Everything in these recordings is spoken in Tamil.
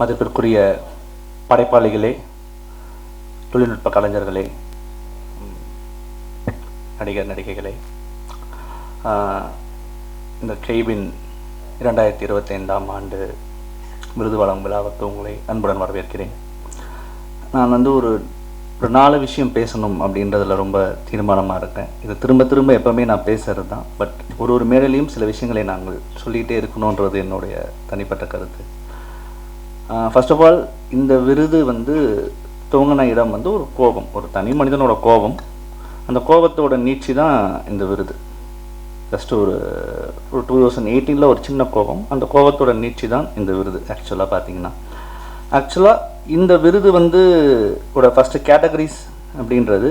மதிப்பிற்குரிய படைப்பாளிகளே, தொழில்நுட்ப கலைஞர்களே, நடிகர் நடிகைகளே, இந்த கெய்பின் 2025ஆம் ஆண்டு விருது வழங்கும் விழாவுக்கு உங்களை அன்புடன் வரவேற்கிறேன். நான் ஒரு 4 விஷயம் பேசணும் அப்படின்றதுல ரொம்ப தீர்மானமாக இருக்கேன். இது திரும்ப திரும்ப எப்போவுமே நான் பேசுகிறது தான். பட் ஒரு மேடையிலையும் சில விஷயங்களை நாங்கள் சொல்லிகிட்டே இருக்கணுன்றது என்னுடைய தனிப்பட்ட கருத்து. ஃபர்ஸ்ட் ஆஃப் ஆல், இந்த விருது துவங்கின இடம் ஒரு கோபம், ஒரு தனி மனிதனோட கோபம். அந்த கோபத்தோட நீட்சி தான் இந்த விருது. ஜஸ்ட் ஒரு 2018 ஒரு சின்ன கோபம், அந்த கோபத்தோட நீட்சி தான் இந்த விருது. ஆக்சுவலாக இந்த விருது ஒரு ஃபஸ்ட்டு கேட்டகரிஸ் அப்படின்றது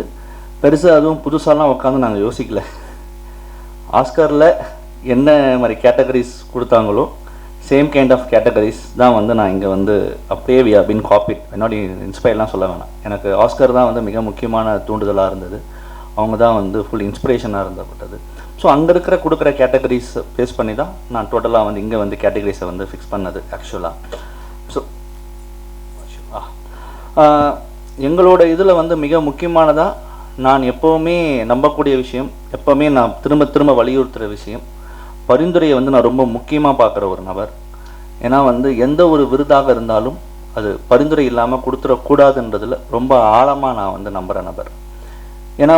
பெருசாக அதுவும் புதுசாலாம் உட்காந்து நாங்கள் யோசிக்கல. ஆஸ்கரில் என்ன மாதிரி கேட்டகரிஸ் கொடுத்தாங்களோ சேம் கைண்ட் ஆஃப் கேட்டகரிஸ் தான் நான் இங்கே அப்படியே வி பின் காப்பிட். என்னோட இன்ஸ்பயர்லாம் சொல்ல வேணாம். எனக்கு ஆஸ்கர் தான் மிக முக்கியமான தூண்டுதலாக இருந்தது. அவங்க தான் ஃபுல் இன்ஸ்பிரேஷனாக இருந்தப்பட்டது. ஸோ அங்கே கொடுக்குற கேட்டகரிஸ் பேஸ் பண்ணி தான் நான் டோட்டலாக இங்கே கேட்டகரிஸை ஃபிக்ஸ் பண்ணது ஆக்சுவலாக. ஸோ எங்களோட இதில் மிக முக்கியமானதாக நான் எப்போவுமே நம்பக்கூடிய விஷயம், எப்போவுமே நான் திரும்ப திரும்ப வலியுறுத்துகிற விஷயம், பரிந்துரையை நான் ரொம்ப முக்கியமாக பார்க்குற ஒரு நபர். ஏன்னா எந்த ஒரு விருதாக இருந்தாலும் அது பரிந்துரை இல்லாமல் கொடுத்துடக்கூடாதுன்றதில் ரொம்ப ஆழமாக நான் நம்புகிற நபர். ஏன்னா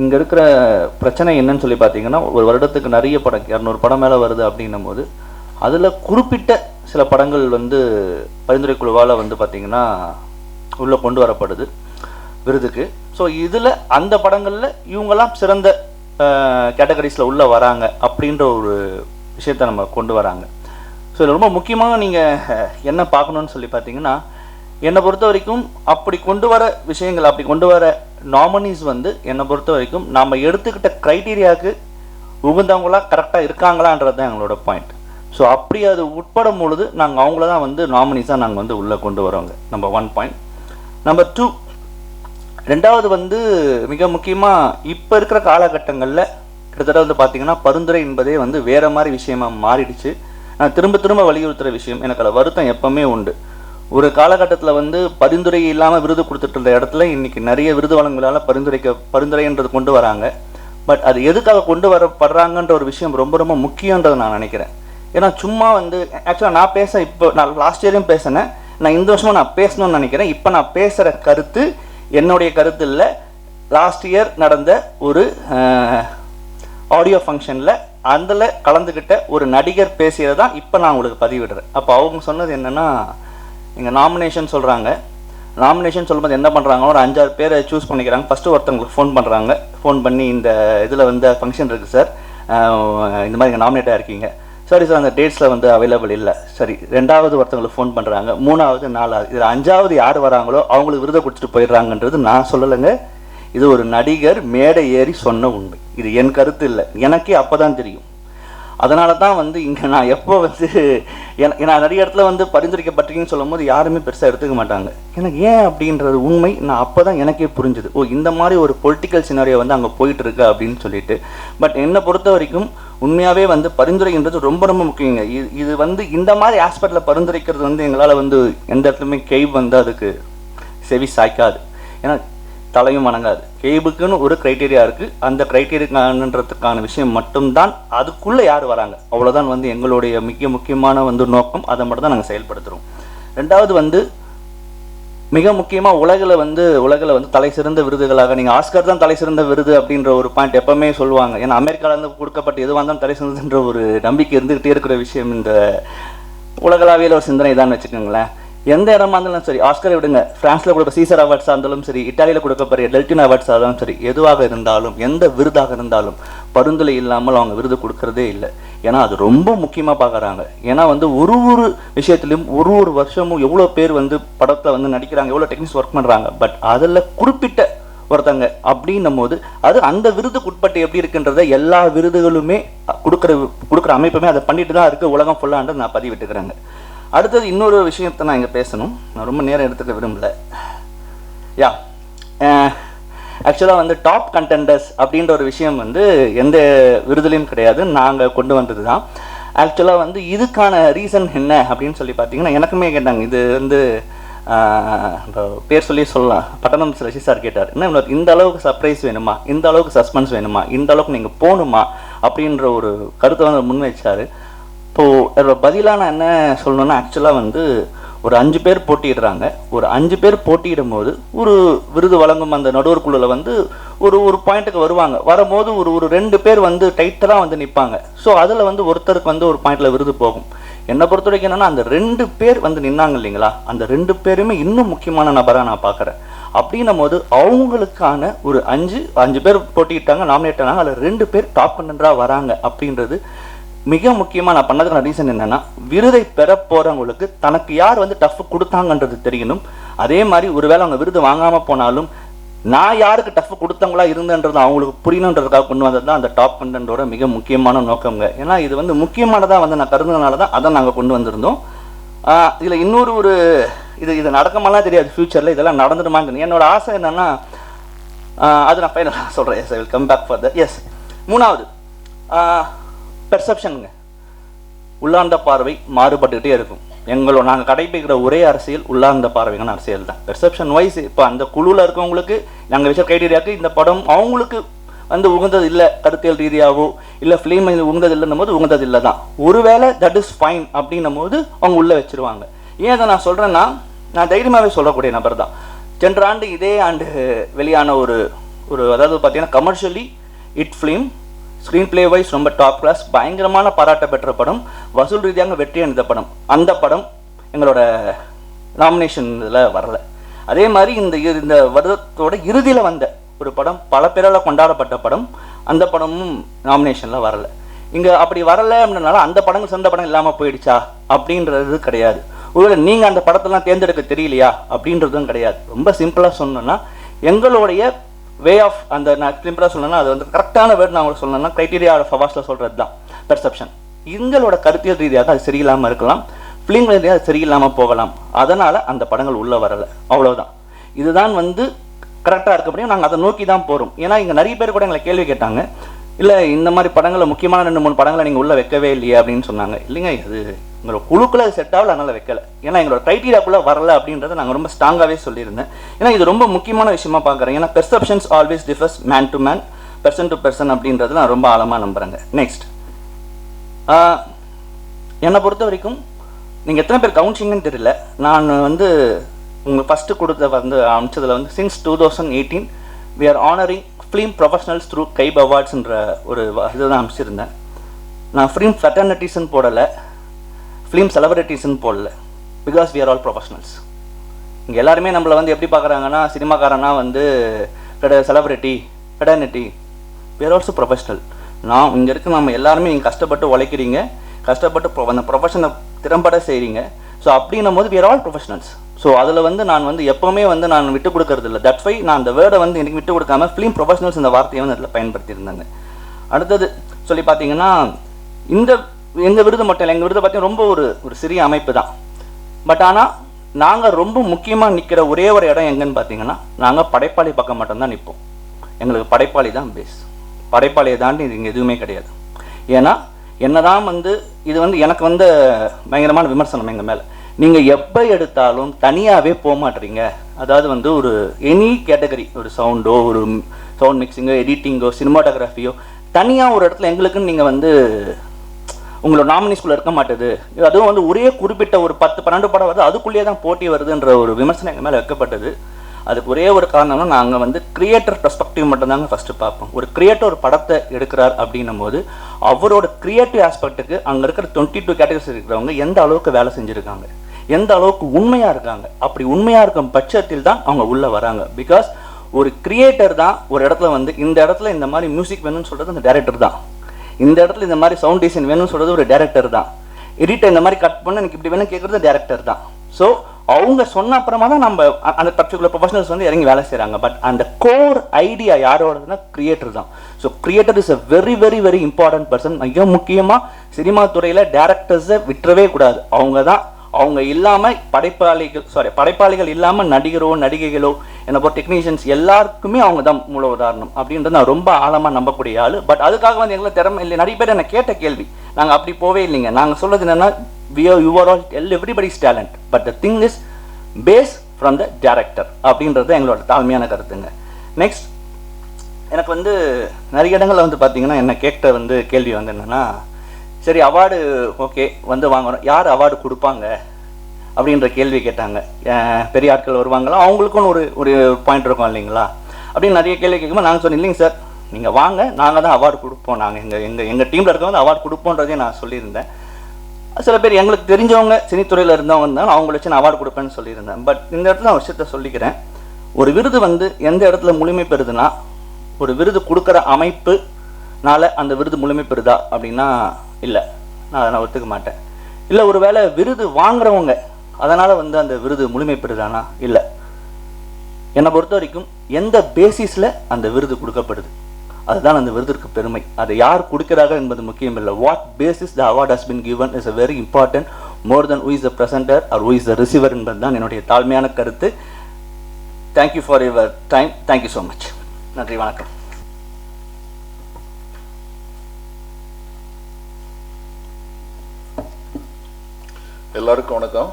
இங்கே இருக்கிற பிரச்சனை என்னன்னு சொல்லி பார்த்தீங்கன்னா, ஒரு வருடத்துக்கு நிறைய படம் 200 படம் மேலே வருது அப்படின்னும் போது அதில் குறிப்பிட்ட சில படங்கள் பரிந்துரை குழுவால் பார்த்திங்கன்னா உள்ளே கொண்டு வரப்படுது விருதுக்கு. ஸோ இதில் அந்த படங்களில் இவங்கெல்லாம் சிறந்த கேட்டகரிஸில் உள்ளே வராங்க அப்படின்ற ஒரு விஷயத்தை நம்ம கொண்டு வராங்க. ஸோ இதில் ரொம்ப முக்கியமாக நீங்கள் என்ன பார்க்கணுன்னு சொல்லி பார்த்தீங்கன்னா, என்னை பொறுத்த வரைக்கும் அப்படி கொண்டு வர விஷயங்கள், அப்படி கொண்டு வர நாமினிஸ் என்னை பொறுத்த வரைக்கும் நாம் எடுத்துக்கிட்ட க்ரைட்டீரியாவுக்கு உகந்தவங்களாக கரெக்டாக இருக்காங்களான்றது தான் எங்களோட பாயிண்ட். ஸோ அப்படி அது உட்படும் பொழுது நாங்கள் அவங்கள தான் நாமினிஸாக நாங்கள் உள்ளே கொண்டு வரோங்க. Number 1 point. நம்பர் 2, ரெண்டாவது மிக முக்கியமாக இப்போ இருக்கிற காலகட்டங்களில் கிட்டத்தட்ட பார்த்திங்கன்னா பரிந்துரை என்பதே வேறு மாதிரி விஷயமாக மாறிடுச்சு. நான் திரும்ப திரும்ப வலியுறுத்துகிற விஷயம், எனக்கு அதில் வருத்தம் எப்போவுமே உண்டு. ஒரு காலகட்டத்தில் பரிந்துரை இல்லாமல் விருது கொடுத்துட்டு இருந்த இடத்துல இன்றைக்கி நிறைய விருது வழங்கலால் பரிந்துரைன்றது கொண்டு வராங்க. பட் அது எதுக்காக கொண்டு வரப்படுறாங்கன்ற ஒரு விஷயம் ரொம்ப ரொம்ப முக்கியன்றதை நான் நினைக்கிறேன். ஏன்னா சும்மா ஆக்சுவலாக நான் இப்போ நான் லாஸ்ட் இயரையும் பேசினேன், நான் இந்த வருஷமும் நான் பேசணும்னு நினைக்கிறேன். இப்போ நான் பேசுகிற கருத்து என்னுடைய கருத்து இல்லை. லாஸ்ட் இயர் நடந்த ஒரு ஆடியோ ஃபங்க்ஷனில் அதில் கலந்துக்கிட்ட ஒரு நடிகர் பேசியதை தான் இப்போ நான் உங்களுக்கு பதிவிடுறேன். அப்போ அவங்க சொன்னது என்னென்னா, இங்கே நாமினேஷன் சொல்கிறாங்க. நாமினேஷன் சொல்லும்போது என்ன பண்ணுறாங்க, ஒரு 5-6 பேரை சூஸ் பண்ணிக்கிறாங்க. ஃபஸ்ட்டு ஒருத்தவங்களுக்கு ஃபோன் பண்ணுறாங்க. ஃபோன் பண்ணி இந்த இதில் ஃபங்க்ஷன் இருக்குது சார், இந்த மாதிரி இங்கே நாமினேட்டாக இருக்கீங்க. சரி சார், அந்த டேட்ஸில் அவைலபிள் இல்லை. சரி, 2வது ஒருத்தவங்களுக்கு ஃபோன் பண்ணுறாங்க, 3வது 4வது, இதில் 5வது யார் வராங்களோ அவங்களுக்கு விருதை கொடுத்துட்டு போயிடுறாங்கன்றது நான் சொல்லலைங்க. இது ஒரு நடிகர் மேடை ஏறி சொன்ன உண்மை. இது என் கருத்து இல்லை, எனக்கே அப்போ தான் தெரியும். அதனால தான் இங்கே நான் எப்போ நான் நிறைய இடத்துல பரிந்துரைக்கப்பட்டிருக்கீங்கன்னு சொல்லும் போது யாருமே பெருசாக எடுத்துக்க மாட்டாங்க. எனக்கு ஏன் அப்படின்றது உண்மை நான் அப்போ தான் எனக்கே புரிஞ்சுது. ஓ, இந்த மாதிரி ஒரு பொலிட்டிக்கல் சினாரியோ அங்கே போயிட்டு இருக்கு அப்படின்னு சொல்லிட்டு. பட் என்னை பொறுத்த வரைக்கும் உண்மையாகவே பரிந்துரைன்றது ரொம்ப ரொம்ப முக்கியங்க. இது இந்த மாதிரி ஆஸ்பெக்டில் பரிந்துரைக்கிறது எங்களால் எந்த இடத்துலையுமே கெய்ப் அதுக்கு செவி சாய்க்காது. ஏன்னா தலையும் வணங்காது. கெய்புக்குன்னு ஒரு க்ரைட்டீரியா இருக்குது. அந்த க்ரைட்டீரியான்றதுக்கான விஷயம் மட்டும்தான், அதுக்குள்ளே யார் வராங்க அவ்வளோதான் எங்களுடைய முக்கியமான நோக்கம். அதை மட்டும் தான் நாங்கள் செயல்படுத்துகிறோம். ரெண்டாவது மிக முக்கியமாக உலகில் தலை சிறந்த விருதுகளாக நீங்கள் ஆஸ்கர் தான் தலை சிறந்த விருது அப்படின்ற ஒரு பாயிண்ட் எப்போவுமே சொல்லுவாங்க. ஏன்னா அமெரிக்காவிலேருந்து கொடுக்கப்பட்ட எதுவாக இருந்தாலும் தலை சிறந்தன்ற ஒரு நம்பிக்கை இருந்துகிட்டே இருக்கிற விஷயம் இந்த உலகளாவியில் ஒரு சிந்தனை தான் வச்சுக்கோங்களேன். எந்த இடமா இருந்தாலும் சரி, ஆஸ்கரை விடுங்க, ஃப்ரான்ஸில் கொடுக்க சீசர் அவார்ட்ஸாக இருந்தாலும் சரி, இட்டாலியில் கொடுக்கப்படுற டெல்டின் அவார்ட்ஸாக இருந்தாலும் சரி, எதுவாக இருந்தாலும் எந்த விருதாக இருந்தாலும் பரிந்துரை இல்லாமல் அவங்க விருது கொடுக்கறதே இல்லை. ஏன்னா அது ரொம்ப முக்கியமாக பார்க்குறாங்க. ஏன்னா ஒரு விஷயத்துலையும் ஒரு வருஷமும் எவ்வளோ பேர் படத்தில் நடிக்கிறாங்க, எவ்வளோ டெக்னிக்ஸ் ஒர்க் பண்ணுறாங்க. பட் அதில் குறிப்பிட்ட ஒருத்தங்க அப்படின்னும் போது அது அந்த விருதுக்கு உட்பட்டு எப்படி இருக்குன்றதை எல்லா விருதுகளுமே கொடுக்குற அமைப்புமே அதை பண்ணிட்டு தான் இருக்குது உலகம் ஃபுல்லான்றது நான் பதிவிட்டுக்கிறேங்க. அடுத்தது இன்னொரு விஷயத்தை நான் இங்கே பேசணும். நான் ரொம்ப நேரம் எடுத்துக்க விரும்பல. ஆக்சுவலாக டாப் கண்டெண்டர்ஸ் அப்படின்ற ஒரு விஷயம் எந்த விருதுலையும் கிடையாது, நாங்கள் கொண்டு வந்தது தான். ஆக்சுவலாக வந்து இதுக்கான ரீசன் என்ன அப்படின்னு சொல்லி பார்த்தீங்கன்னா எனக்குமே கேட்டாங்க. இது வந்து பேர் சொல்லி சொல்லலாம், பட்டணம் ரஷி சார் கேட்டார், என்ன இந்த அளவுக்கு சர்ப்ரைஸ் வேணுமா, இந்த அளவுக்கு சஸ்பென்ஸ் வேணுமா, இந்த அளவுக்கு நீங்கள் போகணுமா அப்படின்ற ஒரு கருத்தை வந்து முன் வச்சார். இப்போது பதிலாக நான் என்ன சொல்லணுன்னா, ஆக்சுவலாக வந்து ஒரு 5 பேர் போட்டிடுறாங்க. ஒரு 5 பேர் போட்டியிடும் போது ஒரு விருது வழங்கும் அந்த நடுவர் குழுவில் வந்து ஒரு பாயிண்ட்டுக்கு வருவாங்க. வரும்போது ஒரு 2 பேர் வந்து டைட்டராக வந்து நிற்பாங்க. ஸோ அதில் வந்து ஒருத்தருக்கு வந்து ஒரு பாயிண்டில் விருது போகும். என்னை பொறுத்த வரைக்கும் என்னென்னா, அந்த 2 பேர் வந்து நின்னாங்க இல்லைங்களா, அந்த 2 பேருமே இன்னும் முக்கியமான நபராக நான் பார்க்குறேன். அப்படின்னும் போது அவங்களுக்கான ஒரு 5 பேர் போட்டிக்கிட்டாங்க, நாமினேட் ஆனாங்க. அதில் 2 பேர் டாப் கண்டெண்டராக வராங்க அப்படின்றது மிக முக்கியமாக நான் பண்ணதுக்கான ரீசன் என்னென்னா, விருதை பெற போகிறவங்களுக்கு தனக்கு யார் வந்து டஃப் கொடுத்தாங்கன்றது தெரியணும். அதே மாதிரி ஒருவேளை அவங்க விருது வாங்காமல் போனாலும் நான் யாருக்கு டஃப் கொடுத்தவங்களா இருந்தன்றது அவங்களுக்கு புரியணுன்றதுக்காக கொண்டு வந்தது தான் அந்த டாப் கண்டெண்டோட மிக முக்கியமான நோக்கங்க. ஏன்னா இது வந்து முக்கியமானதாக வந்து நான் கருதுனால தான் அதை நாங்கள் கொண்டு வந்திருந்தோம். இதில் இன்னொரு இது நடக்குமாலாம் தெரியாது, ஃப்யூச்சரில் இதெல்லாம் நடந்துடுமான்னு என்னோட ஆசை என்னென்னா, அது நான் ஃபைனலாக சொல்கிறேன். Yes, I will come back for the. Yes, 3வது பெர்செப்ஷனுங்க. உள்ளார்ந்த பார்வை மாறுபட்டுக்கிட்டே இருக்கும். நாங்கள் கடைபிடிக்கிற ஒரே அரசியல் உள்ளார்ந்த பார்வைக்கான அரசியல் தான். பெர்செப்ஷன் வைஸ் இப்போ அந்த குழுவில் இருக்கவங்களுக்கு நாங்கள் வச்ச க்ரைட்டீரியாவுக்கு இந்த படம் அவங்களுக்கு வந்து உகந்தது இல்லை, கருத்தியல் ரீதியாகவோ இல்லை ஃபிலிம் உகந்தது இல்லைன்னும் போது உகந்தது இல்லை தான். ஒருவேளை தட் இஸ் ஃபைன் அப்படின்னும் போது அவங்க உள்ளே வச்சுருவாங்க. ஏன் அதை நான் சொல்கிறேன்னா, நான் தைரியமாகவே சொல்லக்கூடிய நபர் தான். சென்ற ஆண்டு இதே ஆண்டு வெளியான ஒரு அதாவது பார்த்தீங்கன்னா commercially it film, screenplay wise ரொம்ப டாப் கிளாஸ், பயங்கரமான பாராட்ட பெற்ற படம், வசூல் ரீதியாக வெற்றி அடைந்த படம். அந்த படம் எங்களோட நாமினேஷன் இதில் வரல. அதே மாதிரி இந்த வருடத்தோட இறுதியில் வந்த ஒரு படம், பல பேரால் கொண்டாடப்பட்ட படம், அந்த படமும் நாமினேஷனில் வரல. இங்கே அப்படி வரலை அப்படின்றனால அந்த படங்கள் சொந்த படம் இல்லாமல் போயிடுச்சா அப்படின்றது கிடையாது. ஒருவேளை நீங்கள் அந்த படத்தெல்லாம் தேர்ந்தெடுக்க தெரியலையா அப்படின்றதும் கிடையாது. ரொம்ப சிம்பிளாக சொன்னோன்னா, எங்களுடைய வே ஆஃப் அந்த நான் சிம்பிளாக சொல்லணும்னா, அது வந்து கரெக்டான வேர்டு நான் உங்களுக்கு சொல்லணும்னா, க்ரைட்டீரியா ஆஃப் அவார்ட்ஸில் சொல்கிறது தான் பெர்செப்ஷன். எங்களோட கருத்தியல் ரீதியாக அது சரியில்லாமல் இருக்கலாம், ஃபிலிம் ரீதியாக அது சரியில்லாமல் போகலாம். அதனால் அந்த படங்கள் உள்ளே வரலை, அவ்வளோதான். இதுதான் வந்து கரெக்டாக இருக்க முடியும். நாங்கள் அதை நோக்கி தான் போகிறோம். ஏன்னா இங்கே நிறைய பேர் கூட எங்களை கேள்வி கேட்டாங்க, இல்லை இந்த மாதிரி படங்களை முக்கியமான 2-3 படங்களை நீங்கள் உள்ளே வைக்கவே இல்லையே அப்படின்னு சொன்னாங்க. இல்லைங்க, இது எங்களோட குழுக்குள்ளே அது செட் ஆகல, அதனால் வைக்கலை. ஏன்னா எங்களோட க்ரைட்டீரியாக்குள்ளே வரல அப்படின்றத நாங்கள் ரொம்ப ஸ்ட்ராங்காகவே சொல்லியிருந்தேன். ஏன்னா இது ரொம்ப முக்கியமான விஷயமா பார்க்குறேன். ஏன்னா perceptions always differs man to man, person to person அப்படின்றது நான் ரொம்ப ஆழமாக நம்புகிறேங்க. நெக்ஸ்ட், என்னை பொறுத்த வரைக்கும் நீங்கள் எத்தனை பேர் கவுன்சிங்கன்னு தெரியல, நான் வந்து உங்களுக்கு ஃபஸ்ட்டு கொடுத்த வந்து அமிச்சதில் வந்து since 2018 we are honoring film professionals through கைப் அவார்ட்ஸ்ன்ற ஒரு இதுதான் அமைச்சிருந்தேன். நான் ஃபிலிம் ஃபெட்டர்னிட்டிஸ்ன்னு போடலை, ஃபிலிம் செலிபிரிட்டிஸ்ன்னு போடல. Because we are all professionals. இங்கே எல்லாருமே நம்மளை வந்து எப்படி பார்க்குறாங்கன்னா, சினிமாக்காரனா வந்து celebrity fraternity, we are also professional. நான் இங்கே இருக்க நம்ம எல்லாருமே இங்கே கஷ்டப்பட்டு உழைக்கிறீங்க, கஷ்டப்பட்டு அந்த ப்ரொஃபஷனை திறம்பட செய்கிறீங்க. ஸோ அப்படின்னும் போது we are all professionals. So அதில் வந்து நான் வந்து எப்போவுமே வந்து நான் விட்டு கொடுக்கறது இல்லை. தட்ஸ் வை நான் அந்த வேர்டை வந்து எனக்கு விட்டு கொடுக்காம ஃபிலிம் ப்ரொஃபஷனல்ஸ் இந்த வார்த்தையை வந்து அதில் பயன்படுத்தியிருந்தாங்க. அடுத்தது சொல்லி பார்த்தீங்கன்னா, எங்கள் விருது மட்டும் இல்லை, எங்கள் விருதை பார்த்தீங்கன்னா ரொம்ப ஒரு சிறிய அமைப்பு தான். பட் ஆனால் நாங்கள் ரொம்ப முக்கியமாக நிற்கிற ஒரே ஒரு இடம் எங்கன்னு பார்த்தீங்கன்னா, நாங்கள் படைப்பாளி பக்கம் மட்டும்தான் நிற்போம். எங்களுக்கு படைப்பாளி தான் பேஸ். படைப்பாளியை தாண்டி இது இங்கே எதுவுமே கிடையாது. ஏன்னா என்னதான் வந்து இது வந்து எனக்கு வந்து பயங்கரமான விமர்சனம் எங்கள் மேலே, நீங்கள் எப்போ எடுத்தாலும் தனியாகவே போக மாட்டீங்க. அதாவது வந்து ஒரு எனி கேட்டகரி, ஒரு சவுண்டோ, ஒரு சவுண்ட் மிக்சிங்கோ, எடிட்டிங்கோ, சினிமாட்டோகிராஃபியோ, தனியாக ஒரு இடத்துல எங்களுக்குன்னு நீங்கள் வந்து உங்களோட நாமினிஸ்குள்ளே இருக்க மாட்டேது. அதுவும் வந்து ஒரே குறிப்பிட்ட ஒரு 10-12 படம் வருது, அதுக்குள்ளேயே தான் போட்டி வருதுன்ற ஒரு விமர்சனம் எங்கள் மேலே வைக்கப்பட்டது. அதுக்கு ஒரே ஒரு காரணம்னா, நாங்கள் வந்து கிரியேட்டர் பெர்ஸ்பெக்டிவ் மட்டும்தாங்க ஃபஸ்ட்டு பார்ப்போம். ஒரு கிரியேட்டர் ஒரு படத்தை எடுக்கிறார் அப்படின்னும் போது அவரோட கிரியேட்டிவ் ஆஸ்பெக்ட்டுக்கு அங்கே இருக்கிற 22 கேட்டகரிஸ் இருக்கிறவங்க எந்த அளவுக்கு வேலை செஞ்சுருக்காங்க, எந்த அளவுக்கு உண்மையாக இருக்காங்க, அப்படி உண்மையாக இருக்கும் பட்சத்தில் தான் அவங்க உள்ளே வராங்க. பிகாஸ் ஒரு கிரியேட்டர் தான் ஒரு இடத்துல வந்து இந்த இடத்துல இந்த மாதிரி மியூசிக் வேணும்னு சொல்கிறது அந்த டேரக்டர் தான், இந்த இடத்துல இந்த மாதிரி சவுண்ட் டிசைன் வேணும்னு சொல்கிறது ஒரு டேரக்டர் தான், எடிட்டர் இந்த மாதிரி கட் பண்ண எனக்கு இப்படி வேணும் கேட்குறது டேரக்டர் தான். ஸோ அவங்க சொன்ன அப்புறமா தான் நம்ம அந்த பர்டிகுலர் ப்ரொஃபஷனல்ஸ் வந்து இறங்கி வேலை செய்கிறாங்க. பட் அந்த கோர் ஐடியா யாரோடதுன்னா கிரியேட்டர் தான். So creator is a very very very important person. மிக முக்கியமாக சினிமா துறையில் டேரக்டர்ஸை விட்டுறவே கூடாது. அவங்க தான், அவங்க இல்லாமல் படைப்பாளிகள் இல்லாமல் நடிகரோ நடிகைகளோ என்னை பொறுத்த டெக்னீஷியன்ஸ் எல்லாருக்குமே அவங்க தான் மூல உதாரணம் அப்படின்றது நான் ரொம்ப ஆழமாக நம்பக்கூடிய ஆள். பட் அதுக்காக வந்து எங்களை திறமை இல்லை. நிறைய பேர் என்னை கேட்ட கேள்வி, நாங்கள் அப்படி போவே இல்லைங்க. நாங்கள் சொல்கிறது என்னென்னா, you are all everybody's talent, but the thing is base from the director அப்படின்றது எங்களோட தாழ்மையான கருத்துங்க. நெக்ஸ்ட், எனக்கு வந்து நிறைய இடங்களில் வந்து பார்த்தீங்கன்னா என்ன கேட்ட வந்து கேள்வி வந்து என்னென்னா, சரி அவார்டு ஓகே வந்து வாங்கணும், யார் அவார்டு கொடுப்பாங்க அப்படின்ற கேள்வி கேட்டாங்க. பெரிய ஆட்கள் வருவாங்களா, அவங்களுக்கும் ஒரு பாயிண்ட் இருக்கும் இல்லைங்களா அப்படின்னு நிறைய கேள்வி கேட்கும்போது நாங்கள் சொன்னோம், இல்லைங்க சார் நீங்கள் வாங்க, நாங்கள் தான் அவார்டு கொடுப்போம், நாங்கள் எங்கள் டீமில் இருக்கவங்க அவார்டு கொடுப்போன்றதே நான் சொல்லியிருந்தேன். சில பேர் எங்களுக்கு தெரிஞ்சவங்க சினித்துறையில் இருந்தவங்க இருந்தாலும் அவங்கள வச்சு நான் அவார்டு கொடுப்பேன்னு சொல்லியிருந்தேன். பட் இந்த இடத்துல நான் விஷயத்த சொல்லிக்கிறேன். ஒரு விருது வந்து எந்த இடத்துல முழுமை பெறுதுன்னா, ஒரு விருது கொடுக்குற அமைப்புனால அந்த விருது முழுமை பெறுதா அப்படின்னா இல்லை, நான் அதை ஒத்துக்க மாட்டேன். இல்லை ஒரு வேளை விருது வாங்குறவங்க அதனால் வந்து அந்த விருது முழுமை பெறுதானா இல்லை. என்னை பொறுத்த வரைக்கும் எந்த பேசிஸில் அந்த விருது கொடுக்கப்படுது அதுதான் அந்த விருதுக்கு பெருமை. அதை யார் கொடுக்கிறார்கள் என்பது முக்கியம் இல்லை. What basis the award has been given is a very important, more than who is the presenter or who is the receiver என்பது தான் என்னுடைய தாழ்மையான கருத்து. Thank you for your time. Thank you so much. நன்றி, வணக்கம். எல்லாருக்கும் வணக்கம்.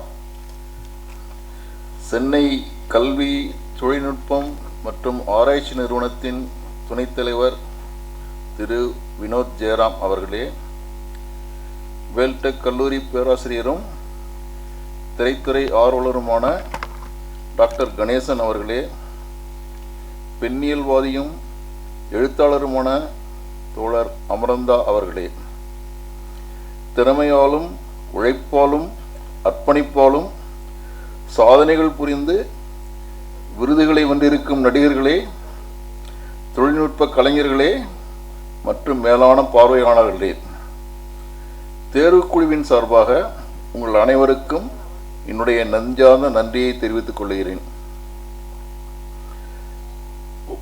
சென்னை கல்வி தொழில்நுட்பம் மற்றும் ஆராய்ச்சி நிறுவனத்தின் துணைத் தலைவர் திரு வினோத் ஜெயராம் அவர்களே, வேல்டெக் கல்லூரி பேராசிரியரும் திரைத்துறை ஆர்வலருமான டாக்டர் கணேசன் அவர்களே, பெண்ணியல்வாதியும் எழுத்தாளருமான தோழர் அமரந்தா அவர்களே, திறமையாலும் உழைப்பாலும் அர்ப்பணிப்பாலும் சாதனைகள் புரிந்து விருதுகளை வென்றிருக்கும் நடிகர்களே, தொழில்நுட்ப கலைஞர்களே மற்றும் மேலான பார்வையாளர்களே, தேர்வுக்குழுவின் சார்பாக உங்கள் அனைவருக்கும் என்னுடைய நெஞ்சார்ந்த நன்றியை தெரிவித்துக் கொள்கிறேன்.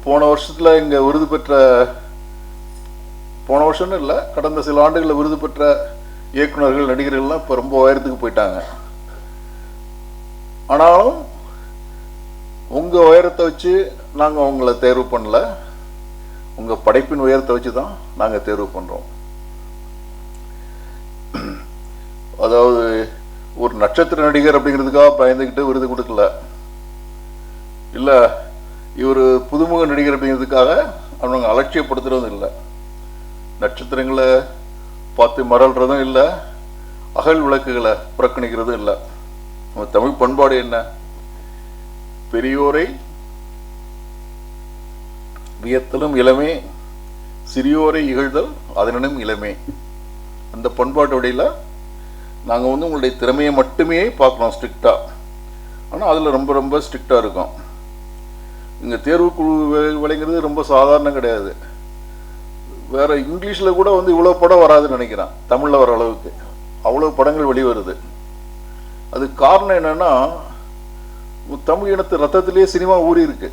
போன வருஷத்தில் இங்கே விருது பெற்ற, போன வருஷம்னு இல்லை, கடந்த சில ஆண்டுகளில் விருது பெற்ற இயக்குநர்கள் நடிகர்கள்லாம் இப்போ ரொம்ப உயரத்துக்கு போயிட்டாங்க. ஆனாலும் உங்கள் உயரத்தை வச்சு நாங்கள் அவங்கள தேர்வு பண்ணல, உங்கள் படைப்பின் உயரத்தை வச்சு தான் நாங்கள் தேர்வு பண்ணுறோம். அதாவது ஒரு நட்சத்திர நடிகர் அப்படிங்கிறதுக்காக பயந்துக்கிட்டு விருது கொடுக்கல, இல்லை இவர் புதுமுக நடிகர் அப்படிங்கிறதுக்காக அவங்க அலட்சியப்படுத்துறதும் இல்லை, நட்சத்திரங்களை பார்த்து மறல்றதும் இல்லை, அகல் விளக்குகளை புறக்கணிக்கிறதும் இல்லை. நம்ம தமிழ் பண்பாடு என்ன? பெரியோரை வியத்தலும் இளமே, சிறியோரை இகழ்தல் அதனினும் இளமே. அந்த பண்பாட்டு வழியில் நாங்கள் வந்து உங்களுடைய திறமையை மட்டுமே பார்க்குறோம் ஸ்ட்ரிக்டாக. ஆனால் அதில் ரொம்ப ரொம்ப ஸ்ட்ரிக்டாக இருக்கும். இங்கே தேர்வுக்குழு விளைங்கிறது ரொம்ப சாதாரணம் கிடையாது. வேறு இங்கிலீஷில் கூட வந்து இவ்வளோ படம் வராதுன்னு நினைக்கிறேன், தமிழில் வர அளவுக்கு அவ்வளோ படங்கள் வெளிவருது. அதுக்கு காரணம் என்னென்னா, தமிழ் இனத்து ரத்தத்திலேயே சினிமா ஊறி இருக்கு.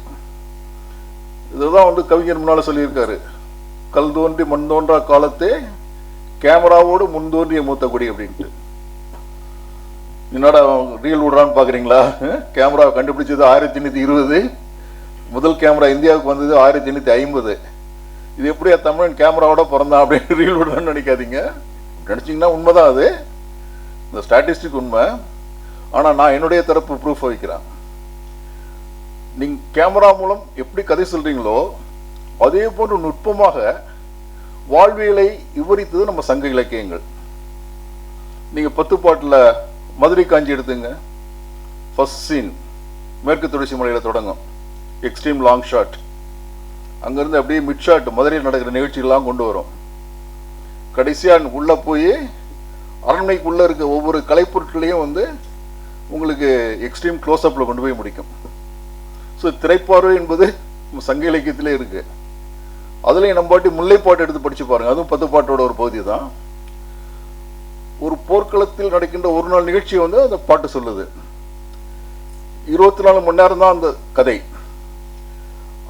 இதுதான் வந்து கவிஞர் முன்னால் சொல்லியிருக்காரு, கல் தோன்றி மண் தோன்றா காலத்தே கேமராவோடு முன் தோன்றிய மூத்த குடி அப்படின்ட்டு. என்னடா ரீல் விடுறான்னு பார்க்குறீங்களா? கேமராவை கண்டுபிடிச்சது 1820, முதல் கேமரா இந்தியாவுக்கு வந்தது 1850. இது எப்படியா தமிழன் கேமராவோட பிறந்தான் அப்படின்னு ரீல் விடுறான்னு நினைக்காதீங்க. நினச்சிங்கன்னா உண்மைதான், அது இந்த ஸ்டாட்டிஸ்டிக் உண்மை. ஆனால் நான் என்னுடைய தரப்பு ப்ரூஃப் வைக்கிறேன். நீங்கள் கேமரா மூலம் எப்படி கதை சொல்கிறீங்களோ அதே போன்று நுட்பமாக வாழ்வியலை விவரித்தது நம்ம சங்க இலக்கியங்கள். நீங்கள் 10 பாட்டில் மதுரை காஞ்சி எடுத்துங்க. ஃபர்ஸ்ட் சீன் மேற்கு தொடர்ச்சி மலையில் தொடங்கும், எக்ஸ்ட்ரீம் லாங் ஷாட். அங்கேருந்து அப்படியே மிட் ஷாட் மதுரையில் நடக்கிற நிகழ்ச்சிகள்லாம் கொண்டு வரும். கடைசியாக உள்ளே போய் அரண்மனைக்குள்ளே இருக்க ஒவ்வொரு கலைப்பொருட்களையும் வந்து உங்களுக்கு எக்ஸ்ட்ரீம் க்ளோஸ்அப்பில் கொண்டு போய் முடிக்கும். ஸோ திரைப்பார்வை என்பது சங்க இலக்கியத்திலே இருக்குது. அதுலேயும் நம்ம பாட்டி முல்லைப்பாட்டு எடுத்து படித்து பாருங்கள், அதுவும் 10 பாட்டோட ஒரு பகுதி தான். ஒரு போர்க்களத்தில் நடக்கின்ற ஒரு நாள் நிகழ்ச்சியை வந்து அந்த பாட்டு சொல்லுது. 24 மணி நேரம் தான் அந்த கதை.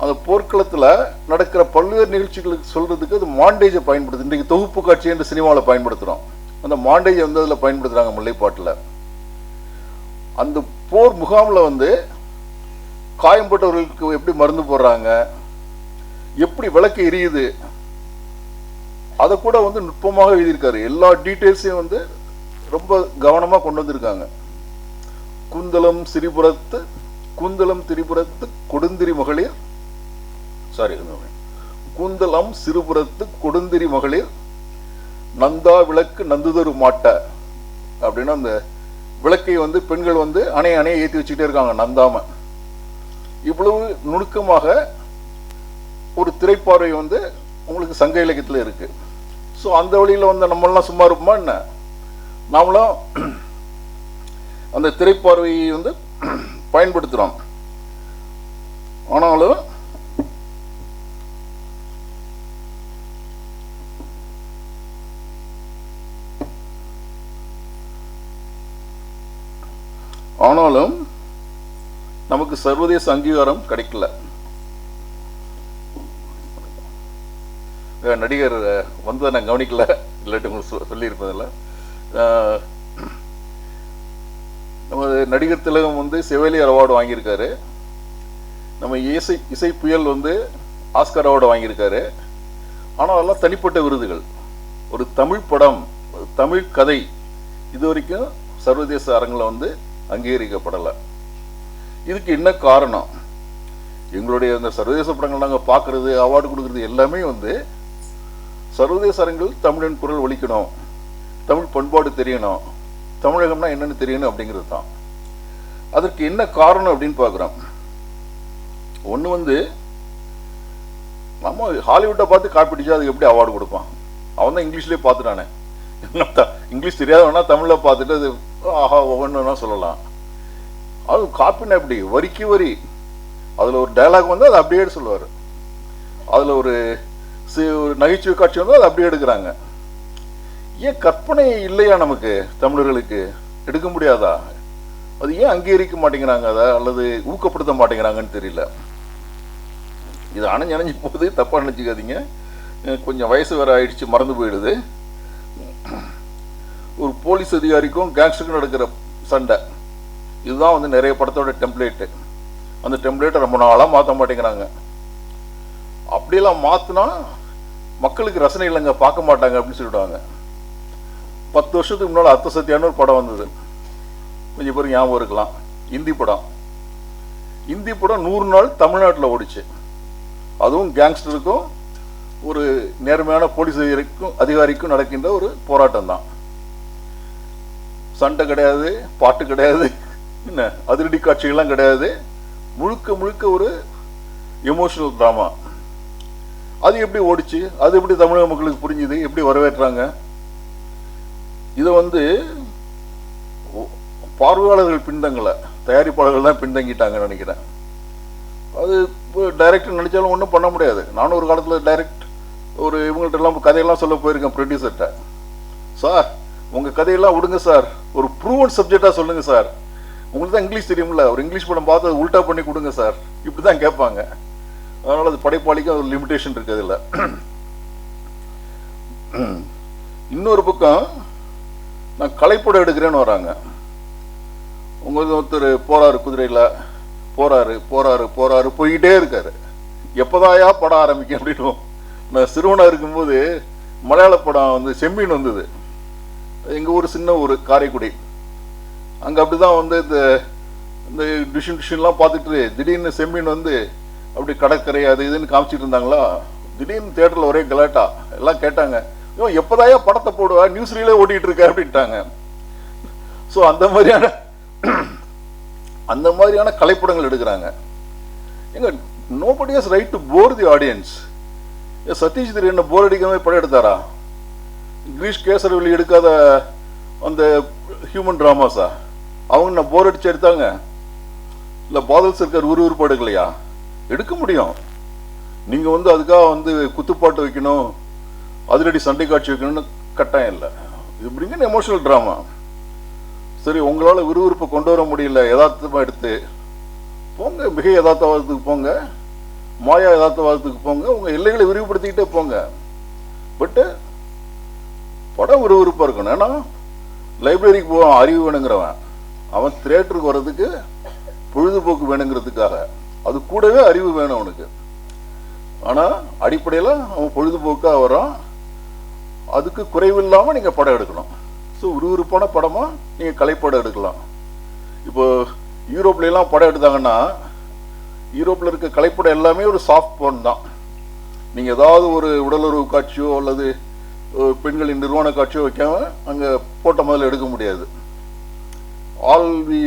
அந்த போர்க்களத்தில் நடக்கிற பல்வேறு நிகழ்ச்சிகளுக்கு சொல்கிறதுக்கு அது மாண்டேஜை பயன்படுத்து. இன்றைக்கு தொகுப்பு காட்சி என்று சினிமாவில் பயன்படுத்துகிறோம். அந்த மாண்டேஜை வந்து அதில் பயன்படுத்துகிறாங்க முல்லைப்பாட்டில். அந்த போர் முகாமில் வந்து காயம்பட்டவர்களுக்கு எப்படி மருந்து போடுறாங்க, எப்படி விளக்கு எரியுது, அதை கூட வந்து நுட்பமாக எழுதியிருக்காரு. எல்லா டீட்டெயில்ஸையும் வந்து ரொம்ப கவனமாக கொண்டு வந்திருக்காங்க. கூந்தலம் திரிபுரத்து கொடுந்திரி மகளிர், கூந்தலம் சிறுபுறத்து கொடுந்திரி மகளிர் நந்தா விளக்கு நந்துதரு மாட்ட அப்படின்னு அந்த விளக்கை வந்து பெண்கள் வந்து அணைய ஏற்றி வச்சுக்கிட்டே இருக்காங்க நந்தாம. இவ்வளவு நுணுக்கமாக ஒரு திரைப்பார்வை வந்து உங்களுக்கு சங்க இலக்கியத்தில் இருக்கு. ஸோ அந்த வழியில் வந்து நம்மளாம் சும்மா இருப்போமா என்ன? நாமளும் அந்த திரைப்பார்வையை வந்து பயன்படுத்துகிறோம். ஆனாலும் நமக்கு சர்வதேச அங்கீகாரம் கிடைக்கல. நடிகர் வந்து நான் கவனிக்கல, இல்லாட்டி உங்களுக்கு சொல்லியிருப்பதில்ல. நம்ம நடிகர் திலகம் வந்து செவேலியர் அவார்டு வாங்கியிருக்காரு. நம்ம இசை புயல் வந்து ஆஸ்கர் அவார்டு வாங்கியிருக்காரு. ஆனால் அதெல்லாம் தனிப்பட்ட விருதுகள். ஒரு தமிழ் படம், தமிழ் கதை இது வரைக்கும் சர்வதேச அரங்கில் வந்து அங்கீகரிக்கப்படலை. இதுக்கு என்ன காரணம்? எங்களுடைய அந்த சர்வதேச படங்கள் நாங்கள் பார்க்கறது, அவார்டு கொடுக்கறது எல்லாமே வந்து சர்வதேச அரங்கில் தமிழின் குரல் ஒலிக்கணும், தமிழ் பண்பாடு தெரியணும், தமிழகம்னா என்னன்னு தெரியணும் அப்படிங்கிறது தான். அதற்கு என்ன காரணம் அப்படின்னு பார்க்குறோம். ஒன்று வந்து நம்ம ஹாலிவுட்டை பார்த்து காப்பிடிச்சா அதுக்கு எப்படி அவார்டு கொடுப்பான்? அவன் தான் இங்கிலீஷ்லேயே பார்த்துட்டானே. இங்கிலீஷ் தெரியாதவனா தமிழில் பார்த்துட்டு அது ஆஹா ஒவ்வொன்றுனா சொல்லலாம். அது காப்பின்னா எப்படி? வரிக்கு வரி அதில் ஒரு டைலாக் வந்து அதை அப்படியே சொல்லுவார். அதில் ஒரு நகைச்சுவை காட்சி வந்து அதை அப்படியே எடுக்கிறாங்க. ஏன் கற்பனை இல்லையா நமக்கு தமிழர்களுக்கு? எடுக்க முடியாதா? அது ஏன் அங்கீகரிக்க மாட்டேங்கிறாங்க அதை, அல்லது ஊக்கப்படுத்த மாட்டேங்கிறாங்கன்னு தெரியல. இது அணைஞ்சு போகுது, தப்பாக நினச்சிக்காதீங்க. கொஞ்சம் வயசு வேறு ஆயிடுச்சு, மறந்து போயிடுது. ஒரு போலீஸ் அதிகாரிக்கும் கேங்ஸ்டருக்கும் நடக்கிற சண்டை, இதுதான் வந்து நிறைய படத்தோட டெம்ப்ளேட்டு. அந்த டெம்ப்ளேட்டை ரொம்ப நாளாக மாற்ற மாட்டேங்கிறாங்க. அப்படியெல்லாம் மாற்றினா மக்களுக்கு ரசனை இல்லைங்க, பார்க்க மாட்டாங்க அப்படின்னு சொல்லிவிடுவாங்க. 10 வருஷத்துக்கு முன்னால் அர்த்த சத்தியான்னு ஒரு படம் வந்தது, கொஞ்சம் பேருக்கு ஞாபகம் இருக்கலாம். இந்தி படம் 100 நாள் தமிழ்நாட்டில் ஓடிச்சு. அதுவும் கேங்ஸ்டருக்கும் ஒரு நேர்மையான போலீஸ் அதிகாரிக்கும் நடக்கின்ற ஒரு போராட்டம் தான். சண்டை கிடையாது, பாட்டு கிடையாது, என்ன அதிரடி காட்சிகள்லாம் கிடையாது. முழுக்க ஒரு எமோஷனல் ட்ராமா. அது எப்படி ஓடிச்சு? அது எப்படி தமிழக மக்களுக்கு புரிஞ்சுது? எப்படி வரவேற்றாங்க? இதை வந்து பார்வையாளர்கள் பின்தங்கலை, தயாரிப்பாளர்கள் தான் பின்தங்கிட்டாங்கன்னு நினைக்கிறேன். அது டைரக்டர் நினைச்சாலும் ஒன்றும் பண்ண முடியாது. நானும் ஒரு காலத்தில் டைரக்ட் ஒரு இவங்கள்ட்ட எல்லாம் கதையெல்லாம் சொல்ல போயிருக்கேன் ப்ரொடியூசர்கிட்ட. சார் உங்கள் கதையெல்லாம் விடுங்க சார், ஒரு ப்ரூவன் சப்ஜெக்டாக சொல்லுங்கள் சார், உங்களுக்கு தான் இங்கிலீஷ் தெரியும்ல, ஒரு இங்கிலீஷ் படம் பார்த்து அது உல்ட்டா பண்ணி கொடுங்க சார், இப்படி தான் கேட்பாங்க. அதனால் அது படைப்பாளிக்கும் ஒரு லிமிட்டேஷன் இருக்குது இல்லை. இன்னொரு பக்கம் நான் கலைப்படம் எடுக்கிறேன்னு வராங்க. உங்களுக்கு ஒருத்தர் போறாரு, குதிரையில் போறாரு போய்கிட்டே இருக்காரு. எப்போதாயா படம் ஆரம்பிக்கும் அப்படின்னு. நான் சிறுவனாக இருக்கும்போது மலையாள படம் வந்து செம்மீன் வந்தது. எங்கள் ஊர் சின்ன ஊர் காரைக்குடி. அங்கே அப்படி தான் வந்து இந்த டிஷன்லாம் பார்த்துட்டு திடீர்னு செம்மீன் வந்து அப்படி கடற்கரை அது இதுன்னு காமிச்சிட்டு இருந்தாங்களா. திடீர்னு தியேட்டரில் ஒரே கலாட்டா. எல்லாம் கேட்டாங்க, இவன் எப்போதாயா படத்தை போடுவா, நியூஸ் ரீலே ஓட்டிகிட்டு இருக்க அப்படின்ட்டாங்க. ஸோ அந்த மாதிரியான கலைப்படங்கள் எடுக்கிறாங்க. எங்க nobody has right to bore the audience. Sathish Thiru என்ன போர் அடிக்காம படம் எடுத்தாரா? கிரீஷ் கேசரவெளி எடுக்காத அந்த ஹியூமன் டிராமாஸா அவங்க நான் போர் அடிச்சு எடுத்தாங்க? இல்லை பாதல் சர்க்கார் உருவருப்பு எடுக்கலையா? எடுக்க முடியும். நீங்கள் வந்து அதுக்காக வந்து குத்துப்பாட்டு வைக்கணும், அதிரடி சண்டை காட்சி வைக்கணும்னு கட்டாயம் இல்லை. இது இப்படிங்க எமோஷனல் ட்ராமா. சரி, உங்களால் விறுவிறுப்பை கொண்டு வர முடியல, யதார்த்தமாக எடுத்து போங்க, மிக யதார்த்தவாதத்துக்கு போங்க, மாயா யதார்த்தவாதத்துக்கு போங்க, உங்கள் எல்லைகளை விரிவுபடுத்திக்கிட்டே போங்க. பட்டு படம் விறுவிறுப்பாக இருக்கணும். ஏன்னா லைப்ரரிக்கு போவான் அறிவு வேணுங்கிறவன், அவன் தியேட்டருக்கு வர்றதுக்கு பொழுதுபோக்கு வேணுங்கிறதுக்காக. அது கூடவே அறிவு வேணும் அவனுக்கு. ஆனால் அடிப்படையில் அவன் பொழுதுபோக்காக வரான். அதுக்கு குறைவில்லாமல் நீங்கள் படம் எடுக்கணும். ஸோ விறுவிறுப்பான படமாக நீங்கள் கலைப்படம் எடுக்கலாம். இப்போ யூரோப்லாம் படம் எடுத்தாங்கன்னா யூரோப்பில் இருக்க கலைப்படம் எல்லாமே ஒரு சாஃப்ட் போன் தான். நீங்கள் ஏதாவது ஒரு உடலுறவு காட்சியோ அல்லது பெண்களின் நிர்வாண காட்சியோ வைக்காம அங்கே போட்ட முதல்ல எடுக்க முடியாது. ஆல் வி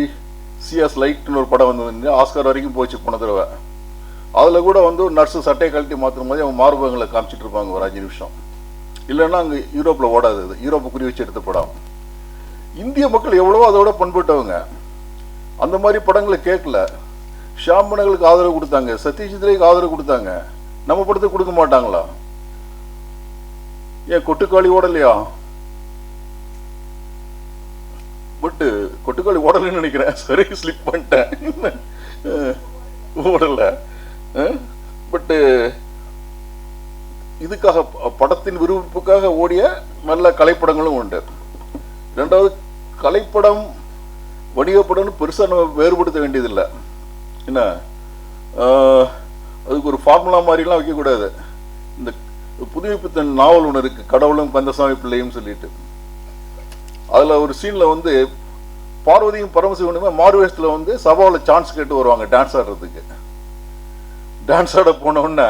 சிஎஸ் லைட்னு ஒரு படம் வந்து ஆஸ்கார் வரைக்கும் போச்சு போன தடவை. அதில் கூட வந்து ஒரு நர்ஸு சட்டையை கழட்டி மாற்றும் போது அவங்க மார்பகங்களை காமிச்சிட்டு இருப்பாங்க ஒரு 5 நிமிஷம். இல்லைன்னா அங்கே யூரோப்பில் ஓடாது. அது யூரோப்பை குறி வச்சு எடுத்த படம். இந்திய மக்கள் எவ்வளவோ அதோட பண்பட்டவங்க. அந்த மாதிரி படங்களை கேட்கல. ஷாம்பனங்களுக்கு ஆதரவு கொடுத்தாங்க, சத்யஜித்ரேக்கு ஆதரவு கொடுத்தாங்க. நம்ம படத்துக்கு கொடுக்க மாட்டாங்களா? ஏன் கொட்டுக்காளி ஓடலையா? பட்டு கொட்டுக்காளி ஓடலன்னு நினைக்கிறேன். சரி, ஸ்லிப் பண்ணிட்டேன், ஓடல. பட்டு இதுக்காக படத்தின் விருப்பத்துக்காக ஓடிய நல்ல கலைப்படங்களும் உண்டு. ரெண்டாவது, கலைப்படம் வணிகப்படம் பெருசாக நம்ம வேறுபடுத்த வேண்டியதில்லை. என்ன, அதுக்கு ஒரு ஃபார்முலா மாதிரிலாம் வைக்கக்கூடாது. இந்த புதுமைப்பித்தன் நாவல் ஒன்று இருக்குது, கடவுளும் கந்தசாமி பிள்ளையும் சொல்லிட்டு. அதில் ஒரு சீனில் வந்து பார்வதியும் பரமசிவனுமே மாறுவேஷத்தில் வந்து சபாவில் சான்ஸ் கேட்டு வருவாங்க டான்ஸ் ஆடுறதுக்கு. டான்ஸ் ஆட போனவுடனே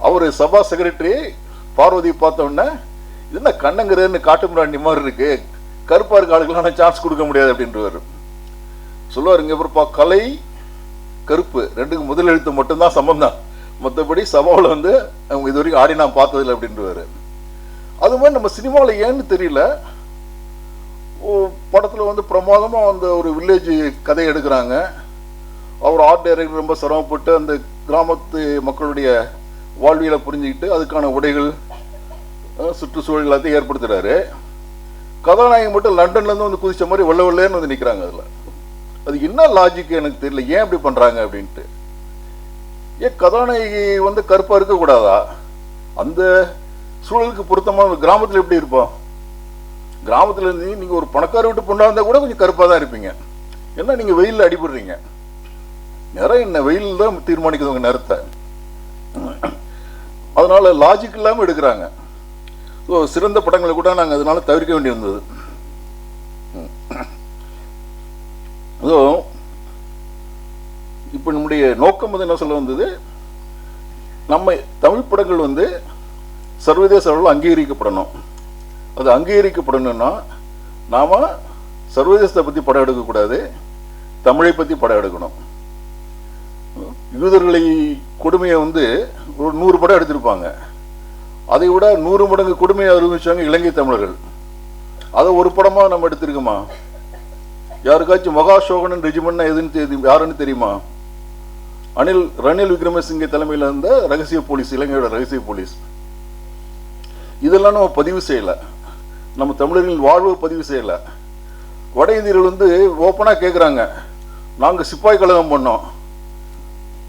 அவர் சபா செக்ரட்டரி பார்வதியை பார்த்த உடனே, இது என்ன கண்ணங்கிறன்னு காட்டு மிராண்டி மாதிரி இருக்கு, கருப்பா இருக்க ஆளுக்கெல்லாம் சான்ஸ் கொடுக்க முடியாது அப்படின்றவர் சொல்லுவார். இங்கே அப்புறப்பா கலை கருப்பு ரெண்டுக்கு முதல் எழுத்து மட்டும்தான் சம்பந்தம், மற்றபடி சபாவில் வந்து அவங்க இது வரைக்கும் ஆடி நான் பார்த்ததில்லை அப்படின்றவாரு. அது மாதிரி நம்ம சினிமாவில் ஏன்னு தெரியல, படத்தில் வந்து பிரமாதமாக அந்த ஒரு வில்லேஜ் கதையை எடுக்கிறாங்க. அவர் ஆர்ட் டைரக்டர் ரொம்ப சிரமப்பட்டு அந்த கிராமத்து மக்களுடைய வாழ்வியலை புரிஞ்சுக்கிட்டு அதுக்கான உடைகள் சுற்றுச்சூழல் எல்லாத்தையும் ஏற்படுத்துகிறாரு. கதாநாயகன் மட்டும் லண்டன்லேருந்து வந்து குதிச்ச மாதிரி வெள்ளை வெள்ளைன்னு வந்து நிற்கிறாங்க. அதில் அது என்ன லாஜிக் எனக்கு தெரியல, ஏன் இப்படி பண்ணுறாங்க அப்படின்ட்டு. ஏன் கதாநாயகி வந்து கருப்பாக இருக்கக்கூடாதா? அந்த சூழலுக்கு பொருத்தமான கிராமத்தில் எப்படி இருப்போம்? கிராமத்தில் இருந்து நீங்கள் ஒரு பணக்கார வீட்டு பொண்ணாக இருந்தால் கூட கொஞ்சம் கருப்பாக தான் இருப்பீங்க. ஏன்னா நீங்கள் வெயிலில் அடிபடுறீங்க. நிறைய என்ன வெயில் தான் தீர்மானிக்குது உங்கள் நேரத்தை. அதனால லாஜிக் இல்லாமல் எடுக்கிறாங்க. ஸோ சிறந்த படங்களை கூட நாங்கள் அதனால தவிர்க்க வேண்டியிருந்தது. ஸோ இப்போ நம்முடைய நோக்கம் வந்து என்ன சொல்ல வந்தது, நம்ம தமிழ் படங்கள் வந்து சர்வதேச அளவில் அங்கீகரிக்கப்படணும். அது அங்கீகரிக்கப்படணும்னா நாம் சர்வதேசத்தை பற்றி படம் எடுக்கக்கூடாது, தமிழை பற்றி படம் எடுக்கணும். யூதர்களை கொடுமையை வந்து ஒரு 100 படம் எடுத்திருப்பாங்க. அதை விட 100 மடங்கு கொடுமையை அனுபவிச்சாங்க இலங்கை தமிழர்கள். அதை ஒரு படமாக நம்ம எடுத்திருக்கோமா? யாருக்காச்சும் மகாசோகனன் ரெஜிமெண்ட் எதுன்னு யாருன்னு தெரியுமா? ரணில் விக்ரமசிங்கே தலைமையில் இருந்த ரகசிய போலீஸ், இலங்கையோட ரகசிய போலீஸ். இதெல்லாம் நம்ம பதிவு செய்யலை. நம்ம தமிழர்களின் வாழ்வு பதிவு செய்யலை. வட இந்தியர்கள் வந்து ஓப்பனாக கேட்குறாங்க, நாங்கள் சிப்பாய் கழகம் பண்ணோம்,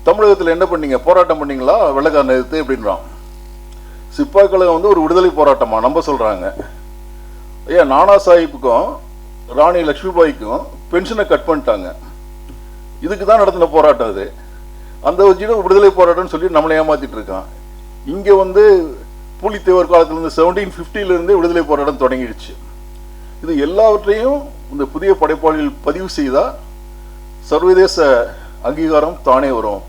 தமிழகத்தில் என்ன பண்ணீங்க, போராட்டம் பண்ணீங்களா வெள்ளைக்காரனை எதிர்த்து அப்படின்றான். சிப்பாய் கழகம் வந்து ஒரு விடுதலை போராட்டமா நம்ம சொல்கிறாங்க. ஐயா, நானா சாஹிப்புக்கும் ராணி லக்ஷ்மிபாய்க்கும் பென்ஷனை கட் பண்ணிட்டாங்க, இதுக்கு தான் நடத்தின போராட்டம் அது. அந்த வச்சுட்டு விடுதலை போராட்டம்னு சொல்லி நம்மளை ஏமாத்திட்டு இருக்கான். இங்கே வந்து பூலித்தேவர் காலத்திலிருந்து 1750 விடுதலை போராட்டம் தொடங்கிடுச்சு. இது எல்லாவற்றையும் இந்த புதிய படைப்பாளிகள் பதிவு செய்தால் சர்வதேச அங்கீகாரம் தானே வரும்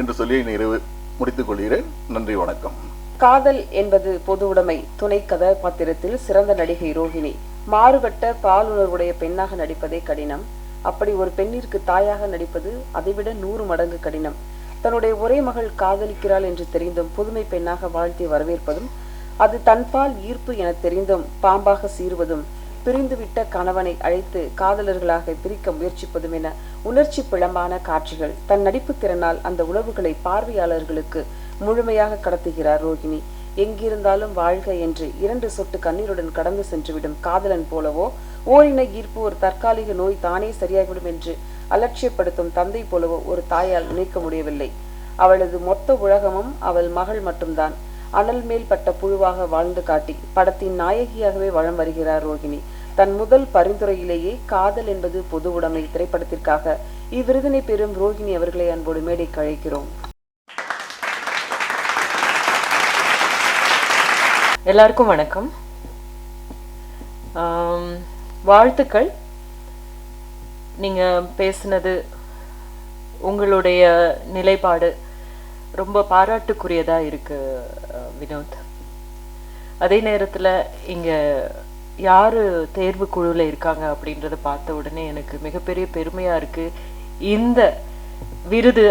என்று சொல்லி நிறைவு முடித்துக் கொள்கிறேன். நன்றி, வணக்கம். காதல் என்பது பொது உடைமை துணை கதாபாத்திரத்தில் சிறந்த நடிகை ரோஹிணி. மாறுபட்ட பாலுணர்வுடைய பெண்ணாக நடிப்பதே கடினம். அப்படி ஒரு பெண்ணிற்கு தாயாக நடிப்பது அதைவிட 100 மடங்கு கடினம். தன்னுடைய ஒரே மகள் காதலிக்கிறாள் என்று தெரிந்தும் புதுமை பெண்ணாக வாழ்த்தி வரவேற்பதும், அது தன்பால் ஈர்ப்பு என தெரிந்தும் பாம்பாக சீறுவதும், பிரிந்துவிட்ட கணவனை அழைத்து காதலர்களாக பிரிக்க முயற்சிப்பதும் என உணர்ச்சி பிழம்பான காட்சிகள். தன் நடிப்பு திறனால் அந்த உணர்வுகளை பார்வையாளர்களுக்கு முழுமையாக கடத்துகிறார் ரோஹிணி. எங்கிருந்தாலும் வாழ்க என்று 2 சொட்டு கண்ணீருடன் கடந்து சென்றுவிடும் காதலன் போலவோ, ஓரின ஈர்ப்பு ஒரு தற்காலிக நோய் தானே சரியாகிவிடும் என்று அலட்சியப்படுத்தும் தந்தை போலவோ ஒரு தாயால் நினைக்க முடியவில்லை. அவளது மொத்த உலகமும் அவள் மகள் மட்டும்தான். அனல் மேல் பட்ட புழுவாக வாழ்ந்து காட்டி படத்தின் நாயகியாகவே வலம் வருகிறார் ரோஹிணி. தன் முதல் பரிந்துரையிலேயே காதல் என்பது பொது உடைமை திரைப்படத்திற்காக இவ்விருதினை பெறும் ரோஹிணி அவர்களை அன்போடு மேடைக்கு அழைக்கிறோம். எல்லாருக்கும் வணக்கம். வாழ்த்துக்கள். நீங்கள் பேசுனது, உங்களுடைய நிலைப்பாடு ரொம்ப பாராட்டுக்குரியதாக இருக்கு வினோத். அதே நேரத்தில் இங்கே யார் தேர்வு குழுவில் இருக்காங்க அப்படின்றத பார்த்த உடனே எனக்கு மிகப்பெரிய பெருமையாக இருக்குது. இந்த விருது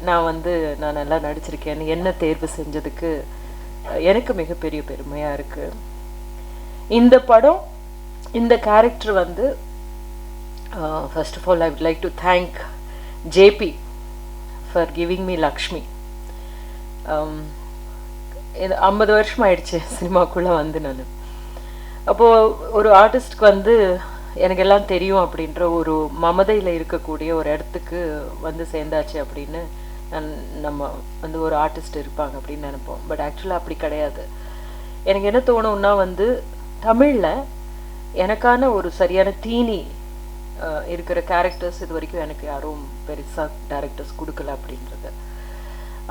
நான் நல்லா நடிச்சிருக்கேன்னு என்ன தேர்வு செஞ்சதுக்கு எனக்கு மிகப்பெரிய பெருமையாக இருக்குது. இந்த படம், இந்த character first of all I would like to thank JP for giving me Lakshmi. 50 வருஷம் ஆயிடுச்சு சினிமாக்குள்ளே நான். அப்போது ஒரு ஆர்டிஸ்ட்க்கு எனக்கு எல்லாம் தெரியும் அப்படின்ற ஒரு மமதையில் இருக்கக்கூடிய ஒரு இடத்துக்கு சேர்ந்தாச்சு அப்படின்னு நம்ம ஒரு ஆர்டிஸ்ட் இருப்பாங்க அப்படின்னு நினைப்போம். பட் ஆக்சுவலாக அப்படி கிடையாது. எனக்கு என்ன தோணும்னா தமிழில் எனக்கான ஒரு சரியான தீனி இருக்கிற கேரக்டர்ஸ் இது வரைக்கும் எனக்கு யாரும் பெருசாக டேரக்டர்ஸ் கொடுக்கல அப்படின்றது.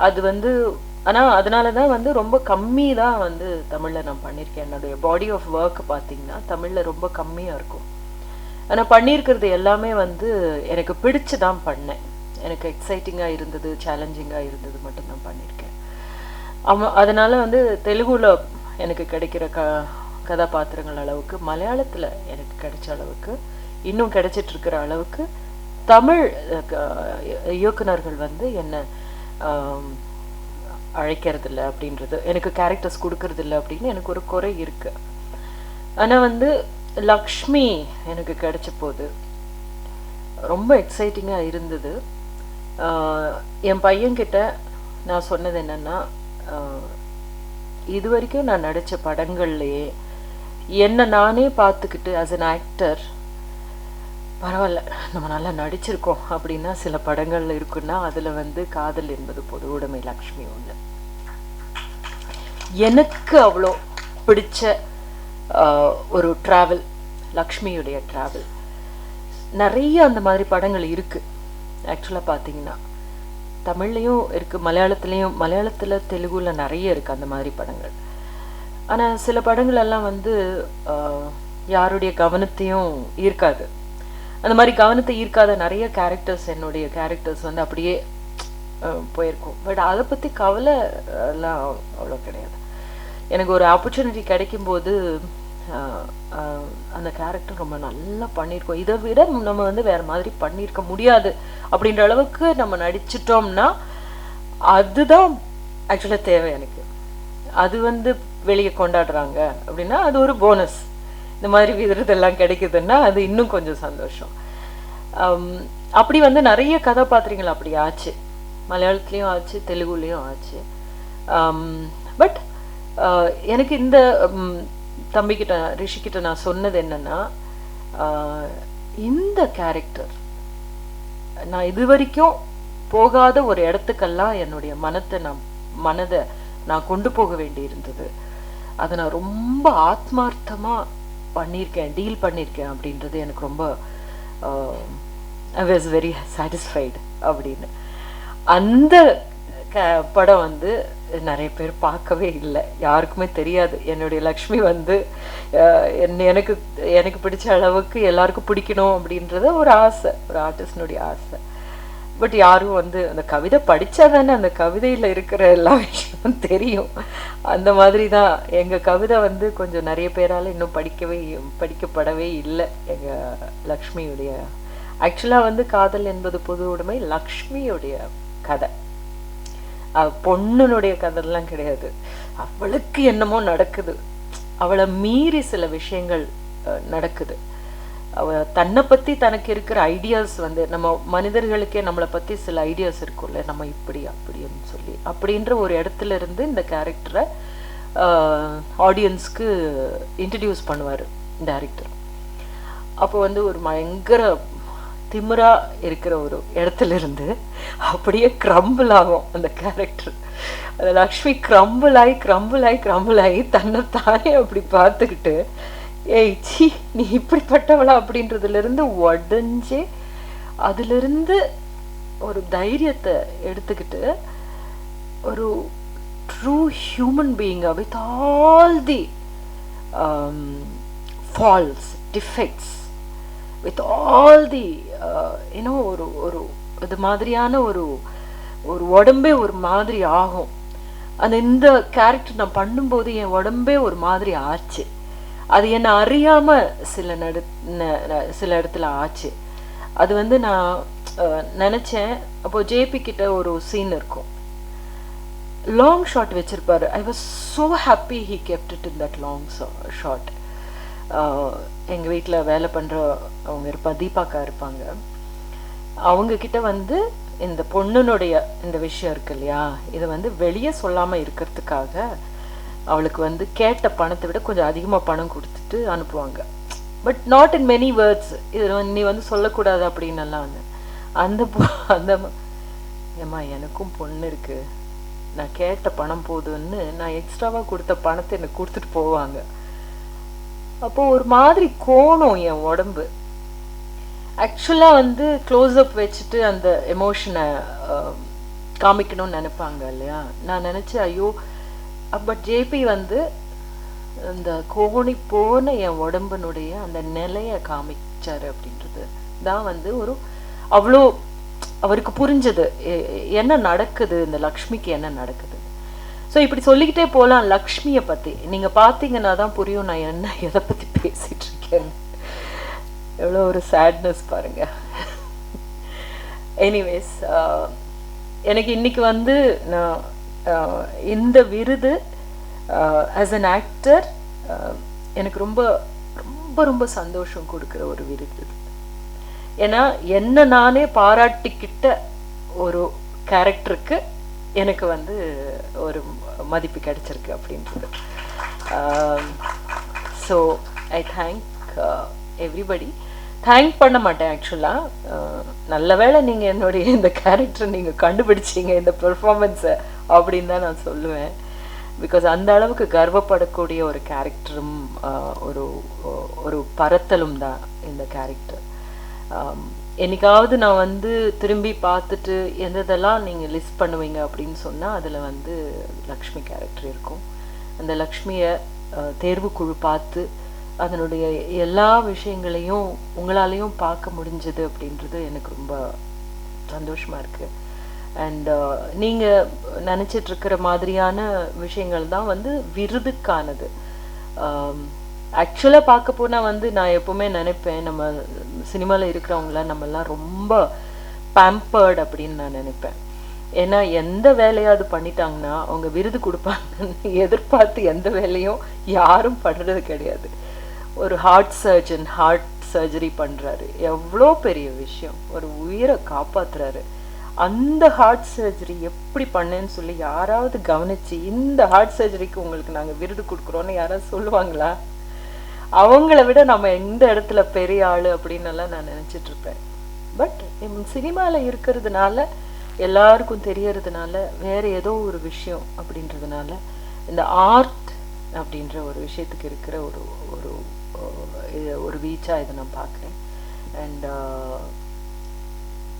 அது ஆனால் அதனால தான் ரொம்ப கம்மி தான் தமிழில் நான் பண்ணியிருக்கேன். என்னுடைய பாடி ஆஃப் ஒர்க் பார்த்திங்கன்னா தமிழில் ரொம்ப கம்மியாக இருக்கும். ஆனால் பண்ணியிருக்கிறது எல்லாமே எனக்கு பிடிச்சு தான் பண்ணேன். எனக்கு எக்ஸைட்டிங்காக இருந்தது, சேலஞ்சிங்காக இருந்தது மட்டும்தான் பண்ணியிருக்கேன். அதனால் தெலுங்குல எனக்கு கிடைக்கிற கதாபாத்திரங்கள் அளவுக்கு, மலையாளத்தில் எனக்கு கிடைச்ச அளவுக்கு, இன்னும் கிடைச்சிட்ருக்கிற அளவுக்கு தமிழ் இயக்குனர்கள் என்னை அழைக்கிறதில்ல அப்படின்றது, எனக்கு கேரக்டர்ஸ் கொடுக்கறதில்ல அப்படின்னு எனக்கு ஒரு குறை இருக்குது. ஆனால் லக்ஷ்மி எனக்கு கிடைச்ச போது ரொம்ப எக்ஸைட்டிங்காக இருந்தது. என் பையன்கிட்ட நான் சொன்னது என்னென்னா, இது வரைக்கும் நான் நடித்த படங்கள்லையே என்னை நானே பார்த்துக்கிட்டு ஆஸ் அன் ஆக்டர் பரவாயில்ல நம்ம நல்லா நடிச்சிருக்கோம் அப்படின்னா சில படங்கள் இருக்குன்னா அதில் காதல் என்பது பொது உடைமை லக்ஷ்மி ஒன்று. எனக்கு அவ்வளோ பிடிச்ச ஒரு ட்ராவல் லக்ஷ்மியுடைய ட்ராவல். நிறைய அந்த மாதிரி படங்கள் இருக்குது. ஆக்சுவலாக பார்த்தீங்கன்னா தமிழ்லேயும் இருக்குது, மலையாளத்தில் தெலுங்குல நிறைய இருக்குது அந்த மாதிரி படங்கள். ஆனால் சில படங்கள் எல்லாம் யாருடைய கவனத்தையும் ஈர்க்காது. அந்த மாதிரி கவனத்தை ஈர்க்காத நிறைய கேரக்டர்ஸ், என்னுடைய கேரக்டர்ஸ் அப்படியே போயிருக்கும். பட் அதை பற்றி கவலை எல்லாம் அவ்வளோ கிடையாது. எனக்கு ஒரு ஆப்பர்ச்சுனிட்டி கிடைக்கும்போது அந்த கேரக்டர் ரொம்ப நல்லா பண்ணியிருக்கோம், இதை விட நம்ம வேறு மாதிரி பண்ணியிருக்க முடியாது அப்படின்ற அளவுக்கு நம்ம நடிச்சிட்டோம்னா அதுதான் ஆக்சுவலாக தேவை எனக்கு. அது வெளியே கொண்டாடுறாங்க அப்படின்னா அது ஒரு போனஸ். இந்த மாதிரி விதெல்லாம் கிடைக்குதுன்னா அது இன்னும் கொஞ்சம் சந்தோஷம். அப்படி நிறைய கதாபாத்திரங்கள் அப்படி ஆச்சு, மலையாளத்துலேயும் ஆச்சு, தெலுங்குலேயும் ஆச்சு. பட் எனக்கு இந்த தம்பிக்கிட்ட, ரிஷிக்கிட்ட நான் சொன்னது என்னன்னா, இந்த கேரக்டர் நான் இது வரைக்கும் போகாத ஒரு இடத்துக்கெல்லாம் என்னுடைய மனதை நான் கொண்டு போக வேண்டி இருந்தது. அதை நான் ரொம்ப ஆத்மார்த்தமாக பண்ணியிருக்கேன், டீல் பண்ணியிருக்கேன் அப்படின்றது எனக்கு ரொம்ப ஐ வாஸ் வெரி சாட்டிஸ்ஃபைடு அப்படின்னு. அந்த படம் நிறைய பேர் பார்க்கவே இல்லை, யாருக்குமே தெரியாது. என்னுடைய லக்ஷ்மி எனக்கு பிடிச்ச அளவுக்கு எல்லாருக்கும் பிடிக்கணும் அப்படின்றது ஒரு ஆசை, ஒரு ஆர்டிஸ்டினுடைய ஆசை. பட் யாரும் அந்த கவிதை படித்தா தானே அந்த கவிதையில் இருக்கிற எல்லா விஷயமும் தெரியும். அந்த மாதிரி தான் எங்கள் கவிதை கொஞ்சம் நிறைய பேரால் இன்னும் படிக்கப்படவே இல்லை. எங்கள் லக்ஷ்மியுடைய ஆக்சுவலாக காதல் என்பது பொது உடைமை லக்ஷ்மியுடைய கதை, பொண்ணுனுடைய கதைலாம் கிடையாது. அவளுக்கு என்னமோ நடக்குது, அவளை மீறி சில விஷயங்கள் நடக்குது. தன்னை பற்றி தனக்கு இருக்கிற ஐடியாஸ் நம்ம மனிதர்களுக்கே நம்மளை பற்றி சில ஐடியாஸ் இருக்கும்ல, நம்ம இப்படி அப்படின்னு சொல்லி, அப்படின்ற ஒரு இடத்துல இருந்து இந்த கேரக்டரை ஆடியன்ஸ்க்கு இன்ட்ரடியூஸ் பண்ணுவார் டைரக்டர். அப்போ ஒரு பயங்கர திமிரா இருக்கிற ஒரு இடத்துல இருந்து அப்படியே கிரம்பிள் ஆகும் அந்த கேரக்டர். அந்த லக்ஷ்மி கிரம்பிள் ஆகி தன்னைத்தானே அப்படி பார்த்துக்கிட்டு, ஏய் சி நீ இப்படிப்பட்டவளா அப்படின்றதுல இருந்து உடஞ்சே அதிலிருந்து ஒரு தைரியத்தை எடுத்துக்கிட்டு ஒரு ட்ரூ ஹியூமன் பீயிங்கா with all the flaws defects with all the ஒரு ஒரு இது மாதிரியான ஒரு ஒரு உடம்பே ஒரு மாதிரி ஆகும். இந்த கேரக்டர் நான் பண்ணும்போது என் உடம்பே ஒரு மாதிரி ஆச்சு. அது என்னை அறியாம சில இடத்துல ஆச்சு. அது நான் நினைச்சேன். அப்போ ஜேபி கிட்ட ஒரு சீன் இருக்கும், லாங் ஷாட் வச்சிருப்பாரு. I was so happy he kept it in that long shot. எங்கள் வீட்டில் வேலை பண்ணுற அவங்க தீபாக்கா இருப்பாங்க. அவங்க கிட்ட இந்த பொண்ணுனுடைய இந்த விஷயம் இருக்கு இல்லையா, இதை வெளியே சொல்லாமல் இருக்கிறதுக்காக அவளுக்கு கேட்ட பணத்தை விட கொஞ்சம் அதிகமாக பணம் கொடுத்துட்டு அனுப்புவாங்க. But not in many words. இது நீ சொல்லக்கூடாது அப்படின்னலாம். அந்த ஏம்மா எனக்கும் பொண்ணு இருக்கு, நான் கேட்ட பணம் போதுன்னு நான் எக்ஸ்ட்ராவாக கொடுத்த பணத்தை எனக்கு கொடுத்துட்டு போவாங்க. அப்போ ஒரு மாதிரி கோணம் என் உடம்பு. ஆக்சுவலாக க்ளோஸ்அப் வச்சுட்டு அந்த எமோஷனை காமிக்கணும்னு நினைப்பாங்க இல்லையா. நான் நினச்சேன் ஐயோ, பட் ஜேபி அந்த கோணி போன என் உடம்பினுடைய அந்த நிலையை காமிச்சாரு. அப்படின்றது தான் ஒரு அவ்வளோ அவருக்கு புரிஞ்சது என்ன நடக்குது, இந்த லக்ஷ்மிக்கு என்ன நடக்குது. ஸோ இப்படி சொல்லிக்கிட்டே போகலாம். லக்ஷ்மியை பற்றி நீங்கள் பார்த்தீங்கன்னா தான் புரியும் நான் எதை பற்றி பேசிகிட்டு இருக்கேன். எவ்வளோ ஒரு சேட்னஸ் பாருங்க. எனிவேஸ், எனக்கு இன்னைக்கு நான் இந்த விருது ஆஸ் அன் ஆக்டர் எனக்கு ரொம்ப ரொம்ப ரொம்ப சந்தோஷம் கொடுக்குற ஒரு விருது. ஏன்னா என்ன நானே பாராட்டிக்கிட்ட ஒரு கேரக்டருக்கு எனக்கு ஒரு மதிப்பு கிடைச்சிருக்கு அப்படின்றது. So I thank everybody. Thank பண்ண மாட்டேன் ஆக்சுவலாக. நல்ல வேளை நீங்கள் என்னுடைய இந்த கேரக்டரை நீங்கள் கண்டுபிடிச்சிங்க, இந்த பெர்ஃபார்மன்ஸை அப்படின்னு தான் நான் சொல்லுவேன். பிகாஸ் அந்த அளவுக்கு கர்வப்படக்கூடிய ஒரு கேரக்டரும் ஒரு ஒரு பரத்தலும் தான் இந்த கேரக்டர். என்னைக்காவது நான் திரும்பி பார்த்துட்டு எந்ததெல்லாம் நீங்கள் லிஸ்ட் பண்ணுவீங்க அப்படின்னு சொன்னால் அதில் லக்ஷ்மி கேரக்டர் இருக்கும். அந்த லக்ஷ்மியை தேர்வுக்குழு பார்த்து அதனுடைய எல்லா விஷயங்களையும் உங்களாலையும் பார்க்க முடிஞ்சது அப்படின்றது எனக்கு ரொம்ப சந்தோஷமாக இருக்குது. அண்ட் நீங்கள் நினச்சிட்ருக்கிற மாதிரியான விஷயங்கள் தான் விருதுக்கானது. ஆக்சுவலாக பார்க்க போனால் நான் எப்போவுமே நினைப்பேன், நம்ம சினிமாவில் இருக்கிறவங்கள நம்மெல்லாம் ரொம்ப பேம்பர்டு அப்படின்னு நான் நினைப்பேன். ஏன்னா எந்த வேலையாவது பண்ணிட்டாங்கன்னா அவங்க விருது கொடுப்பாங்கன்னு எதிர்பார்த்து எந்த வேலையும் யாரும் பண்ணுறது கிடையாது. ஒரு ஹார்ட் சர்ஜரி பண்ணுறாரு, எவ்வளோ பெரிய விஷயம், ஒரு உயிரை காப்பாற்றுறாரு. அந்த ஹார்ட் சர்ஜரி எப்படி பண்ணேன்னு சொல்லி யாராவது கவனிச்சு இந்த ஹார்ட் சர்ஜரிக்கு உங்களுக்கு நாங்கள் விருது கொடுக்குறோன்னு யாராவது சொல்லுவாங்களா? அவங்கள விட நம்ம எந்த இடத்துல பெரிய ஆள் அப்படின்னு எல்லாம் நான் நினச்சிட்டு இருப்பேன். பட் சினிமாவில் இருக்கிறதுனால எல்லாருக்கும் தெரியறதுனால வேற ஏதோ ஒரு விஷயம் அப்படின்றதுனால இந்த ஆர்ட் அப்படின்ற ஒரு விஷயத்துக்கு இருக்கிற ஒரு ஒரு ஒரு வீச்சாக இதை நான் பார்க்குறேன். அண்ட்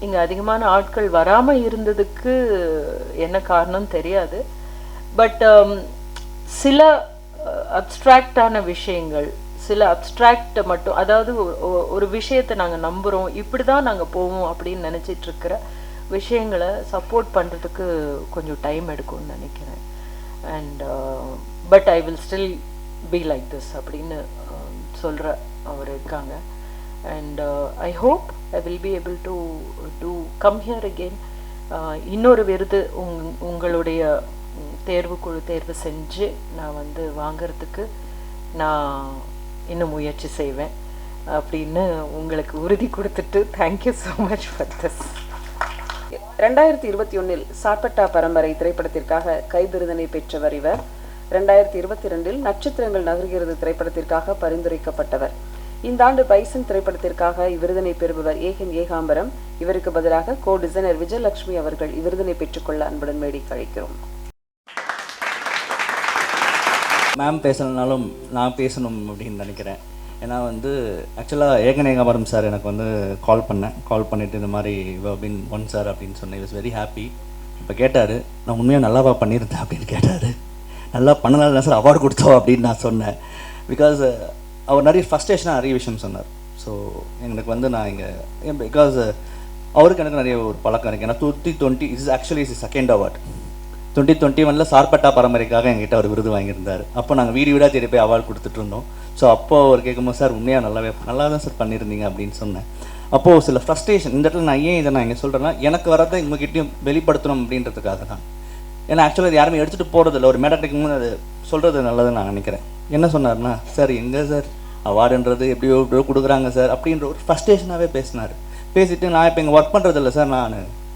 இங்கே அதிகமான ஆட்கள் வராமல் இருந்ததுக்கு என்ன காரணம் தெரியாது. பட் சில அப்ஸ்ட்ராக்டான விஷயங்கள், சில அப்ஸ்ட்ராக்டை மட்டும், அதாவது ஒரு விஷயத்தை நாங்கள் நம்புகிறோம், இப்படி தான் நாங்கள் போவோம் அப்படின்னு நினச்சிட்டு இருக்கிற விஷயங்களை சப்போர்ட் பண்ணுறதுக்கு கொஞ்சம் டைம் எடுக்கும்னு நினைக்கிறேன். And but I will still be like this அப்படின்னு சொல்கிற அவர் இருக்காங்க. And I hope I will be able to come here again. இன்னொரு விருது உங்களுடைய தேர்வுக்குழு தேர்வு செஞ்சு நான் வாங்கிறதுக்கு நான் இன்னும் முயற்சி செய்வேன் அப்படின்னு உங்களுக்கு உறுதி கொடுத்துட்டு thank you so much for this. 2021 சாப்பட்டா பரம்பரை திரைப்படத்திற்காக கைவிருதினை பெற்றவர் இவர். 2022 நட்சத்திரங்கள் நகர்கிறது திரைப்படத்திற்காக பரிந்துரைக்கப்பட்டவர். இந்த ஆண்டு பைசன் திரைப்படத்திற்காக இவ்விருதினை பெறுபவர் ஏகன் ஏகாம்பரம். இவருக்கு பதிலாக கோ டிசைனர் விஜயலட்சுமி அவர்கள் இவ்விருதினை பெற்றுக்கொள்ள அன்புடன் மேடைக்கு அழைக்கிறோம். மேம் பேசலனாலும் நான் பேசணும் அப்படின்னு நினைக்கிறேன். ஏன்னா வந்து ஆக்சுவலாக ஏகநேகமரம் சார் எனக்கு வந்து கால் பண்ணிவிட்டு இந்த மாதிரி பின் ஒன் சார் அப்படின்னு சொன்னேன். Is very happy. இப்போ கேட்டார், நான் உண்மையாக நல்லாவா பண்ணியிருந்தேன் அப்படின்னு கேட்டார். நல்லா பண்ணனால சார் அவார்டு கொடுத்தோம் அப்படின்னு நான் சொன்னேன். பிகாஸ் அவர் நிறைய ஃபஸ்டேஷனாக நிறைய விஷயம் சொன்னார். ஸோ எங்களுக்கு வந்து நான் இங்கே பிகாஸ் அவருக்கு எனக்கு நிறைய ஒரு பழக்கம் இருக்குது. ஏன்னா 2020 is actually is second award. 2021 Sarpatta பரம்பரைக்காக எங்கிட்ட அவர் விருது வாங்கியிருந்தார். அப்போ நாங்கள் வீடு வீடாக தேடி போய் அவார்டு கொடுத்துட்டு இருந்தோம். ஸோ அப்போ அவர் கேட்கும்போது சார் உண்மையாக நல்லா தான் சார் பண்ணியிருந்தீங்க அப்படின்னு சொன்னேன். அப்போது சில ஃப்ரஸ்ட்ரேஷன் இந்த இடத்துல நான் ஏன் இதை நான் இங்கே சொல்கிறேன்னா, எனக்கு வரதை உங்ககிட்டயும் வெளிப்படுத்தணும் அப்படின்றதுக்காக தான். ஏன்னா ஆக்சுவலாக அது யாருமே எடுத்துகிட்டு போகிறதில்ல. ஒரு மேடத்துக்கு முன்னே அது சொல்கிறது நல்லதுன்னு நான் நினைக்கிறேன். என்ன சொன்னார்னா, சார் எங்கே சார் அவார்டுன்றது எப்படியோ கொடுக்குறாங்க சார் அப்படின்ற ஒரு ஃப்ரஸ்ட்ரேஷனாகவே பேசினார். பேசிவிட்டு நான் இப்போ இங்கே ஒர்க் பண்ணுறதில்ல சார், நான்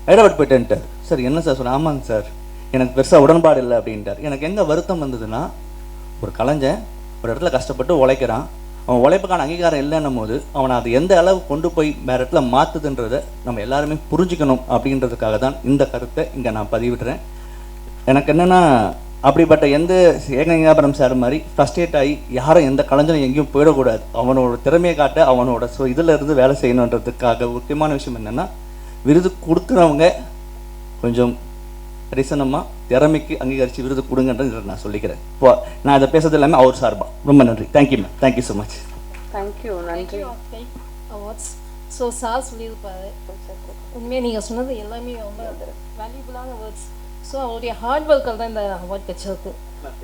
ஹைதராபாத் போயிட்டேன்ட்டார். சார் என்ன சார் சொன்னேன். ஆமாங்க சார், எனக்கு பெருசாக உடன்பாடு இல்லை அப்படின்ட்டார். எனக்கு எங்கே வருத்தம் வந்ததுன்னா, ஒரு கலைஞன் ஒரு இடத்துல கஷ்டப்பட்டு உழைக்கிறான், அவன் உழைப்புக்கான அங்கீகாரம் இல்லைன்னும் போது அவனை அது எந்த அளவு கொண்டு போய் வேறு இடத்துல மாற்றுதுன்றதை நம்ம எல்லாருமே புரிஞ்சுக்கணும் அப்படின்றதுக்காக தான் இந்த கருத்தை இங்கே நான் பதிவிடுறேன். எனக்கு என்னென்னா, அப்படிப்பட்ட எந்த ஏகநேகமரம் சார் மாதிரி ஃப்ரஸ்ட்ரேட் ஆகி யாரும் எந்த கலைஞரும் எங்கேயும் போயிடக்கூடாது. அவனோட திறமையை காட்ட அவனோட இதில் இருந்து வேலை செய்யணுன்றதுக்காக முக்கியமான விஷயம் என்னென்னா, விருது கொடுக்குறவங்க கொஞ்சம் ரிசனமாக திறமைக்கு அங்கீகரித்து விருது கொடுங்கன்றது நான் சொல்லிக்கிறேன். இப்போ நான் அதை பேசுறது எல்லாமே அவர் சார்பா. ரொம்ப நன்றி. Thank you ma'am. Thank you so much. Thank you. நன்றி. அவார்ட்ஸ் ஸோ சார் சொல்லியிருப்பாரு. உண்மையாக நீங்கள் சொன்னது எல்லாமே ரொம்ப வேல்யூபுளான வேர்ட்ஸ். ஸோ அவருடைய ஹார்ட் ஒர்க்கால் தான் இந்த அவார்ட் கிடச்சிருக்கு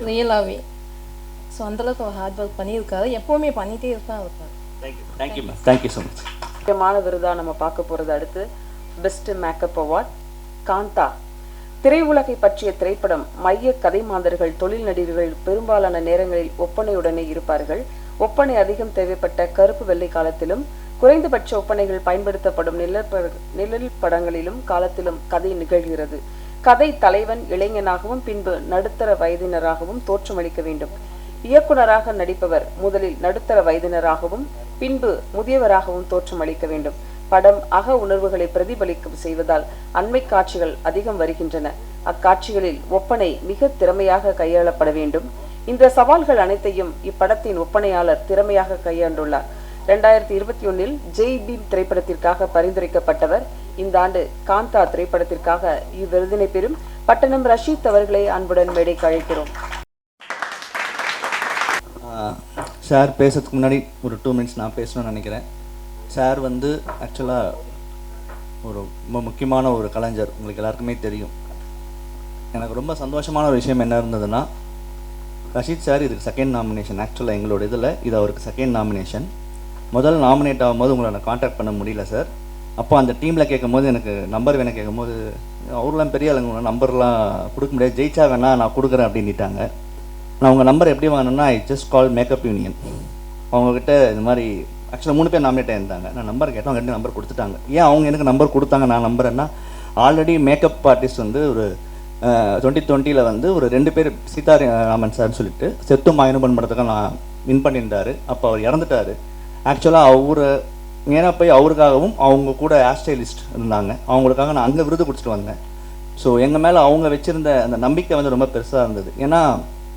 ரியலாகவே. ஸோ அந்தளவுக்கு அவர் ஹார்ட் ஒர்க் பண்ணியிருக்காரு, எப்போவுமே பண்ணிகிட்டே இருக்கான் இருப்பார். Thank you ma'am. Thank you so much. முக்கியமான விருதாக நம்ம பார்க்க போகிறது அடுத்து பெஸ்ட் மேக்கப் அவார்ட் காந்தா. திரையுலகை பற்றிய திரைப்படம் மைய கதை மாந்தர்கள் தொழில் நடிகர்கள் பெரும்பாலான நேரங்களில் ஒப்பனையுடனே இருப்பார்கள். ஒப்பனை அதிகம் தேவைப்பட்ட கருப்பு வெள்ளை காலத்திலும் குறைந்தபட்ச ஒப்பனைகள் பயன்படுத்தப்படும் நிழல் படங்களிலும் காலத்திலும் கதை நிகழ்கிறது. கதை தலைவன் இளைஞனாகவும் பின்பு நடுத்தர வயதினராகவும் தோற்றமளிக்க வேண்டும். இயக்குனராக நடிப்பவர் முதலில் நடுத்தர வயதினராகவும் பின்பு முதியவராகவும் தோற்றமளிக்க வேண்டும். படம் அக உணர்வுகளை பிரதிபலிக்க செய்வதால் அண்மை காட்சிகள் அதிகம் வருகின்றன. அக்காட்சிகளில் ஒப்பனை மிக திறமையாக கையாளப்பட வேண்டும். இந்த சவால்கள் அனைத்தையும் இப்படத்தின் ஒப்பனையாளர் திறமையாக கையாண்டுள்ளார். 2021 ஜெய் பீம் திரைப்படத்திற்காக பரிந்துரைக்கப்பட்டவர். இந்த ஆண்டு காந்தா திரைப்படத்திற்காக இவ்விருதினை பெறும் பட்டணம் ரஷீத் அவர்களை அன்புடன் மேடைக்கு அழைக்கிறோம். சார் பேசுறதுக்கு முன்னாடி ஒரு 2 மினிட்ஸ் நான் பேசணும்னு நினைக்கிறேன். சார் வந்து ஆக்சுவலாக ஒரு ரொம்ப முக்கியமான ஒரு கலைஞர், உங்களுக்கு எல்லாருக்குமே தெரியும். எனக்கு ரொம்ப சந்தோஷமான ஒரு விஷயம் என்ன இருந்ததுன்னா, ரஷீத் சார் இதுக்கு செகண்ட் நாமினேஷன். ஆக்சுவலாக எங்களோட இதில் இது அவருக்கு செகண்ட் நாமினேஷன். முதல் நாமினேட் ஆகும்போது உங்களை நான் காண்டாக்ட் பண்ண முடியல சார். அப்போ அந்த டீமில் கேட்கும்போது எனக்கு நம்பர் வேணும் கேட்கும்போது, அவர்லாம் பெரிய ஆளுங்க நம்பர்லாம் கொடுக்க முடியாது, ஜெயிச்சா வேணா நான் கொடுக்குறேன் அப்படின்ட்டாங்க. நான் உங்கள் நம்பர் எப்படி வாங்கினேன்னா, I just call makeup union. அவங்கக்கிட்ட இந்த மாதிரி ஆக்சுவலாக 3 பேர் நாமினேட் ஆயிருந்தாங்க. நான் நம்பர் கேட்டேன், அவங்க 2 நம்பர் கொடுத்துட்டாங்க. ஏன் அவங்க எனக்கு நம்பர் கொடுத்தாங்க நான் நம்புறேன்னா, ஆல்ரெடி மேக்கப் ஆர்டிஸ்ட் வந்து ஒரு 2020 வந்து ஒரு 2 பேர் சீதாராமன் சார்னு சொல்லிட்டு செத்து மாயனுபன் படத்துக்கு நான் வின் பண்ணியிருந்தார். அப்போ அவர் இறந்துட்டார். ஆக்சுவலாக அவரை நேராக போய் அவருக்காகவும் அவங்க கூட ஹேர் ஸ்டைலிஸ்ட் இருந்தாங்க, அவங்களுக்காக நான் அங்கே விருது கொடுத்துட்டு வந்தேன். ஸோ எங்கள் மேலே அவங்க வச்சுருந்த அந்த நம்பிக்கை வந்து ரொம்ப பெருசாக இருந்தது. ஏன்னா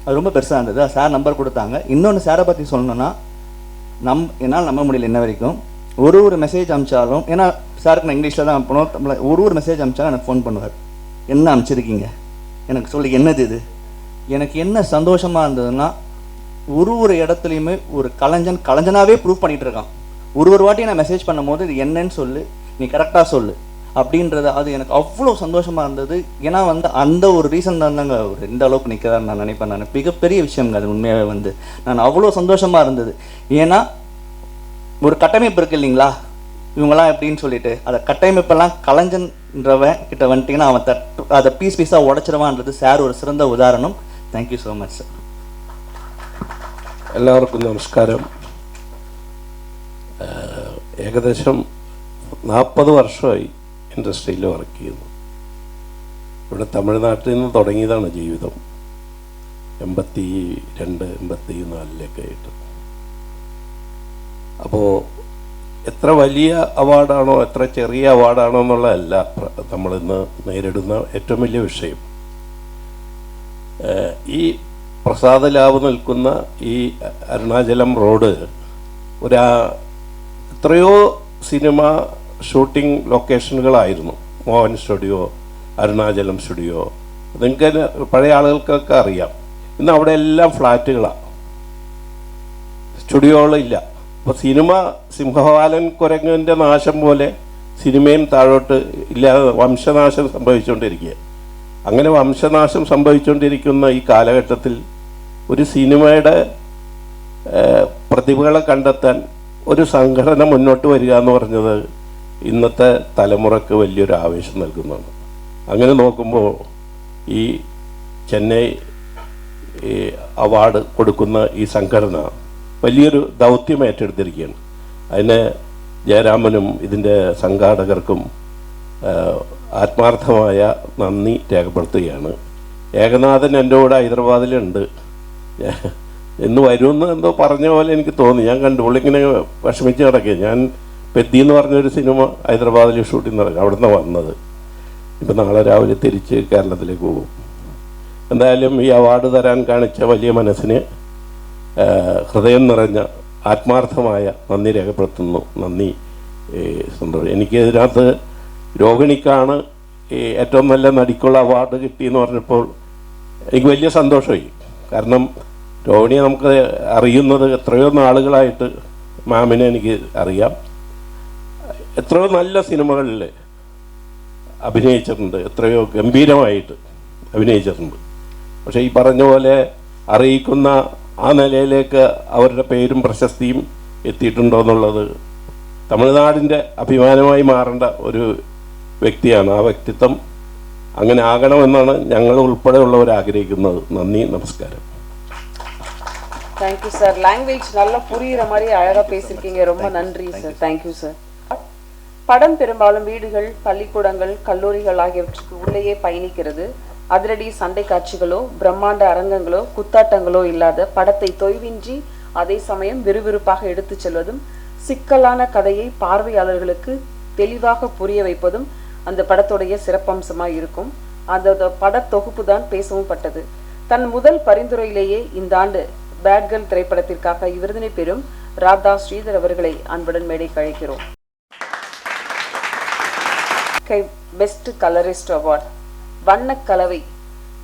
அது ரொம்ப பெருசாக இருந்தது. சார் நம்பர் கொடுத்தாங்க. இன்னொன்று சாரை பற்றி சொல்லணுன்னா, என்னால் நம்ப முடியல இன்ன வரைக்கும். ஒரு மெசேஜ் அனுப்பிச்சாலும், ஏன்னா சாருக்கு நான் இங்கிலீஷில் தான் அனுப்பணும், ஒரு மெசேஜ் அனுப்பிச்சாலும் எனக்கு ஃபோன் பண்ணுவார். என்ன அனுப்பிச்சிருக்கீங்க எனக்கு சொல்லி, என்னது இது. எனக்கு என்ன சந்தோஷமாக இருந்ததுன்னா, ஒரு இடத்துலையுமே ஒரு கலைஞனாகவே ப்ரூவ் பண்ணிகிட்டு இருக்கான். ஒரு வாட்டி நான் மெசேஜ் பண்ணும்போது இது என்னன்னு சொல்லு, நீ கரெக்டாக சொல்லு அப்படின்றது, அது எனக்கு அவ்வளோ சந்தோஷமாக இருந்தது. ஏன்னா வந்து அந்த ஒரு ரீசன் தாங்க ஒரு இந்த அளவுக்கு நிற்கிறாரு நான் நினைப்பேன். நான் மிகப்பெரிய விஷயங்க அது உண்மையாகவே வந்து நான் அவ்வளோ சந்தோஷமாக இருந்தது. ஏன்னா ஒரு கட்டமைப்பு இருக்குது இல்லைங்களா, இவங்கெல்லாம் எப்படின்னு சொல்லிட்டு, அதை கட்டமைப்பெல்லாம் கலைஞன்றவன் கிட்ட வந்துட்டிங்கன்னா அவன் அதை பீஸாக உடச்சிருவான்றது சார் ஒரு சிறந்த உதாரணம். Thank you so much sir. എല്ലാവർക്കും നമസ്കാരം. ഏകദേശം 40 വർഷമായി ഇൻഡസ്ട്രിയിൽ വർക്ക് ചെയ്യുന്നു. ഇവിടെ തമിഴ്നാട്ടിൽ നിന്ന് തുടങ്ങിയതാണ് ജീവിതം. 82, 84 ആയിട്ട്. അപ്പോൾ എത്ര വലിയ അവാർഡാണോ എത്ര ചെറിയ അവാർഡാണോ എന്നുള്ളതല്ല നമ്മളിന്ന് നേരിടുന്ന ഏറ്റവും വലിയ വിഷയം. ഈ പ്രസാദ ലാബ് നിൽക്കുന്ന ഈ അരുണാചലം റോഡ് എത്രയോ സിനിമ ഷൂട്ടിംഗ് ലൊക്കേഷനുകളായിരുന്നു. മോഹൻ സ്റ്റുഡിയോ, അരുണാചലം സ്റ്റുഡിയോ, നിങ്ങൾക്ക് പഴയ ആളുകൾക്കൊക്കെ അറിയാം. ഇന്ന് അവിടെ എല്ലാം ഫ്ലാറ്റുകളാണ്, സ്റ്റുഡിയോകളില്ല. അപ്പോൾ സിനിമ സിംഹവാലൻ കുരങ്ങൻ്റെ നാശം പോലെ സിനിമയും താഴോട്ട് ഇല്ലാതെ വംശനാശം സംഭവിച്ചുകൊണ്ടിരിക്കുക. അങ്ങനെ വംശനാശം സംഭവിച്ചുകൊണ്ടിരിക്കുന്ന ഈ കാലഘട്ടത്തിൽ ഒരു സിനിമയുടെ പ്രതിഭകളെ കണ്ടെത്താൻ ഒരു സംഘടന മുന്നോട്ട് വരിക എന്ന് പറഞ്ഞത് ഇന്നത്തെ തലമുറക്ക് വലിയൊരു ആവേശം നൽകുന്നതാണ്. അങ്ങനെ നോക്കുമ്പോൾ ഈ ചെന്നൈ അവാർഡ് കൊടുക്കുന്ന ഈ സംഘടന വലിയൊരു ദൗത്യം ഏറ്റെടുത്തിരിക്കുകയാണ്. അതിന് ജയരാമനും ഇതിൻ്റെ സംഘാടകർക്കും ആത്മാർത്ഥമായ നന്ദി രേഖപ്പെടുത്തുകയാണ്. ഏകനാഥൻ എൻ്റെ കൂടെ ഹൈദരാബാദിലുണ്ട്. എന്ന് വരുമെന്ന് എന്തോ പറഞ്ഞ പോലെ എനിക്ക് തോന്നി. ഞാൻ കണ്ടു പുള്ളിങ്ങനെ വിഷമിച്ച് കിടക്കുക. ഞാൻ പെദ്ദി എന്ന് പറഞ്ഞൊരു സിനിമ ഹൈദരാബാദിൽ ഷൂട്ടിംഗ് നടക്കുക, അവിടെ നിന്ന് വന്നത്. ഇപ്പം നാളെ രാവിലെ തിരിച്ച് കേരളത്തിലേക്ക് പോകും. എന്തായാലും ഈ അവാർഡ് തരാൻ കാണിച്ച വലിയ മനസ്സിന് ഹൃദയം നിറഞ്ഞ ആത്മാർത്ഥമായ നന്ദി രേഖപ്പെടുത്തുന്നു. നന്ദി സന്തോഷം. എനിക്ക് ഇതിനകത്ത് രോഹിണിക്കാണ് ഏറ്റവും നല്ല നടിക്കുള്ള അവാർഡ് കിട്ടിയെന്ന് പറഞ്ഞപ്പോൾ എനിക്ക് വലിയ സന്തോഷമായി. കാരണം രോഹിണിയെ നമുക്ക് അറിയുന്നത് എത്രയോ നാളുകളായിട്ട് മാമിനെ എനിക്ക് അറിയാം. എത്രയോ നല്ല സിനിമകളിൽ അഭിനയിച്ചിട്ടുണ്ട്, എത്രയോ ഗംഭീരമായിട്ട് അഭിനയിച്ചിട്ടുണ്ട്. പക്ഷേ ഈ പറഞ്ഞ പോലെ അറിയിക്കുന്ന ആ നിലയിലേക്ക് അവരുടെ പേരും പ്രശസ്തിയും എത്തിയിട്ടുണ്ടോ എന്നുള്ളത് തമിഴ്നാടിൻ്റെ അഭിമാനമായി മാറേണ്ട ഒരു വ്യക്തിയാണ്. ആ വ്യക്തിത്വം അങ്ങനെ ആകണമെന്നാണ് ഞങ്ങൾ ഉൾപ്പെടെയുള്ളവർ ആഗ്രഹിക്കുന്നത്. നന്ദി, നമസ്കാരം. Thank you sir. லாங்குவேஜ் நல்லா புரியுற மாதிரி அழகா பேசியிருக்கீங்க. ரொம்ப நன்றி சார். Thank you sir. படம் பெரும்பாலும் வீடுகள், பள்ளிக்கூடங்கள், கல்லூரிகள் ஆகியவற்றுக்கு உள்ளேயே பயணிக்கிறது. அதிரடி சண்டை காட்சிகளோ பிரம்மாண்ட அரங்கங்களோ குத்தாட்டங்களோ இல்லாத படத்தை தொய்வின்றி அதே சமயம் விறுவிறுப்பாக எடுத்துச் செல்வதும் சிக்கலான கதையை பார்வையாளர்களுக்கு தெளிவாக புரிய வைப்பதும் அந்த படத்துடைய சிறப்பம்சமாக இருக்கும். அந்த பட தொகுப்பு தான் பேசவும் பட்டது. தன் முதல் பரிந்துரையிலேயே இந்த ஆண்டு பேட் கேர்ள் திரைப்படத்திற்காக இவ்விருதினை பெறும் ராதா ஸ்ரீதர் அவர்களை அன்புடன் மேடைக்கு அழைக்கிறோம். Best colourist award. வண்ணக் கலவை.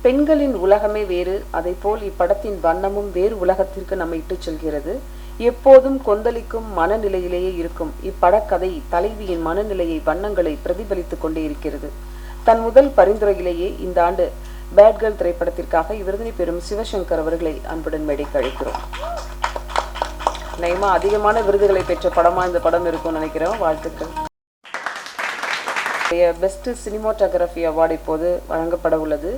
பெண்களின் உலகமே வேறு, அதை போல் இப்படத்தின் வண்ணமும் வேறு உலகத்திற்கு நம்மை இட்டுச் செல்கிறது. எப்போதும் கொந்தளிக்கும் மனநிலையிலேயே இருக்கும் இப்படக்கதை தலைவியின் மனநிலையை, வண்ணங்களை பிரதிபலித்துக் கொண்டே இருக்கிறது. தன் முதல் பரிந்துரையிலேயே இந்த ஆண்டு பேட் கேர்ள் திரைப்படத்திற்காக இவ்விருதினை பெறும் சிவசங்கர் அவர்களை அன்புடன் மேடைக்கு அழைக்கிறோம். நயமா அதிகமான விருதுகளை பெற்ற படமா இந்த படம் இருக்கும்னு நினைக்கிறோம். வாழ்த்துக்கள். பெஸ்ட் சினிமாட்டோகிராஃபி அவார்டு இப்போது வழங்கப்பட உள்ளது.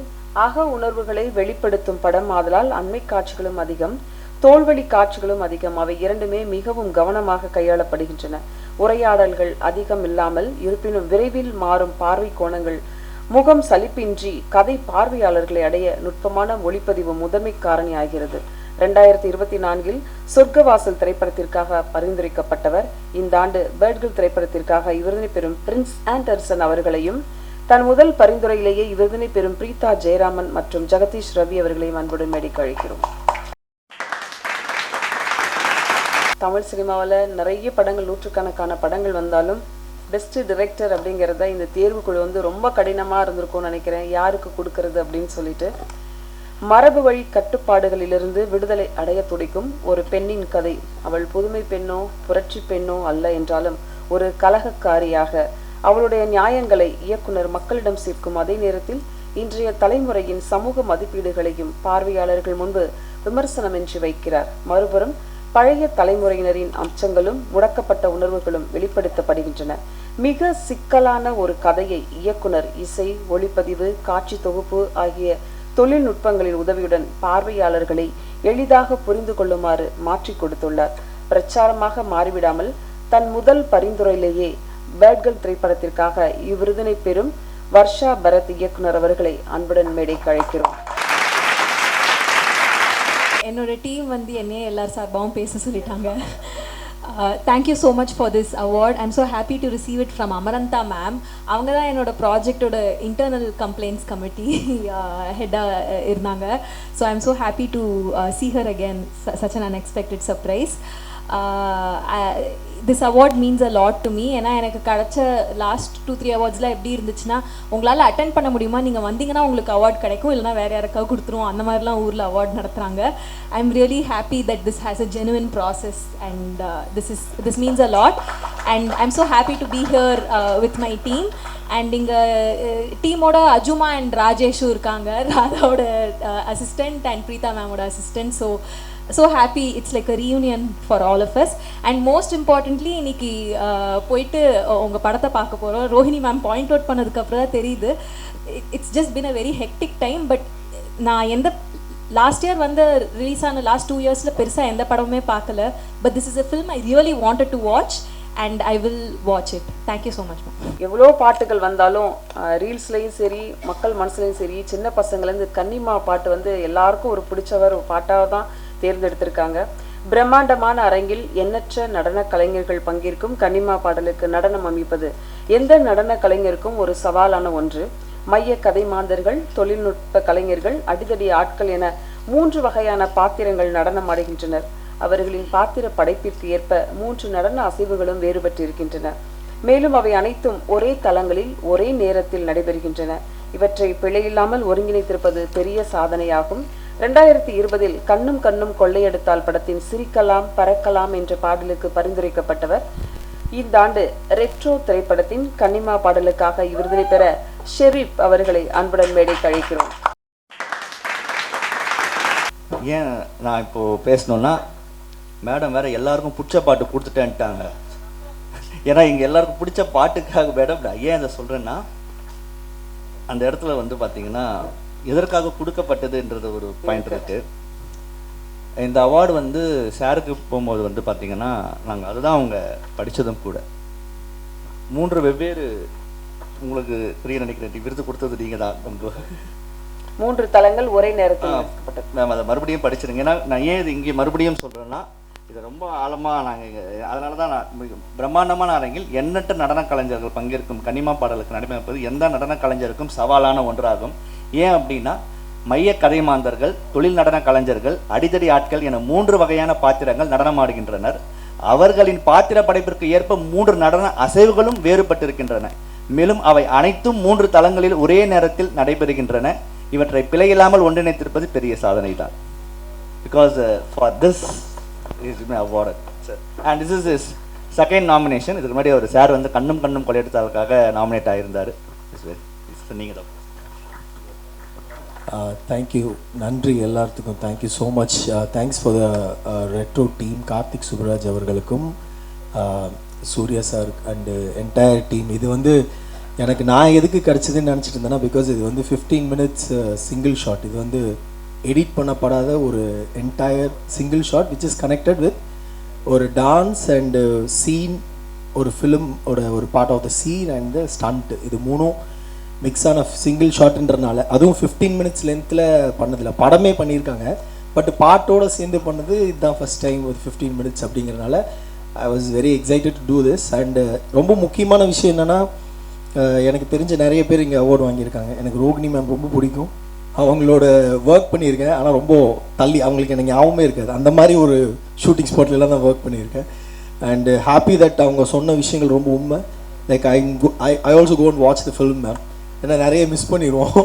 அக உணர்வுகளை வெளிப்படுத்தும் படம் ஆதலால் அண்மை காட்சிகளும் அதிகம், தோல்வழி காட்சிகளும் அதிகம். அவை இரண்டுமே மிகவும் கவனமாக கையாளப்படுகின்றன. உரையாடல்கள் அதிகம் இல்லாமல் இருப்பினும் விரைவில் மாறும் பார்வை கோணங்கள், முகம் சலிப்பின்றி கதை பார்வையாளர்களை அடைய நுட்பமான ஒளிப்பதிவு முதன்மை காரணி ஆகிறது. 2024 சொர்க்கவாசல் திரைப்படத்திற்காக பரிந்துரைக்கப்பட்டவர் இந்த ஆண்டு பேட் கேர்ள் திரைப்படத்திற்காக இவ்விருதினை பெறும் பிரின்ஸ் ஆண்டர்சன் அவர்களையும், தன் முதல் பரிந்துரையிலேயே இவ்விருதினை பெறும் பிரீதா ஜெயராமன் மற்றும் ஜெகதீஷ் ரவி அவர்களையும் அன்புடன் மேடைக்கு அழைக்கிறோம். தமிழ் சினிமாவில் நிறைய படங்கள், நூற்றுக்கணக்கான படங்கள் வந்தாலும் பெஸ்ட் டைரக்டர் அப்படிங்கிறத இந்த தேர்வுக்குழு வந்து ரொம்ப கடினமாக இருந்திருக்கும்னு நினைக்கிறேன். யாருக்கு கொடுக்கறது அப்படின்னு சொல்லிட்டு மரபு வழி கட்டுப்பாடுகளிலிருந்து விடுதலை அடைய துடிக்கும் ஒரு பெண்ணின் கதை. அவள் புதுமை பெண்ணோ புரட்சி பெண்ணோ அல்ல என்றாலும் ஒரு கலகக்காரியாக அவளுடைய நியாயங்களை இயக்குனர் மக்களிடம் சேர்க்கும் அதே நேரத்தில் இன்றைய தலைமுறையின் சமூக மதிப்பீடுகளையும் பார்வையாளர்கள் முன்பு விமர்சனமின்றி வைக்கிறார். மறுபுறம் பழைய தலைமுறையினரின் அம்சங்களும் முடக்கப்பட்ட உணர்வுகளும் வெளிப்படுத்தப்படுகின்றன. மிக சிக்கலான ஒரு கதையை இயக்குனர் இசை, ஒளிப்பதிவு, காட்சி தொகுப்பு ஆகிய தொழில்நுட்பங்களின் உதவியுடன் பார்வையாளர்களை எளிதாக புரிந்து கொள்ளுமாறு மாற்றி கொடுத்துள்ளார். பிரச்சாரமாக மாறிவிடாமல் தன் முதல் பரிந்துரையிலேயே பேட் கேர்ள் திரைப்படத்திற்காக இவ்விருதினை பெறும் வர்ஷா பரத் இயக்குனர் அவர்களை அன்புடன் மேடைக்கு அழைக்கிறோம். என்னோட டீம் வந்து என்னையே எல்லார் சார்பாகவும் பேச சொல்லிட்டாங்க. Thank you so much for this award. I'm so happy to receive it from Amarantha ma'am. அவங்க தான் என்னோட ப்ராஜெக்டோட இன்டர்னல் கம்ப்ளைண்ட்ஸ் கமிட்டி ஹெட்டாக இருந்தாங்க. So I'm so happy to see her again, such an unexpected surprise. This award means a lot to me. ஏன்னா எனக்கு கிடச்ச லாஸ்ட் 2-3 அவார்ட்ஸ்லாம் எப்படி இருந்துச்சுன்னா, உங்களால் அட்டென்ட் பண்ண முடியுமா, நீங்கள் வந்தீங்கன்னா உங்களுக்கு அவார்ட் கிடைக்கும், இல்லைனா வேறு யாருக்காவது கொடுத்துருவோம், அந்த மாதிரிலாம் ஊரில் அவார்ட் நடத்துகிறாங்க. I am really happy that this has a genuine process and this means a lot and I am so happy to be here with my team. And இங்கே டீமோட அஜுமா அண்ட் ராஜேஷும் இருக்காங்க, ராதாவோட அசிஸ்டண்ட் அண்ட் பிரீதா மேமோட assistant. So happy, it's like a reunion for all of us. And most importantly, இன்னைக்கு போயிட்டு உங்கள் படத்தை பார்க்க போகிறோம். ரோஹிணி மேம் பாயிண்ட் அவுட் பண்ணதுக்கப்புறம் தான் தெரியுது, it's just been a very hectic time. But நான் லாஸ்ட் இயர் வந்து ரிலீஸ் ஆன லாஸ்ட் 2 இயர்ஸில் பெருசாக எந்த படமுமே பார்க்கல. But this is a film I really wanted to watch and I will watch it. Thank you so much ma'am. எவ்வளோ பாட்டுகள் வந்தாலும் ரீல்ஸ்லையும் சரி, மக்கள் மனசுலையும் சரி, சின்ன பசங்கள்லேருந்து கன்னிமா பாட்டு வந்து எல்லாருக்கும் ஒரு பிடிச்சவர் பாட்டாக தான் தேர்ந்தெடுத்திருக்காங்க. பிரம்மாண்டமான அரங்கில் எண்ணற்ற நடன கலைஞர்கள் பங்கேற்கும் கன்னிமா பாடலுக்கு நடனம் அமைப்பது எந்த நடன கலைஞருக்கும் ஒரு சவாலான ஒன்று. மைய கதை மாந்தர்கள், தொழில்நுட்ப கலைஞர்கள், அடிதடி ஆட்கள் என 3 வகையான பாத்திரங்கள் நடனம் ஆடுகின்றனர். அவர்களின் பாத்திர படைப்பிற்கு ஏற்ப 3 நடன அசைவுகளும் வேறுபட்டிருக்கின்றன. மேலும் அவை அனைத்தும் ஒரே தளங்களில் ஒரே நேரத்தில் நடைபெறுகின்றன. இவற்றை பிழையில்லாமல் ஒருங்கிணைத்திருப்பது பெரிய சாதனையாகும். 2020 கண்ணும் கண்ணும் கொள்ளையெடுத்தால் படத்தின் சிரிக்கலாம் பறக்கலாம் என்ற பாடலுக்கு பரிந்துரைக்கப்பட்டவர். இந்த ஆண்டு ரெட்ரோ திரைப்படத்தின் கன்னிமா பாடலுக்காக இவ்விருதினை பெற ஷெரீப் அவர்களை அன்புடன் மேடைக்கு அழைக்கிறோம். ஏன் நான் இப்போது பேசணுன்னா, மேடம் வேறு எல்லாருக்கும் பிடிச்ச பாட்டு கொடுத்துட்டேன்ட்டாங்க. ஏன்னா இங்கே எல்லாருக்கும் பிடிச்ச பாட்டுக்காக மேடம் நான் ஏன் இதை சொல்கிறேன்னா, அந்த இடத்துல வந்து பார்த்திங்கன்னா எதற்காக கொடுக்கப்பட்டதுன்றது ஒரு பாயிண்ட் இருக்குது. இந்த அவார்டு வந்து சாருக்கு போகும்போது வந்து பார்த்திங்கன்னா, நாங்கள் அதுதான் அவங்க படித்ததும் கூட. 3 வெவ்வேறு உங்களுக்கு பெரிய நினைக்கிறேன் விருது கொடுத்தது நீங்கள் தான். 3 தளங்கள் ஒரே நேரத்தில் மேம் அதை மறுபடியும் படிச்சிருங்க. ஏன்னா நான் ஏன் இது இங்கே மறுபடியும் சொல்கிறேன்னா, இது ரொம்ப ஆழமாக நாங்கள் அதனால தான் நான் பிரம்மாண்டமான அரங்கில் எண்ணற்ற நடன கலைஞர்கள் பங்கேற்கும் கன்னிமா பாடலுக்கு நடமைப்பது எந்த நடன கலைஞருக்கும் சவாலான ஒன்றாகும். ஏன் அப்படின்னா, மைய கதை மாந்தர்கள், தொழில் நடன கலைஞர்கள், அடிதடி ஆட்கள் என 3 வகையான பாத்திரங்கள் நடனமாடுகின்றனர். அவர்களின் பாத்திர படைப்பிற்கு ஏற்ப 3 நடன அசைவுகளும் வேறுபட்டிருக்கின்றன. மேலும் அவை அனைத்தும் 3 தளங்களில் ஒரே நேரத்தில் நடைபெறுகின்றன. இவற்றை பிழையில்லாமல் ஒன்றிணைத்திருப்பது பெரிய சாதனை தான். Because for this is been awarded sir, and this is his second nomination. இதுக்கு முன்னாடி ஒரு சார் வந்து கண்ணும் கண்ணும் கொள்ளையெடுத்ததற்காக நாமினேட் ஆகியிருந்தார். நீங்கள் தான். தேங்க்யூ, நன்றி எல்லாத்துக்கும். Thank you so much. Thanks for the retro team, Karthik Subbaraj அவர்களுக்கும், Suriya sir and entire team. இது வந்து எனக்கு நான் எதுக்கு கிடச்சிதுன்னு நினச்சிட்டு இருந்தேன்னா, பிகாஸ் இது வந்து 15 minutes சிங்கிள் ஷாட். இது வந்து எடிட் பண்ணப்படாத ஒரு entire single shot which is connected with ஒரு டான்ஸ் அண்டு சீன், ஒரு ஃபிலிமோட ஒரு part of the scene and the stunt. இது 3 மிக்ஸ் ஆன சிங்கிள் ஷாட்டுன்றனால, அதுவும் 15 minutes லென்த்தில் பண்ணதில்லை. படமே பண்ணியிருக்காங்க, பட் பாட்டோடு சேர்ந்து பண்ணது இதுதான் ஃபஸ்ட் டைம் ஒரு 15 minutes அப்படிங்கிறனால ஐ was very excited to do this. And ரொம்ப முக்கியமான விஷயம் என்னென்னா, எனக்கு தெரிஞ்ச நிறைய பேர் இங்கே அவார்டு வாங்கியிருக்காங்க. எனக்கு ரோகிணி மேம் ரொம்ப பிடிக்கும், அவங்களோட ஒர்க் பண்ணியிருக்கேன். ஆனால் ரொம்ப தள்ளி, அவங்களுக்கு எனக்கு ஞாபகமே இருக்காது. அந்த மாதிரி ஒரு ஷூட்டிங் ஸ்பாட்லலாம் தான் ஒர்க் பண்ணியிருக்கேன். அண்டு ஹாப்பி தட் அவங்க சொன்ன விஷயங்கள் ரொம்ப உண்மை. Like I also go and watch the film ma'am. ஏன்னா நிறைய மிஸ் பண்ணிடுவோம்.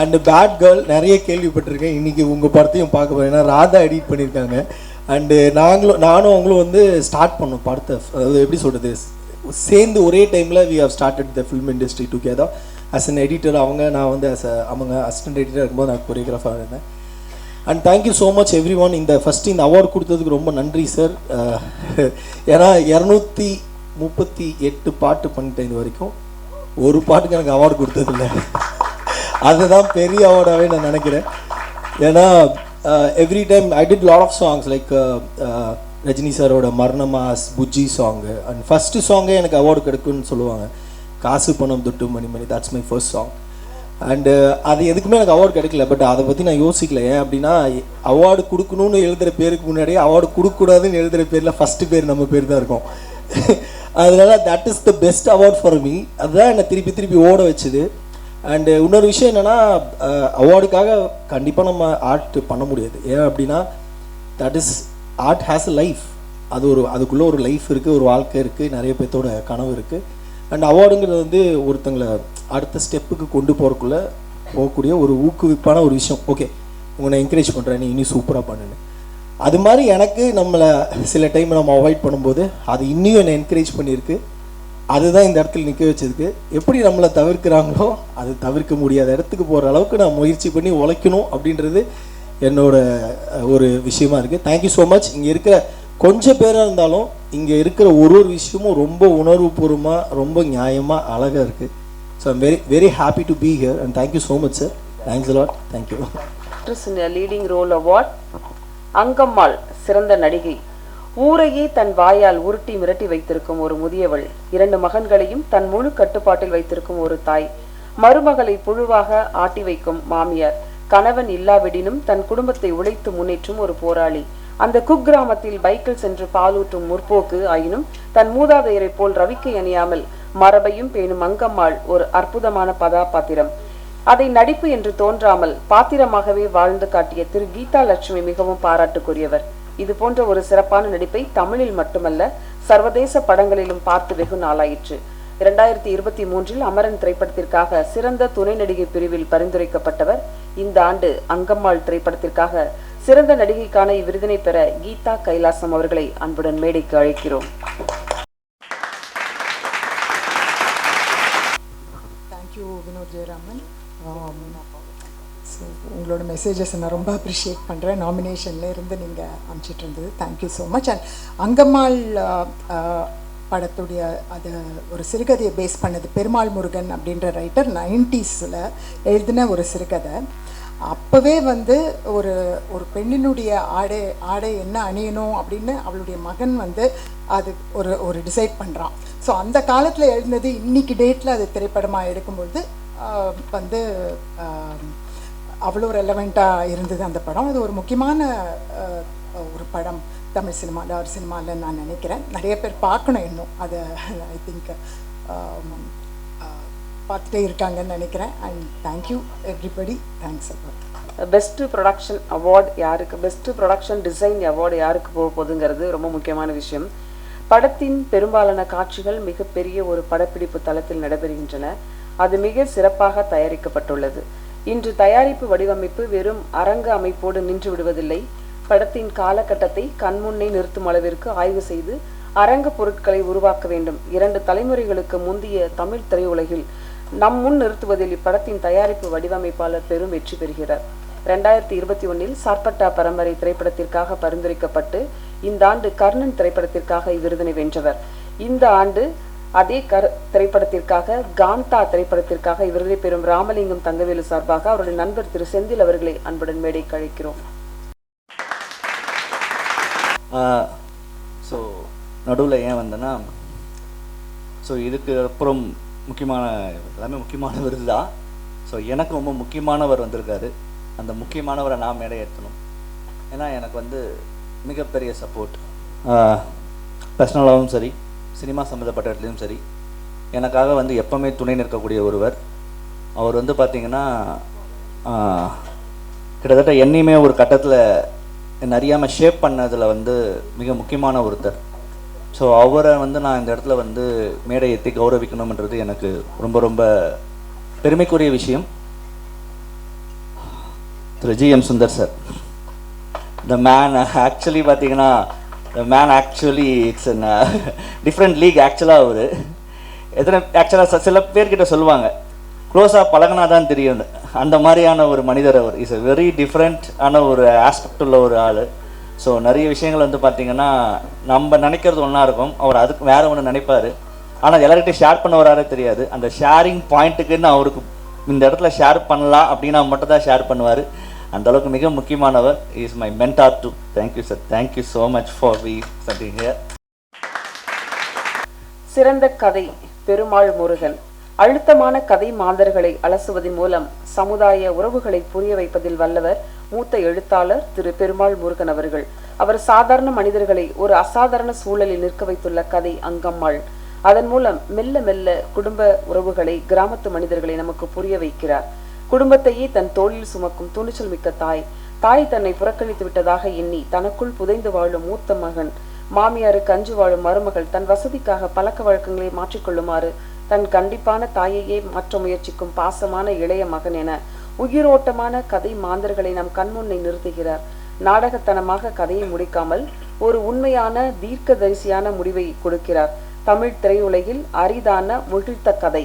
அண்டு பேட் கேர்ள் நிறைய கேள்விப்பட்டிருக்கேன். இன்றைக்கி உங்கள் படத்தையும் பார்க்க போகிறேன். ஏன்னா ராதா எடிட் பண்ணியிருக்காங்க. அண்டு நானும் அவங்களும் வந்து ஸ்டார்ட் பண்ணோம் படத்தை. அதாவது எப்படி சொல்கிறது, சேர்ந்து ஒரே டைமில் we have started the film industry together as an editor. நான் வந்து அவங்க அசிஸ்டன்ட் எடிட்டர் இருக்கும்போது நான் கொரியோகிராஃபராக இருந்தேன். And thank you so much everyone. இந்த அவார்டு கொடுத்ததுக்கு ரொம்ப நன்றி சார். ஏன்னா 238 பாட்டு பண்ணிட்டேன் இது வரைக்கும். ஒரு பாட்டுக்கு எனக்கு அவார்டு கொடுத்ததில்லை. அதுதான் பெரிய அவார்டாகவே நான் நினைக்கிறேன். ஏன்னா every time I did lot of songs like Rajini சாரோட Maranamass, Bujji song. And first சாங்கே எனக்கு அவார்டு கிடைக்குன்னு சொல்லுவாங்க, காசு பணம் துட்டு money money. That's my first song. And அது எதுக்குமே எனக்கு அவார்டு கிடைக்கல. பட் அதை பற்றி நான் யோசிக்கல. ஏன் அப்படின்னா, அவார்டு கொடுக்கணும்னு எழுதுகிற பேருக்கு முன்னாடியே அவார்டு கொடுக்கக்கூடாதுன்னு எழுதுகிற பேரில் ஃபஸ்ட்டு பேர் நம்ம பேர் தான் இருக்கும். அதனால that is the best award for me. அதுதான் என்னை திருப்பி ஓட வச்சுது. அண்டு இன்னொரு விஷயம் என்னென்னா, அவார்டுக்காக கண்டிப்பாக நம்ம ஆர்ட் பண்ண முடியாது. ஏன் அப்படின்னா, that is art has a life. அதுக்குள்ளே ஒரு லைஃப் இருக்குது, ஒரு வாழ்க்கை இருக்குது, நிறைய பேர்த்தோட கனவு இருக்குது. அண்ட் அவார்டுங்கிறது வந்து ஒருத்தங்களை அடுத்த ஸ்டெப்புக்கு கொண்டு போகக்கூடிய ஒரு ஊக்குவிப்பான ஒரு விஷயம். ஓகே, உங்களை என்கரேஜ் பண்ணுறேன், நீ இன்னும் சூப்பராக பண்ணுன்னு. அது மாதிரி எனக்கு நம்மளை சில டைம் நம்ம அவாய்ட் பண்ணும்போது அது இன்னும் என்னை என்கரேஜ் பண்ணியிருக்கு. அதுதான் இந்த இடத்துல நிற்க வச்சதுக்கு. எப்படி நம்மளை தவிர்க்கிறாங்களோ அது தவிர்க்க முடியாத இடத்துக்கு போகிற அளவுக்கு நான் முயற்சி பண்ணி உழைக்கணும் அப்படின்றது என்னோட ஒரு விஷயமா இருக்குது. Thank you so much. இங்கே இருக்கிற கொஞ்சம் பேராக இருந்தாலும் இங்கே இருக்கிற ஒரு விஷயமும் ரொம்ப உணர்வுபூர்வமாக, ரொம்ப நியாயமாக, அழகாக இருக்குது. So I'm very happy to be here and thank you so much sir. Thanks a lot. Thank you. Leading role award Angammal சிறந்த நடிகை. ஊரையே தன் வாயால் உருட்டி மிரட்டி வைத்திருக்கும் ஒரு முதியவள், 2 மகன்களையும் தன் முழு கட்டுப்பாட்டில் வைத்திருக்கும் ஒரு தாய், மருமகளை புழுவாக ஆட்டி வைக்கும் மாமியார், கணவன் இல்லாவிடினும் தன் குடும்பத்தை உழைத்து முன்னேற்றும் ஒரு போராளி, அந்த குக்கிராமத்தில் பைக்கில் சென்று பாலூட்டும் முற்போக்கு ஆயினும் தன் மூதாதையரை போல் ரவிக்கை அணியாமல் மரபையும் பேணும் அங்கம்மாள் ஒரு அற்புதமான கதாபாத்திரம். அதை நடிப்பு என்று தோன்றாமல் பாத்திரமாகவே வாழ்ந்து காட்டிய திரு கீதா லட்சுமி மிகவும் பாராட்டுக்குரியவர். இது போன்ற ஒரு சிறப்பான நடிப்பை தமிழில் மட்டுமல்ல சர்வதேச படங்களிலும் பார்த்து வெகு நாளாயிற்று. 2023 அமரன் திரைப்படத்திற்காக சிறந்த துணை நடிகை பிரிவில் பரிந்துரைக்கப்பட்டவர். இந்த ஆண்டு அங்கம்மாள் திரைப்படத்திற்காக சிறந்த நடிகைக்கான இவ்விருதினை பெற கீதா கைலாசம் அவர்களை அன்புடன் மேடைக்கு அழைக்கிறோம். தேங்க்யூ வினோத் ஜெயராமன். ஸோ உங்களோட மெசேஜஸ் நான் ரொம்ப அப்ரிஷியேட் பண்ணுறேன். நாமினேஷனில் இருந்து நீங்கள் அனுப்பிச்சிட்டு இருந்தது, thank you so much. And Angammal படத்துடைய அது ஒரு சிறுகதையை பேஸ் பண்ணது பெருமாள் முருகன் அப்படின்ற ரைட்டர் 90s எழுதின ஒரு சிறுகதை. அப்போவே வந்து ஒரு ஒரு பெண்ணினுடைய ஆடை என்ன அணியணும் அப்படின்னு அவளுடைய மகன் வந்து அது ஒரு டிசைட் பண்ணுறான். ஸோ அந்த காலத்தில் எழுதினது இன்னைக்கு டேட்டில் அது திரைப்படமாக எடுக்கும்பொழுது வந்து அவ்வளோ ரெலவெண்ட்டாக இருந்தது அந்த படம். அது ஒரு முக்கியமான ஒரு படம் தமிழ் சினிமாவில், ஒரு சினிமாவில் நான் நினைக்கிறேன். நிறைய பேர் பார்க்கணும் இன்னும் அதை. ஐ திங்க் பார்த்துட்டே இருக்காங்கன்னு நினைக்கிறேன். And thank you everybody. Thanks. Best production award யாருக்கு, பெஸ்ட் ப்ரொடக்ஷன் டிசைன் அவார்டு யாருக்கு போக போகுதுங்கிறது ரொம்ப முக்கியமான விஷயம். படத்தின் பெரும்பாலான காட்சிகள் மிகப்பெரிய ஒரு படப்பிடிப்பு தளத்தில் நடைபெறுகின்றன. அது மிக சிறப்பாக தயாரிக்கப்பட்டுள்ளது. இன்று தயாரிப்பு வடிவமைப்பு வெறும் அரங்க அமைப்போடு நின்று விடுவதில்லை. படத்தின் காலகட்டத்தை கண்முன்னே நிறுத்தும் அளவிற்கு ஆய்வு செய்து அரங்க பொருட்களை உருவாக்க வேண்டும். 2 தலைமுறைகளுக்கு முந்தைய தமிழ் திரையுலகில் நம் முன் நிறுத்துவதில் இப்படத்தின் தயாரிப்பு வடிவமைப்பாளர் பெரும் வெற்றி பெறுகிறார். 2021 சார்பட்டா பரம்பரை திரைப்படத்திற்காக பரிந்துரைக்கப்பட்டு இந்த ஆண்டு கர்ணன் திரைப்படத்திற்காக இவ்விருதினை வென்றவர். இந்த ஆண்டு அதே திரைப்படத்திற்காக காந்தா திரைப்படத்திற்காக இவ்விருதை பெறும் ராமலிங்கம் தங்கவேலு சார்பாக அவருடைய நண்பர் திரு செந்தில் அவர்களை அன்புடன் மேடைக்கு அழைக்கிறோம். ஸோ நடுவில் ஏன் வந்தேன்னா, ஸோ இதுக்கு அப்புறம் எல்லாமே முக்கியமான விருது தான். ஸோ எனக்கு ரொம்ப முக்கியமானவர் வந்திருக்காரு. அந்த முக்கியமானவரை நான் மேடை ஏற்றணும். ஏன்னா எனக்கு வந்து மிகப்பெரிய சப்போர்ட், பர்சனலாகவும் சரி சினிமா சம்மந்தப்பட்ட இடத்துலையும் சரி எனக்காக வந்து எப்போவுமே துணை நிற்கக்கூடிய ஒருவர். அவர் வந்து பார்த்திங்கன்னா கிட்டத்தட்ட என்னையுமே ஒரு கட்டத்தில் என்ன அறியாமல் ஷேப் பண்ணதில் வந்து மிக முக்கியமான ஒருத்தர். ஸோ அவரை வந்து நான் இந்த இடத்துல வந்து மேடை ஏற்றி கௌரவிக்கணும்ன்றது எனக்கு ரொம்ப ரொம்ப பெருமைக்குரிய விஷயம். Thiru G M. Sundar sir, the man actually பார்த்தீங்கன்னா இட்ஸ் அன் டிஃப்ரெண்ட் லீக். ஆக்சுவலாக அவர் ஆக்சுவலாக சில பேர்கிட்ட சொல்லுவாங்க க்ளோஸாக பழகினா தான் தெரியும், அந்த மாதிரியான ஒரு மனிதர் அவர். இஸ் எ வெரி டிஃப்ரெண்ட்டான ஒரு ஆஸ்பெக்ட் உள்ள ஒரு ஆள். ஸோ நிறைய விஷயங்கள் வந்து பார்த்திங்கன்னா நம்ம நினைக்கிறது ஒன்றா இருக்கும், அவர் அதுக்கு வேறு ஒன்று நினைப்பார். ஆனால் எல்லார்கிட்டையும் ஷேர் பண்ண வராரே தெரியாது. அந்த ஷேரிங் பாயிண்ட்டுக்குன்னு அவருக்கு இந்த இடத்துல ஷேர் பண்ணலாம் அப்படின்னா மட்டும் தான் ஷேர் பண்ணுவார். அந்தளவுக்கு மிக முக்கியமானவர். Is my mentor to. Thank you sir. Thank you so much for being here. சிறந்த கதை பெருமாள் முருகன். அழுத்தமான கதை மாந்தர்களை அலசுவதன் மூலம் சமுதாய உறவுகளை புரிய வைப்பதில் வல்லவர் மூத்த எழுத்தாளர் திரு பெருமாள் முருகன் அவர்கள். அவர் சாதாரண மனிதர்களை ஒரு அசாதாரண சூழலில் நிற்க வைத்துள்ள கதை அங்கம்மாள். அதன் மூலம் மெல்ல மெல்ல குடும்ப உறவுகளை, கிராமத்து மனிதர்களை நமக்கு புரிய வைக்கிறார். குடும்பத்தையே தன் தோளில் சுமக்கும் துணிச்சல் மிக்க தாய் தன்னை புறக்கணித்து விட்டதாக எண்ணி தனக்குள் புதைந்து வாழும் மூத்த மகன் மாமியாருக்கு அஞ்சு வாழும் மருமகள் தன் வசதிக்காக பழக்க வழக்கங்களை மாற்றிக்கொள்ளுமாறு தன் கண்டிப்பான தாயையே மாற்ற முயற்சிக்கும் பாசமான இளைய மகன் என உயிரோட்டமான கதை மாந்தர்களை நம் கண்முன்னை நிறுத்துகிறார். நாடகத்தனமாக கதையை முடிக்காமல் ஒரு உண்மையான தீர்க்கதரிசியான முடிவை கொடுக்கிறார். தமிழ் திரையுலகில் அரிதான முகிழ்த்த கதை.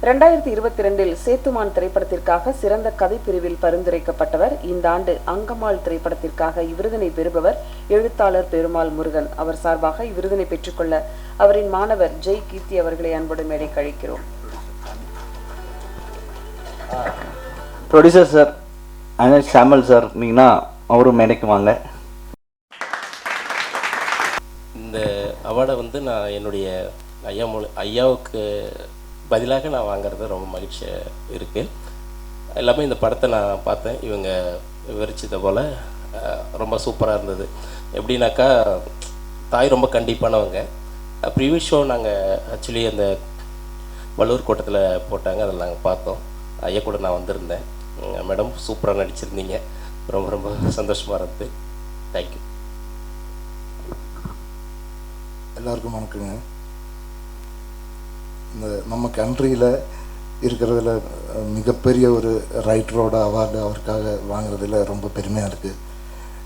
2022 சேத்துமான் திரைப்படத்திற்காக சிறந்த கதை பிரிவில் பரிந்துரைக்கப்பட்டவர். இந்த ஆண்டு அங்கம்மாள் திரைப்படத்திற்காக இவ்விருதினை பெறுபவர் எழுத்தாளர் பெருமாள் முருகன். அவர் சார்பாக இவ்விருதினை பெற்றுக்கொள்ள அவரின் மாணவர் ஜெய் கீர்த்தி அவர்களை அன்புடன் மேடை கழிக்கிறோம். Producer sir Anil Chamal sir நீங்கன்னா அவரும் மேடைக்கு வாங்க. இந்த அவார்டை வந்து நான் என்னுடைய ஐயாவுக்கு பதிலாக நான் வாங்குறது ரொம்ப மகிழ்ச்சியாக இருக்குது. எல்லாமே இந்த படத்தை நான் பார்த்தேன். இவங்க விவரிச்சதை போல் ரொம்ப சூப்பராக இருந்தது. எப்படின்னாக்கா தாய் ரொம்ப கண்டிப்பானவங்க. ப்ரீவியஸ் ஷோ நாங்கள் ஆக்சுவலி அந்த வள்ளூர் கோட்டத்தில் போட்டாங்க, அதில் நாங்கள் பார்த்தோம். ஐயா கூட நான் வந்திருந்தேன். மேடம் சூப்பராக நடிச்சிருந்தீங்க. ரொம்ப ரொம்ப சந்தோஷமாக இருந்தது. தேங்க்யூ. எல்லாருக்கும் வணக்கங்க. இந்த நம்ம கண்ட்ரியில் இருக்கிறதுல மிகப்பெரிய ஒரு ரைட்டரோட அவார்டு அவருக்காக வாங்குறதுல ரொம்ப பெருமையாக இருக்குது.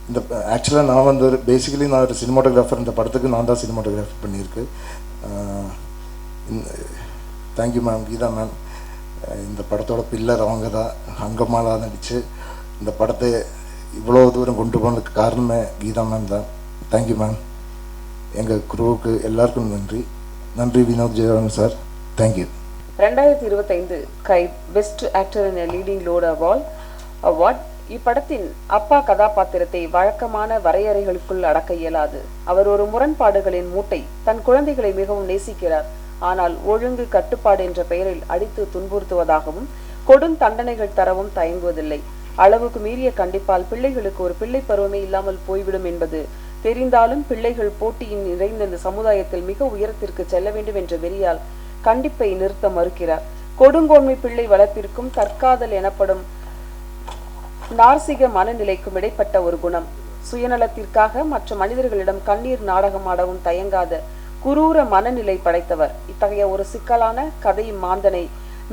இந்த ஆக்சுவலாக நான் வந்து பேசிக்கலி நான் ஒரு சினிமாட்டோகிராஃபர். இந்த படத்துக்கு நான் தான் சினிமாட்டோகிராஃபி பண்ணியிருக்கு. Thank you ma'am, Geetha ma'am. இந்த படத்தோட பில்லர் அவங்க தான். அங்கம்மாளாக நடித்து இந்த படத்தை இவ்வளோ தூரம் கொண்டு போனதுக்கு காரணமே கீதா மேம் தான். Thank you ma'am. எங்கள் குரூவுக்கு எல்லாருக்கும் நன்றி வினோத் ஜெயராமன் சார். தேங்க்யூ. 2025 கை best actor in leading role award. இப்படத்தின் அப்பா கதாபாத்திரத்தை வழக்கமான வரையறைகளுக்குள் அடக்க இயலாது. அவர் ஒரு முரண்பாடுகளின் மூட்டை. தன் குழந்தைகளை மிகவும் நேசிக்கிறார். ஆனால் ஒழுங்கு கட்டுப்பாடு என்ற பெயரில் அடித்து துன்புறுத்துவதாகவும் கொடும் தண்டனைகள் தரவும் தயங்குவதில்லை. அளவுக்கு மீறிய கண்டிப்பால் பிள்ளைகளுக்கு ஒரு பிள்ளை பருவமே இல்லாமல் போய்விடும் என்பது தெரிந்தாலும் பிள்ளைகள் போட்டியின் நிறைந்த இந்த சமுதாயத்தில் மிக உயரத்திற்கு செல்ல வேண்டும் என்ற வெறியால் கண்டிப்பை நிறுத்த மறுக்கிறார். கொடுங்கோன்மை பிள்ளை வளர்ப்பிற்கும் தற்காதல் எனப்படும் நார்சிக மனநிலைக்கும் இடைப்பட்ட ஒரு குணம். சுயநலத்திற்காக மற்ற மனிதர்களிடம் கண்ணீர் நாடகமாடவும் தயங்காத குரூர மனநிலை படைத்தவர். இத்தகைய ஒரு சிக்கலான கதை மாந்தனை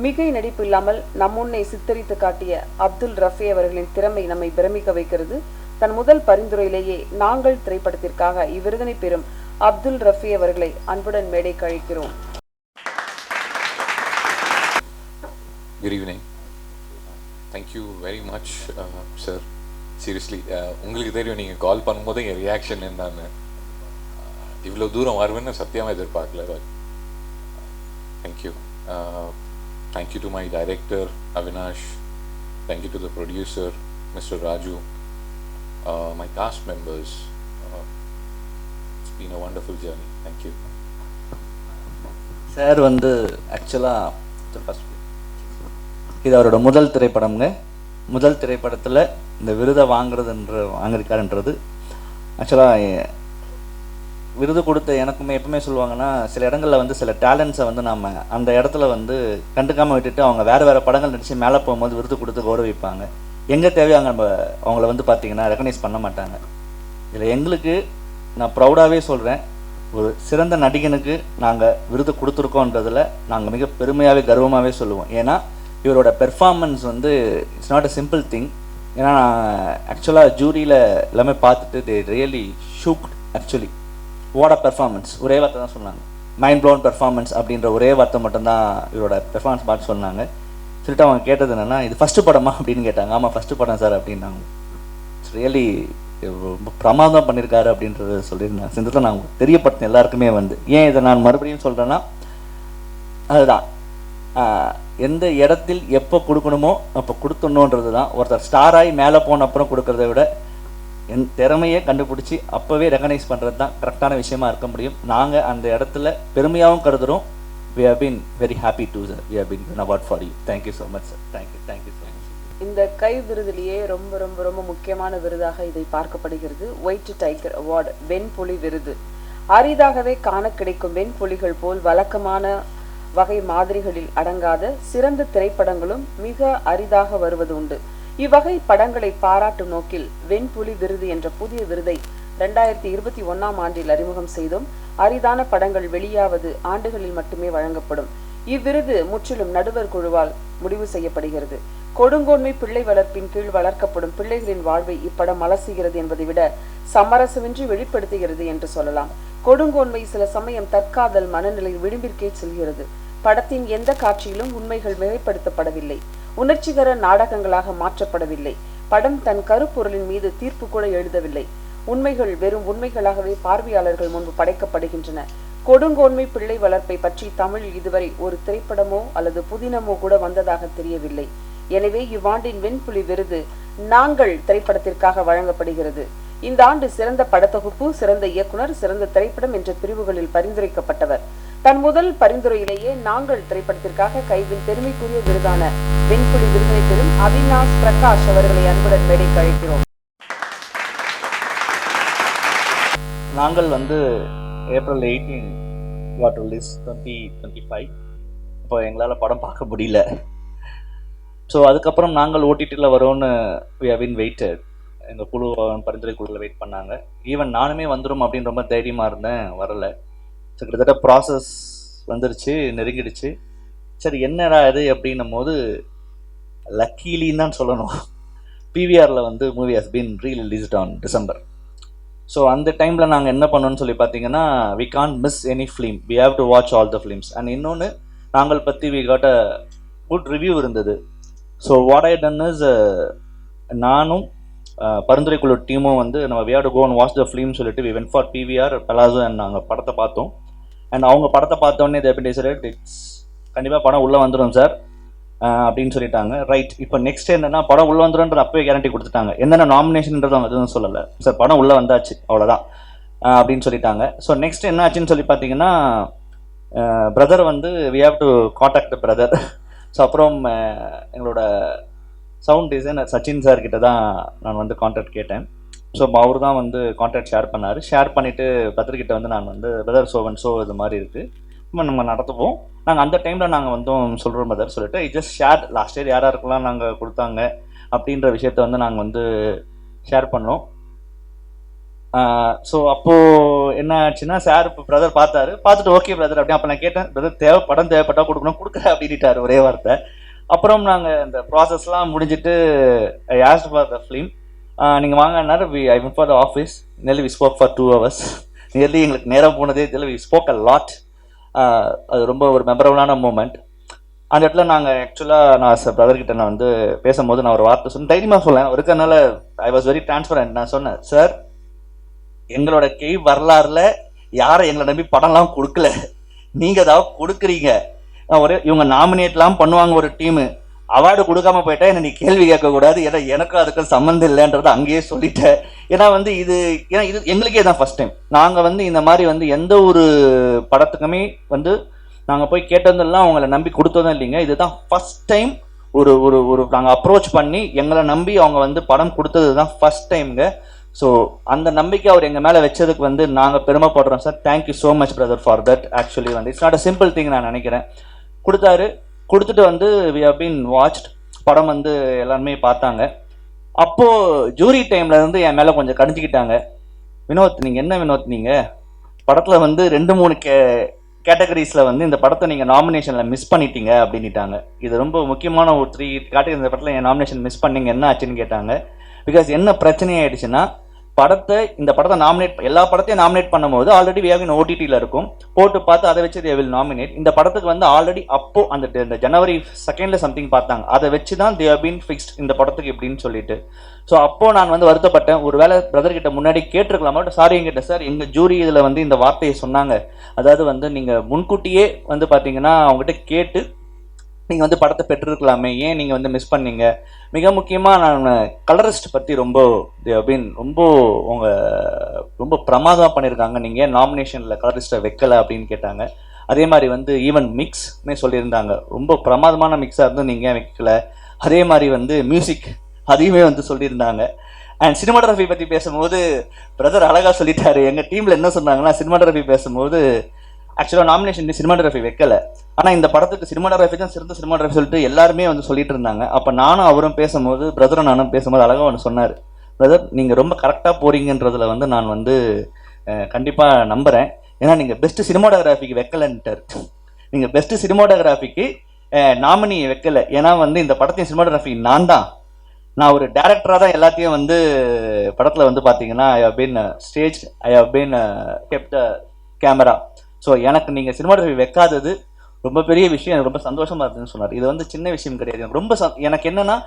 மிகை நடிப்பு இல்லாமல் நம்முன்னை சித்தரித்து காட்டிய அப்துல் ரஃபி அவர்களின் திறமை நம்மை பிரமிக்க வைக்கிறது. தன் முதல் பரிந்துரையிலேயே நாங்கள் திரைப்படத்திற்காக இவ்விருதினை பெறும் அப்துல் ரஃபி அவர்களை அன்புடன் மேடை கழிக்கிறோம். Good evening. Thank you very much, sir. Seriously, உங்களுக்கு தெரியும் நீங்கள் கால் பண்ணும்போது என் ரியாக்ஷன் என்னன்னு. இவ்வளோ தூரம் வருவேன்னு சத்தியமாக எதிர்பார்க்கல. But thank you. Thank you to my director, Avinash. Thank you to the producer, Mr. Raju. My cast members. It's been a wonderful journey. Thank you. Sir வந்து ஆக்சுவலாக ஃபஸ்ட் இது அவரோட முதல் திரைப்படம்ங்க. முதல் திரைப்படத்தில் இந்த விருதை வாங்கியிருக்காருன்றது ஆக்சுவலாக விருது கொடுத்த எனக்குமே எப்பவுமே சொல்லுவாங்கன்னா, சில இடங்களில் வந்து சில டேலண்ட்ஸை வந்து நம்ம அந்த இடத்துல வந்து கண்டுக்காமல் விட்டுட்டு அவங்க வேறு படங்கள் நடித்து மேலே போகும்போது விருது கொடுத்து கௌரவிப்பாங்க. எங்கே தேவையோ அங்கே நம்ம அவங்கள வந்து பார்த்திங்கன்னா ரெக்கக்னைஸ் பண்ண மாட்டாங்க. இதில் எங்களுக்கு நான் ப்ரௌடாகவே சொல்கிறேன், ஒரு சிறந்த நடிகனுக்கு நாங்கள் விருது கொடுத்துருக்கோன்றதில் நாங்கள் மிக பெருமையாகவே கர்வமாகவே சொல்லுவோம். ஏன்னா இவரோட பெர்ஃபார்மன்ஸ் வந்து it's not a simple thing. ஏன்னா நான் ஆக்சுவலாக ஜூரியில் எல்லாமே பார்த்துட்டு they really shocked. Actually what a performance, ஒரே வார்த்தை தான் சொன்னாங்க. மைண்ட் ப்ளோன் பெர்ஃபார்மன்ஸ் அப்படின்ற ஒரே வார்த்தை மட்டும்தான் இவரோட பெர்ஃபார்மன்ஸ் பார்த்து சொன்னாங்க. சொல்லிட்டு அவங்க கேட்டது என்னென்னா, இது ஃபஸ்ட்டு படமா அப்படின்னு கேட்டாங்க. ஆமாம் ஃபஸ்ட்டு படம் சார் அப்படின்னாங்க. இட்ஸ் ரியலி ரொம்ப பிரமாதம் பண்ணியிருக்காரு அப்படின்றத சொல்லியிருந்தேன். செஞ்சதை நான் தெரியப்படுத்தினேன் எல்லாருக்குமே வந்து. ஏன் இதை நான் மறுபடியும் சொல்கிறேன்னா, அதுதான் எந்த இடத்தில் எப்போ கொடுக்கணுமோ அப்போ கொடுத்துடணுன்றது தான். ஒருத்தர் ஸ்டாராகி மேலே போன அப்புறம் கொடுக்கறத விட என் திறமையை கண்டுபிடிச்சி அப்போவே ரெகனைஸ் பண்ணுறது தான் கரெக்டான விஷயமா இருக்க முடியும். நாங்கள் அந்த இடத்துல பெருமையாகவும் கருதுகிறோம். we have been very happy to sir. We have been an award for you. Thank you so much sir. Thank you so much. இந்த கை விருதிலேயே ரொம்ப ரொம்ப ரொம்ப முக்கியமான விருதாக இதை பார்க்கப்படுகிறது. ஒயிட் டைகர் அவார்டு, வெண்புலி விருது. அரிதாகவே காண கிடைக்கும் வெண்புலிகள் போல் வழக்கமான வகை மாதிரிகளில் அடங்காத சிறந்த திரைப்படங்களும் மிக அரிதாக வருவது உண்டு. இவ்வகை படங்களை பாராட்டும் நோக்கில் வெண்புலி விருது என்ற புதிய விருதை 2021ஆம் ஆண்டில் அறிமுகம் செய்தோம். அரிதான படங்கள் வெளியாவது ஆண்டுகளில் மட்டுமே வழங்கப்படும். இவ்விருது முற்றிலும் நடுவர் குழுவால் முடிவு செய்யப்படுகிறது. கொடுங்கோன்மை பிள்ளை வளர்ப்பின் கீழ் வளர்க்கப்படும் பிள்ளைகளின் வாழ்வை இப்படம் அலசுகிறது என்பதை விட சமரசமின்றி வெளிப்படுத்துகிறது என்று சொல்லலாம். கொடுங்கோன்மை சில சமயம் தற்காதல் மனநிலை விளிம்பிற்கே செல்கிறது. படத்தின் எந்த காட்சியிலும் உண்மைகள் மிகைப்படுத்தப்படவில்லை, உணர்ச்சிகர நாடகங்களாக மாற்றப்படவில்லை. படம் தன் கருப்பொருளின் மீது தீர்ப்பு கூட எழுதவில்லை. உண்மைகள் வெறும் உண்மைகளாகவே பார்வையாளர்கள் முன்பு படைக்கப்படுகின்றன. கொடுங்கோன்மை பிள்ளை வளர்ப்பை பற்றி தமிழில் இதுவரை ஒரு திரைப்படமோ அல்லது புதினமோ கூட வந்ததாக தெரியவில்லை. எனவே இவ்வாண்டின் வெண்புலி விருது நாங்கள் திரைப்படத்திற்காக வழங்கப்படுகிறது. இந்த ஆண்டு சிறந்த படத்தொகுப்பு, சிறந்த இயக்குனர், சிறந்த திரைப்படம் என்ற பிரிவுகளில் பரிந்துரைக்கப்பட்டவர். தன் முதல் பரிந்துரையிலேயே நாங்கள் திரைப்படத்திற்காக கைவின் பெருமைக்குரிய விருதான வெண்புலி விருதினை பெறும் அவினாஷ் பிரகாஷ் அவர்களை அன்புடன் மேடைக்கு அழைக்கிறோம். நாங்கள் வந்து ஏப்ரல் 18 got released 2025. இப்போ எங்களால் படம் பார்க்க முடியல. ஸோ அதுக்கப்புறம் நாங்கள் ஓடிடியில் வரோன்னு we have been waited. எங்கள் குழு பரிந்துரை குழுவில் வெயிட் பண்ணாங்க. ஈவன் நானுமே வந்துடும் அப்படின்னு ரொம்ப தைரியமாக இருந்தேன், வரலை. ஸோ கிட்டத்தட்ட ப்ராசஸ் வந்துருச்சு, நெருங்கிடுச்சு. சரி என்னடா இது அப்படின்னும் போது லக்கீலின்னு தான் சொல்லணும், பிவிஆரில் வந்து movie has been rereleased on December. So அந்த டைமில் நாங்கள் என்ன பண்ணோன்னு சொல்லி பார்த்தீங்கன்னா, we can't miss any film, we have to watch all the films. And இன்னொன்று நாங்கள் பற்றி we got a good review இருந்தது. So what I done is, நானும் பரிந்துரை குழு டீமும் வந்து நம்ம we have to go and watch the film சொல்லிட்டு we went for PVR Palazzo and நாங்கள் படத்தை பார்த்தோம். அண்ட் அவங்க படத்தை பார்த்தோன்னே எப்படி சார் இட்ஸ் கண்டிப்பாக படம் உள்ளே வந்துடும் சார் அப்படின்னு சொல்லிட்டாங்க. ரைட், இப்போ நெக்ஸ்ட் என்னன்னா படம் உள்ளே வந்துடும்ன்ற அப்பவே கேரண்டி கொடுத்துட்டாங்க. என்னென்ன நாமினேஷன்ன்றது அவங்க எதுவும் சொல்லலை சார், படம் உள்ளே வந்தாச்சு அவ்வளோதான் அப்படின்னு சொல்லிட்டாங்க. ஸோ நெக்ஸ்ட் என்ன ஆச்சுன்னு சொல்லி பார்த்தீங்கன்னா, பிரதர் வந்து we have to contact brother. So அப்புறம் எங்களோட சவுண்ட் டிசைனர் சச்சின் சார் கிட்ட தான் நான் வந்து கான்டாக்ட் கேட்டேன். ஸோ அவர் தான் வந்து கான்டாக்ட் ஷேர் பண்ணார். ஷேர் பண்ணிவிட்டு பிரதர்கிட்ட வந்து நான் வந்து பிரதர் ஸோ இது மாதிரி இருக்குது, நம்ம நடத்துவோம், நாங்கள் அந்த டைமில் நாங்கள் வந்து சொல்கிறோம் பிரதர் சொல்லிட்டு ஜஸ்ட் ஷேர் லாஸ்ட் இயர் யாராருக்கெல்லாம் நாங்கள் கொடுத்தாங்க அப்படின்ற விஷயத்த வந்து நாங்கள் வந்து ஷேர் பண்ணோம். ஸோ அப்போது என்ன ஆச்சுன்னா, சார் இப்போ பிரதர் பார்த்துட்டு ஓகே பிரதர் அப்படி. அப்போ நான் கேட்டேன், பிரதர் படம் தேவைப்பட்டால் கொடுக்கணும், கொடுக்குறேன் அப்படின்ட்டார் ஒரே வார்த்தை. அப்புறம் நாங்கள் இந்த ப்ராசஸ்லாம் முடிஞ்சிட்டு I asked for the film. நீங்கள் வாங்கினார், I went for the office. Nearly we spoke for 2 hours. Nearly எங்களுக்கு நேரம் போனதே தெரியல. We spoke a lot. அது ரொம்ப ஒரு மெமரபுளான மூமெண்ட். அந்த இடத்துல நாங்கள் ஆக்சுவலாக நான் பிரதர்கிட்ட நான் வந்து பேசும்போது நான் ஒரு வார்த்தை சொன்னேன், தைரியமாக சொல்லேன் இருக்கிறதுனால ஐ வாஸ் வெரி டிரான்ஸ்பரண்ட். நான் சொன்னேன், சார் எங்களோட வரலாறுல யாரை எங்களை நம்பி படம்லாம் கொடுக்கல, நீங்கள் ஏதாவது கொடுக்குறீங்க. இவங்க நாமினேட்லாம் பண்ணுவாங்க ஒரு டீமு, அவார்டு கொடுக்காம போயிட்டா என்ன நீ கேள்வி கேட்கக்கூடாது, ஏன்னா எனக்கும் அதுக்கும் சம்மந்தம் இல்லைன்றதை அங்கேயே சொல்லிட்டேன். ஏன்னா வந்து இது எங்களுக்கே தான் ஃபர்ஸ்ட் டைம். நாங்கள் வந்து இந்த மாதிரி வந்து எந்த ஒரு படத்துக்குமே வந்து நாங்கள் போய் கேட்டதெல்லாம் அவங்கள நம்பி கொடுத்ததும் இல்லைங்க. இதுதான் ஃபர்ஸ்ட் டைம் ஒரு ஒரு ஒரு நாங்கள் அப்ரோச் பண்ணி எங்களை நம்பி அவங்க வந்து படம் கொடுத்தது தான் ஃபர்ஸ்ட் டைம்ங்க. ஸோ அந்த நம்பிக்கை அவர் எங்கள் மேலே வச்சதுக்கு வந்து நாங்கள் பெருமைப்படுறோம் sir. Thank you so much brother for that. Actually வந்து it's not a simple thing நான் நினைக்கிறேன். கொடுத்துட்டு வந்து வி ஹவ் பீன் வாட்ச்ட். படம் வந்து எல்லாருமே பார்த்தாங்க. அப்போது ஜூரி டைமில் இருந்து என் மேலே கொஞ்சம் கடிஞ்சிக்கிட்டாங்க. வினோத் நீங்கள் என்ன வினோத், நீங்கள் படத்தில் வந்து 2-3 கேட்டகரிஸில் வந்து இந்த படத்தை நீங்கள் நாமினேஷனில் மிஸ் பண்ணிட்டீங்க அப்படின்ட்டாங்க. இது ரொம்ப முக்கியமான ஒரு 3 கேட்டகரி. இந்த படத்தில் என் நாமினேஷன் மிஸ் பண்ணிங்க, என்ன ஆச்சுன்னு கேட்டாங்க. பிகாஸ் என்ன பிரச்சனை ஆயிடுச்சுன்னா, இந்த படத்தை எல்லா படத்தையும் நாமினேட் பண்ணும்போது ஆல்ரெடி வியாவின் ஓடிடியில் இருக்கும், போட்டு பார்த்து அதை வச்சு தே வில் நாமினேட். இந்த படத்துக்கு வந்து ஆல்ரெடி அப்போ அந்த ஜனவரி 2 சம்திங் பார்த்தாங்க, அதை வச்சு தான் தே ஹவ் பீன் ஃபிக்ஸ்ட் இந்த படத்துக்கு இப்படின்னு சொல்லிட்டு. ஸோ அப்போது நான் வந்து வருத்தப்பட்டேன். ஒரு வேளை பிரதர்கிட்ட முன்னாடி கேட்டிருக்கலாமா, சாரி என்கிட்ட சார் எங்கள் ஜூரி இதில் வந்து இந்த வார்த்தையை சொன்னாங்க, அதாவது வந்து நீங்கள் முன்கூட்டியே வந்து பார்த்தீங்கன்னா அவங்ககிட்ட கேட்டு நீங்கள் வந்து படத்தை பெற்றிருக்கலாமே, ஏன் நீங்கள் வந்து மிஸ் பண்ணீங்க. மிக முக்கியமாக நான் கலரிஸ்ட் பற்றி ரொம்ப ரொம்ப பிரமாதமாக பண்ணியிருக்காங்க, நீங்கள் ஏன் நாமினேஷனில் கலரிஸ்ட்டை வைக்கலை அப்படின்னு கேட்டாங்க. அதே மாதிரி வந்து ஈவன் மிக்ஸ்மே சொல்லியிருந்தாங்க, ரொம்ப பிரமாதமான மிக்ஸாக இருந்து நீங்கள் ஏன் வைக்கல. அதே மாதிரி வந்து மியூசிக் அதையுமே வந்து சொல்லியிருந்தாங்க. அண்ட் சினிமாட்டோகிராஃபி பற்றி பேசும்போது பிரதர் அழகாக சொல்லிட்டாரு. எங்கள் டீமில் என்ன சொன்னாங்கன்னா, சினிமாட்டோகிராஃபி பேசும்போது ஆக்சுவலாக நாமினேஷன் சினிமாட்டோகிராஃபி வைக்கல, ஆனால் இந்த படத்துக்கு சினிமாட்டோகிராஃபி தான் சிறந்த சினிமாட்டோகிராஃபி சொல்லிட்டு எல்லாருமே வந்து சொல்லிட்டு இருந்தாங்க. அப்போ நானும் அவரும் பேசும்போது, பிரதரும் நானும் பேசும்போது அழகாக ஒன்று சொன்னார், பிரதர் நீங்கள் ரொம்ப கரெக்டாக போகிறீங்கன்றதுல வந்து நான் வந்து கண்டிப்பாக நம்புகிறேன். ஏன்னா நீங்கள் பெஸ்ட்டு சினிமாட்டோகிராஃபிக்கு வைக்கலன்ட்டார். நீங்கள் பெஸ்ட்டு சினிமாட்டோகிராஃபிக்கு நாமினி வைக்கலை. ஏன்னா வந்து இந்த படத்தின் சினிமாட்டோகிராஃபி நான் ஒரு டேரக்டராக தான் எல்லாத்தையும் வந்து படத்தில் வந்து பார்த்தீங்கன்னா I have been stage, I have been kept camera. So எனக்கு நீங்கள் சினிமாட்டோகிராஃபி வைக்காதது ரொம்ப பெரிய விஷயம், எனக்கு ரொம்ப சந்தோஷமாக இருக்குதுன்னு சொன்னார். இது வந்து சின்ன விஷயம் கிடையாது. எனக்கு ரொம்ப எனக்கு என்னென்னா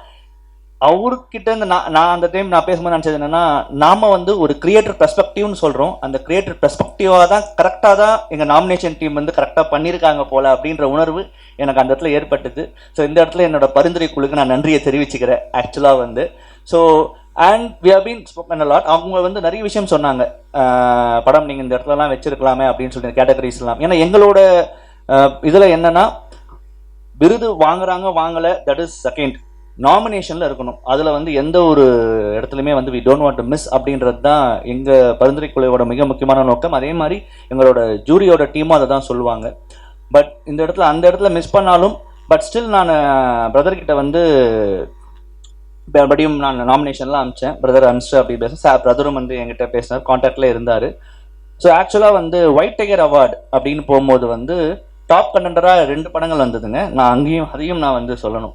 அவர்கிட்ட இருந்து நான் அந்த டைம் நான் பேசும்போது நினச்சது என்னென்னா, நாம் வந்து ஒரு கிரியேட்டர் பெர்ஸ்பெக்டிவ்னு சொல்கிறோம். அந்த கிரியேட்டர் பெர்ஸ்பெக்டிவாக தான் கரெக்டாக தான் எங்கள் நாமினேஷன் டீம் வந்து கரெக்டாக பண்ணியிருக்காங்க போல் அப்படின்ற உணர்வு எனக்கு அந்த இடத்துல ஏற்பட்டது. ஸோ இந்த இடத்துல என்னோட பரிந்துரை குழுக்கு நான் நன்றியை தெரிவிச்சுக்கிறேன் ஆக்சுவலாக வந்து. So and we have been spoken a lot. அவங்க வந்து நிறைய விஷயம் சொன்னாங்க, படம் நீங்கள் இந்த இடத்துலலாம் வச்சிருக்கலாமே அப்படின்னு சொல்லி கேட்டகரிஸ்லாம். ஏன்னா எங்களோட இதில் என்னென்னா விருது வாங்குறாங்க வாங்கலை தட் இஸ் செகண்ட், நாமினேஷனில் இருக்கணும். அதில் வந்து எந்த ஒரு இடத்துலையுமே வந்து we don't want to miss அப்படின்றது தான் எங்கள் பரிந்துரை குழுவோட மிக முக்கியமான நோக்கம். அதே மாதிரி எங்களோட ஜூரியோட டீமும் அதை தான் சொல்லுவாங்க. பட் இந்த இடத்துல அந்த இடத்துல மிஸ் பண்ணாலும் பட் ஸ்டில் நான் பிரதர்கிட்ட வந்து மறுபடியும் நான் நாமினேஷன்லாம் அனுப்பிச்சேன். பிரதர் அனுப்பிச்சு அப்படி பேசுகிறேன். பிரதரும் வந்து என்கிட்ட பேசினார், கான்டாக்டில் இருந்தார். ஸோ ஆக்சுவலாக வந்து ஒயிட் டைகர் அவார்டு அப்படின்னு போகும்போது வந்து டாப் கண்டெண்டராக 2 படங்கள் வந்ததுங்க. நான் அதையும் நான் வந்து சொல்லணும்.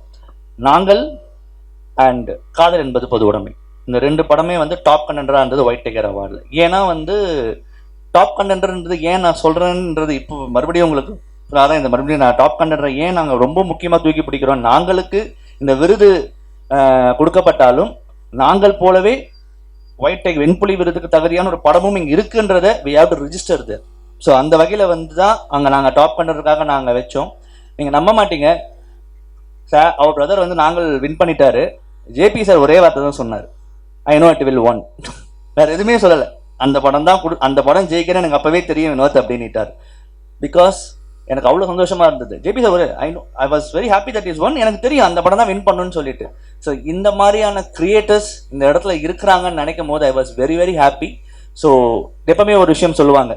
நாங்கள் அண்ட் காதல் என்பது பொது உடைமை, இந்த 2 படமே வந்து டாப் கண்டெண்டராக இருந்தது ஒயிட் டைகர் அவார்டில். ஏன்னா வந்து டாப் கண்டெண்டர்ன்றது ஏன் நான் சொல்கிறேன்றது இப்போ மறுபடியும் உங்களுக்கு அதான் இந்த மறுபடியும் நான் டாப் கண்டெண்டரை ஏன் நாங்கள் ரொம்ப முக்கியமாக தூக்கி பிடிக்கிறோம். நாங்களுக்கு இந்த விருது கொடுக்கப்பட்டாலும் நாங்கள் போலவே ஒயிட் டைகர் வெண்புலி விருதுக்கு தகுதியான ஒரு படமும் இங்கே இருக்குன்றதை we have to register there. So அந்த வகையில் வந்து தான் அங்கே நாங்கள் டாப் கண்டெண்டருக்காக நாங்கள் வச்சோம். நீங்கள் நம்ப மாட்டீங்க சார், அவர் பிரதர் வந்து நாங்கள் வின் பண்ணிட்டாரு. ஜேபி சார் ஒரே வார்த்தை தான் சொன்னார், I know it will one. வேறு எதுவுமே சொல்லலை. அந்த படம் தான் அந்த படம் ஜெயிக்கிறேன்னு எனக்கு அப்போவே தெரியும் வினோத் அப்படின்ட்டார். பிகாஸ் எனக்கு அவ்வளோ சந்தோஷமாக இருந்தது. JP sir I was very happy that is one. எனக்கு தெரியும் அந்த படம் தான் வின் பண்ணணும்னு சொல்லிட்டு. ஸோ இந்த மாதிரியான கிரியேட்டர்ஸ் இந்த இடத்துல இருக்கிறாங்கன்னு நினைக்கும் போது ஐ was very very happy. So எப்பவுமே ஒரு விஷயம் சொல்லுவாங்க,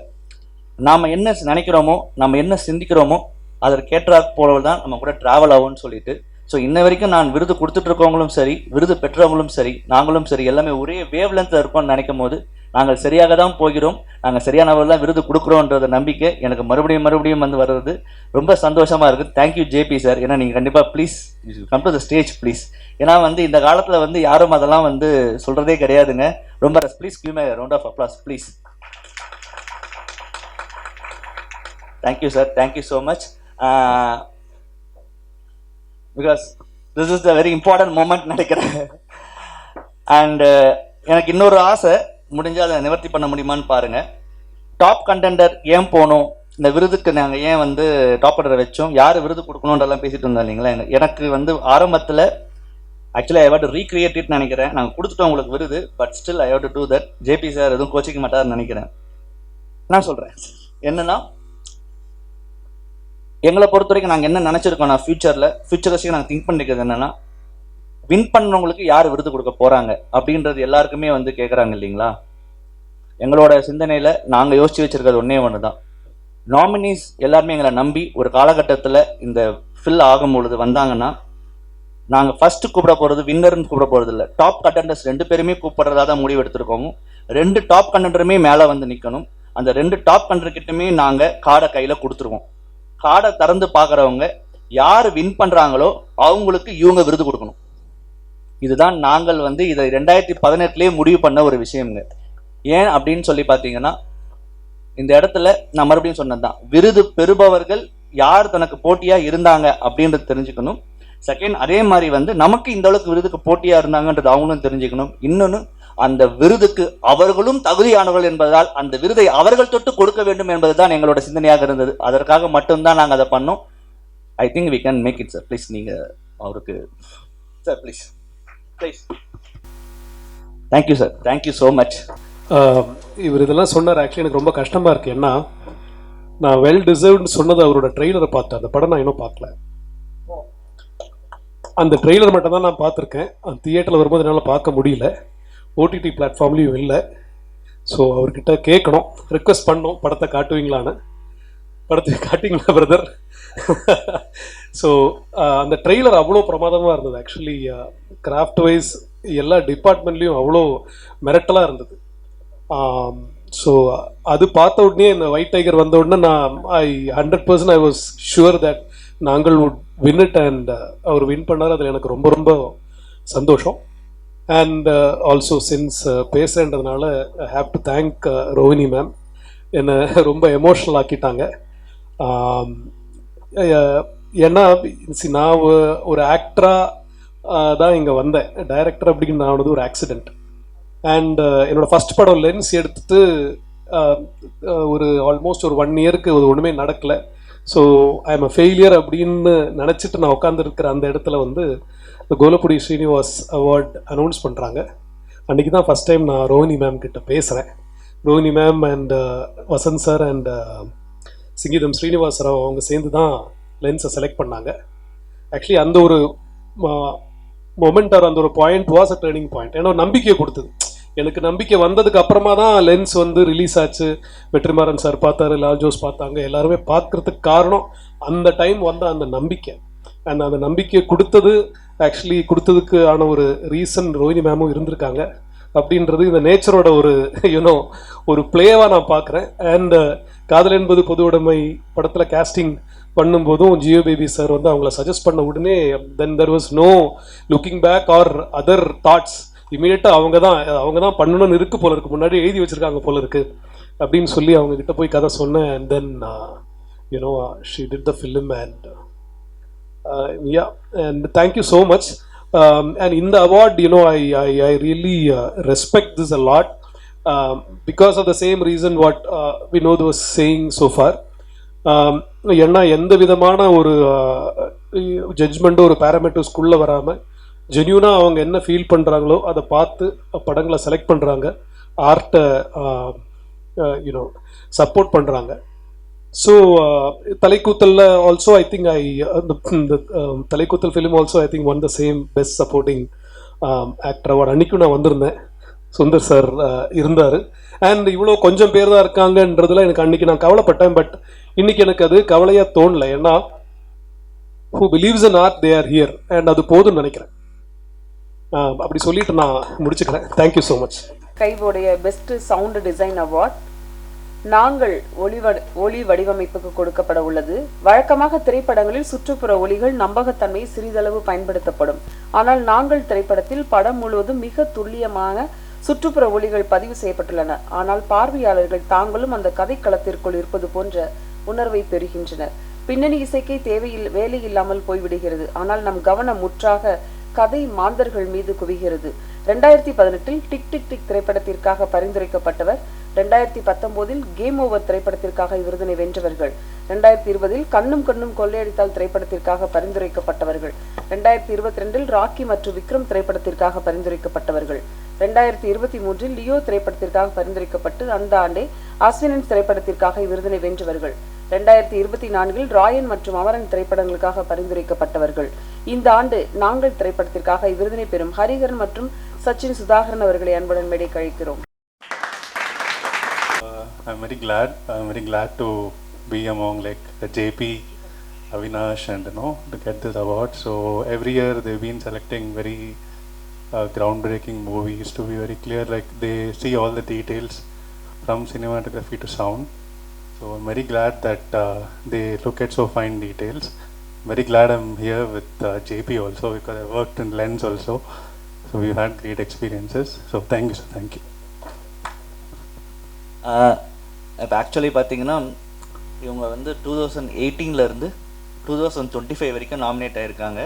நாம் என்ன நினைக்கிறோமோ நம்ம என்ன சிந்திக்கிறோமோ அதற்கேற்றா போலவள் தான் நம்ம கூட ட்ராவல் ஆகும்னு சொல்லிட்டு. ஸோ இன்ன வரைக்கும் நான் விருது கொடுத்துட்ருக்கவங்களும் சரி, விருது பெற்றவங்களும் சரி, நாங்களும் சரி, எல்லாமே ஒரே வேவ் லென்த்தில் இருக்கோம்னு நினைக்கும் போது நாங்கள் சரியாக தான் போகிறோம், நாங்கள் சரியானவர்கள் தான் விருது கொடுக்குறோன்ற நம்பிக்கை எனக்கு மறுபடியும் வந்து வர்றது ரொம்ப சந்தோஷமாக இருக்குது. Thank you JP sir. ஏன்னா நீங்கள் கண்டிப்பாக please come to the stage please. ஏன்னா வந்து இந்த காலத்தில் வந்து யாரும் அதெல்லாம் வந்து சொல்கிறதே கிடையாதுங்க. ரொம்ப please give my round of applause please. Thank you sir, thank you so much. Because this is the very important moment நினைக்கிறேன். அண்ட் எனக்கு இன்னொரு ஆசை, முடிஞ்சால் அதை நிவர்த்தி பண்ண முடியுமான்னு பாருங்கள். டாப் கண்டெண்டர் ஏன் போகணும், இந்த விருதுக்கு நாங்கள் ஏன் வந்து டாப் கண்டரை வச்சோம், யார் விருது கொடுக்கணுன்றலாம் பேசிட்டு இருந்தோம் இல்லைங்களா. எனக்கு வந்து ஆரம்பத்தில் actually I have to recreate it நினைக்கிறேன். நாங்கள் கொடுத்துட்டோம் உங்களுக்கு விருது, but still I have to do that. JP sir எதுவும் கோச்சிக்க மாட்டார்னு நினைக்கிறேன். நான் சொல்கிறேன் என்னென்னா, எங்களை பொறுத்த வரைக்கும் நாங்கள் என்ன நினச்சிருக்கோம், நான் ஃபியூச்சரிஸ்டிக்கு நாங்கள் திங்க் பண்ணிக்கிறது என்னென்னா, வின் பண்ணுறவங்களுக்கு யார் விருது கொடுக்க போகிறாங்க அப்படின்றது எல்லாருக்குமே வந்து கேட்குறாங்க இல்லைங்களா. எங்களோட சிந்தனையில் நாங்கள் யோசித்து வச்சுருக்கிறது ஒன்று தான், நாமினிஸ் எல்லாருமே எங்களை நம்பி ஒரு காலகட்டத்தில் இந்த ஃபில் ஆகும் பொழுது வந்தாங்கன்னா நாங்கள் ஃபஸ்ட்டு கூப்பிட போகிறது வின்னர்னு கூப்பிட போகிறது இல்லை, டாப் கண்டெண்டர்ஸ் 2 பேருமே கூப்பிட்றதா தான் முடிவு எடுத்துருக்கோங்க. 2 டாப் கண்டெண்டருமே மேலே வந்து நிற்கணும். அந்த 2 டாப் கண்டர்கிட்டமே நாங்கள் கார்டை கையில் கொடுத்துருவோம். கார்டை திறந்து பார்க்குறவங்க யார் வின் பண்ணுறாங்களோ அவங்களுக்கு இவங்க விருது கொடுக்கணும். இதுதான் நாங்கள் வந்து இதை 2018 முடிவு பண்ண ஒரு விஷயங்க. ஏன் அப்படின்னு சொல்லி பார்த்தீங்கன்னா, இந்த இடத்துல நான் மறுபடியும் சொன்னது தான், விருது பெறுபவர்கள் யார் தனக்கு போட்டியாக இருந்தாங்க அப்படின்றது தெரிஞ்சுக்கணும். செகண்ட், அதே மாதிரி வந்து நமக்கு இந்த அளவுக்கு விருதுக்கு போட்டியாக இருந்தாங்கன்றது அவங்களும் தெரிஞ்சுக்கணும். இன்னொன்று, அந்த விருதுக்கு அவர்களும் தகுதியானவர்கள் என்பதால் அந்த விருதை அவர்கள் தொட்டு கொடுக்க வேண்டும் என்பது தான் எங்களோட சிந்தனையாக இருந்தது. அதற்காக மட்டும்தான் நாங்கள் அதை பண்ணோம். I think we can make it sir. Please நீங்கள் அவருக்கு sir please please. Thank you sir, thank you so much. இவர் இதெல்லாம் சொன்னார். ஆக்சுவலி எனக்கு ரொம்ப கஷ்டமாக இருக்குது. ஏன்னா நான் வெல் டிசர்வ்னு சொன்னது அவரோட ட்ரெய்லரை பார்த்தேன். அந்த படம் நான் இன்னும் பார்க்கல. அந்த ட்ரெய்லர் மட்டும் தான் நான் பார்த்துருக்கேன். அந்த தியேட்டரில் வரும்போது என்னால் பார்க்க முடியல, ஓடிடி பிளாட்ஃபார்ம்லேயும் இல்லை. ஸோ அவர்கிட்ட கேட்கணும், ரிக்வெஸ்ட் பண்ணோம், படத்தை காட்டுவீங்களான்னு. படத்தை காட்டிங்களா பிரதர்? ஸோ அந்த ட்ரெய்லர் அவ்வளோ பிரமாதமாக இருந்தது. ஆக்சுவலி கிராஃப்ட் வைஸ் எல்லா டிபார்ட்மெண்ட்லேயும் அவ்வளோ மிரட்டலாக இருந்தது. ஸோ அது பார்த்த உடனே இந்த ஒயிட் டைகர் வந்த உடனே நான் 100% ஐ வாஸ் ஷுவர் தட் நாங்கள் வுட் வின் இட் அண்ட் அவர் வின் பண்ணார். அதில் எனக்கு ரொம்ப ரொம்ப சந்தோஷம். அண்ட் ஆல்சோ சின்ஸ் பேசுகிறதுனால I have to thank Rohini ma'am. என்னை ரொம்ப எமோஷ்னல் ஆக்கிட்டாங்க. ஏன்னா நான் ஒரு ஆக்டராக தான் இங்கே வந்தேன். டைரக்டர் அப்படின்னு நான் ஆனது ஒரு ஆக்சிடெண்ட். அண்ட் என்னோடய ஃபஸ்ட் படம் லென்ஸ் எடுத்துட்டு ஒரு ஆல்மோஸ்ட் ஒரு 1 இயருக்கு அது ஒன்றுமே நடக்கலை. So I am a failure அப்படின்னு நினச்சிட்டு நான் உட்காந்துருக்கிற அந்த இடத்துல வந்து கோலப்புடி ஸ்ரீனிவாஸ் அவார்ட் அனௌன்ஸ் பண்ணுறாங்க. அன்றைக்கி தான் ஃபஸ்ட் டைம் நான் ரோஹினி மேம் கிட்ட பேசுகிறேன். Rohini ma'am and Vasanth sir and Singeetham Srinivas Rao அவங்க சேர்ந்து தான் லென்ஸை செலக்ட் பண்ணாங்க. ஆக்சுவலி அந்த ஒரு மொமெண்ட் அந்த ஒரு point was a turning point. ஏன்னா நம்பிக்கையை கொடுத்தது. எனக்கு நம்பிக்கை வந்ததுக்கு அப்புறமா தான் லென்ஸ் வந்து ரிலீஸ் ஆச்சு. வெற்றிமாறன் சார் பார்த்தாரு, லால் ஜோஸ் பார்த்தாங்க, எல்லாருமே பார்க்கறதுக்கு காரணம் அந்த டைம் வந்த அந்த நம்பிக்கை. அண்ட் அந்த நம்பிக்கையை கொடுத்ததுக்கு ஆன ஒரு ரீசன் ரோஹினி மேமும் இருந்திருக்காங்க அப்படின்றது இந்த நேச்சரோட ஒரு ஒரு பிளேவாக நான் பார்க்குறேன். அண்ட் காதல் என்பது பொது உடைமை படத்தில் கேஸ்டிங் பண்ணும்போதும் ஜியோ பேபி சார் வந்து அவங்கள சஜஸ்ட் பண்ண உடனே then there was no looking back or other thoughts. இமீடியட்டாக அவங்க தான் பண்ணணும்னு இருக்கு போல இருக்கு, முன்னாடி எழுதி வச்சுருக்காங்க போல இருக்கு அப்படின்னு சொல்லி அவங்க கிட்ட போய் கதை சொன்னேன். And then she did the film and yeah and thank you so much. And in the award, I really respect this a lot because of the same reason what Vinod was saying so far. ஏன்னா எந்த விதமான ஒரு ஜட்ஜ்மெண்ட்டோ ஒரு பேராமீட்டர்ஸ்குள்ளே வராமல் ஜென்யூனாக அவங்க என்ன ஃபீல் பண்ணுறாங்களோ அதை பார்த்து படங்களை செலக்ட் பண்ணுறாங்க, ஆர்ட்டை சப்போர்ட் பண்ணுறாங்க. ஸோ தலைக்கூத்தலில் ஆல்சோ ஐ திங்க் இந்த Thalaikoothal film also I think won the same best supporting actor award. அன்றைக்கும் நான் வந்திருந்தேன், சுந்தர் சார் இருந்தார். அண்ட் இவ்வளோ கொஞ்சம் பேர் தான் இருக்காங்கன்றதுல எனக்கு அன்றைக்கி நான் கவலைப்பட்டேன். பட் இன்றைக்கி எனக்கு அது கவலையாக தோணலை. ஏன்னா who believes in art they are here and அது போதும்னு நினைக்கிறேன். அப்படி சொல்லிட்டு நான் முடிச்சுக்கிறேன். Thank you so much. கைவோடைய பெஸ்ட் சவுண்ட் டிசைன் அவார்ட் நாங்கள் ஒளி வடிவமைப்புக்கு கொடுக்கப்பட உள்ளது. வழக்கமாக திரைப்படங்களில் சுற்றுப்புற ஒலிகள் நம்பகத்தன்மை சிறிதளவு பயன்படுத்தப்படும். ஆனால் நாங்கள் திரைப்படத்தில் படம் முழுவதும் மிக துல்லியமான சுற்றுப்புற ஒலிகள் பதிவு செய்யப்பட்டுள்ளன. ஆனால் பார்வையாளர்கள் தாங்களும் அந்த கதைக்களத்திற்குள் இருப்பது போன்ற உணர்வை பெறுகின்றனர். பின்னணி இசைக்கே வேலை இல்லாமல் போய்விடுகிறது. ஆனால் நம் கவனம் முற்றாக கதை மாந்தர்கள் மீது குவிகிறது. 2018 டிக் டிக் டிக் திரைப்படத்திற்காக பரிந்துரைக்கப்பட்டவர், 2019 கேம் ஓவர் திரைப்படத்திற்காக விருதினை வென்றவர்கள், 2020 கண்ணும் கண்ணும் கொள்ளையடித்தால் திரைப்படத்திற்காக பரிந்துரைக்கப்பட்டவர்கள், 2022 ராக்கி மற்றும் விக்ரம் திரைப்படத்திற்காக பரிந்துரைக்கப்பட்டவர்கள், 2023 லியோ திரைப்படத்திற்காக பரிந்துரைக்கப்பட்டு அந்த ஆண்டே அஸ்வினன் திரைப்படத்திற்காக விருதினை வென்றவர்கள், 2024 ராயன் மற்றும் அமரன் திரைப்படங்களுக்காக பரிந்துரைக்கப்பட்டவர்கள். இந்த ஆண்டு நாங்கள் திரைப்படத்திற்காக விருதினை பெறும் ஹரிஹரன் மற்றும் சச்சின் சுதாகரன் அவர்களை அன்புடன் மேடை கழிக்கிறோம். I'm very glad to be among like JP, Avinash and to get this award. So every year they've been selecting very groundbreaking movies to be very clear, like they see all the details from cinematography to sound. So I'm very glad that they look at so fine details. Very glad I'm here with JP also because I worked in Lens also. So we've had great experiences. So thank you, sir. Thank you. இப்போ ஆக்சுவலி பார்த்தீங்கன்னா இவங்க வந்து 2018 2025 வரைக்கும் நாமினேட் ஆகியிருக்காங்க.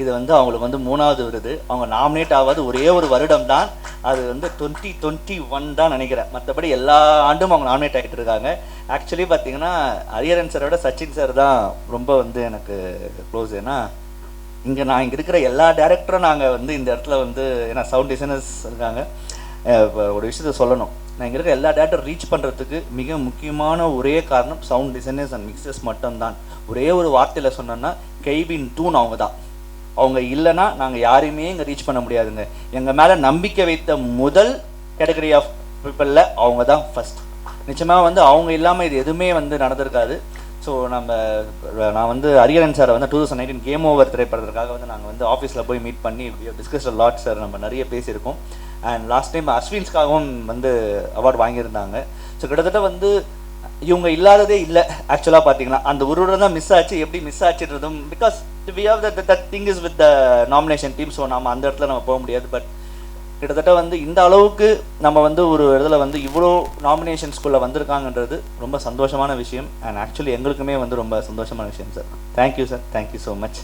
இது வந்து அவங்களுக்கு வந்து 3வது விருது. அவங்க நாமினேட் ஆகாது ஒரே ஒரு வருடம் தான், அது வந்து 2021 தான் நினைக்கிறேன். மற்றபடி எல்லா ஆண்டும் அவங்க நாமினேட் ஆகிட்டு இருக்காங்க. ஆக்சுவலி பார்த்தீங்கன்னா ஹரிஹரன் சாரை விட சச்சின் சார் தான் ரொம்ப வந்து எனக்கு க்ளோஸ். ஏன்னா நான் இங்கே இருக்கிற எல்லா டேரக்டரும் நாங்கள் வந்து இந்த இடத்துல வந்து ஏன்னா சவுண்ட் டிசைனர்ஸ் இருக்காங்க. ஒரு விஷயத்த சொல்லணும், நான் இங்கே இருக்கிற எல்லா டேரக்டர் ரீச் பண்ணுறதுக்கு மிக முக்கியமான ஒரே காரணம் சவுண்ட் டிசைனர்ஸ் அண்ட் மிக்சர்ஸ் மட்டும்தான். ஒரே ஒரு வார்த்தையில் சொன்னோன்னா கைவின் தூண் அவங்க தான். அவங்க இல்லைன்னா நாங்கள் யாரையுமே இங்கே ரீச் பண்ண முடியாதுங்க. எங்கள் மேலே நம்பிக்கை வைத்த முதல் கேட்டகரி ஆஃப் பீப்புளில் அவங்க தான் ஃபஸ்ட். நிச்சயமாக வந்து அவங்க இல்லாமல் இது எதுவுமே வந்து நடந்திருக்காது. ஸோ நான் வந்து அரியரன் சாரை வந்து 2019 கேம் ஓவர் திரைப்படத்திற்காக வந்து நாங்கள் வந்து ஆஃபீஸில் போய் மீட் பண்ணி டிஸ்கஸ் லாட் சார் நம்ம நிறைய பேசியிருக்கோம். அண்ட் லாஸ்ட் டைம் அஸ்வின்ஸ்க்காகவும் வந்து அவார்டு வாங்கியிருந்தாங்க. ஸோ கிட்டத்தட்ட வந்து இவங்க இல்லாததே இல்லை ஆக்சுவலாக பார்த்தீங்கன்னா. அந்த ஒரு தான் மிஸ் ஆச்சு. எப்படி மிஸ் ஆச்சுன்றதும் because we have that thing is with the nomination team. So நம்ம அந்த இடத்துல நம்ம போக முடியாது. பட் கிட்டத்தட்ட வந்து இந்த அளவுக்கு நம்ம வந்து ஒரு இடத்துல வந்து இவ்வளோ நாமினேஷன்ஸ்குள்ளே வந்திருக்காங்கன்றது ரொம்ப சந்தோஷமான விஷயம். அண்ட் ஆக்சுவலி எங்களுக்குமே வந்து ரொம்ப சந்தோஷமான விஷயம் sir. Thank you sir, thank you so much.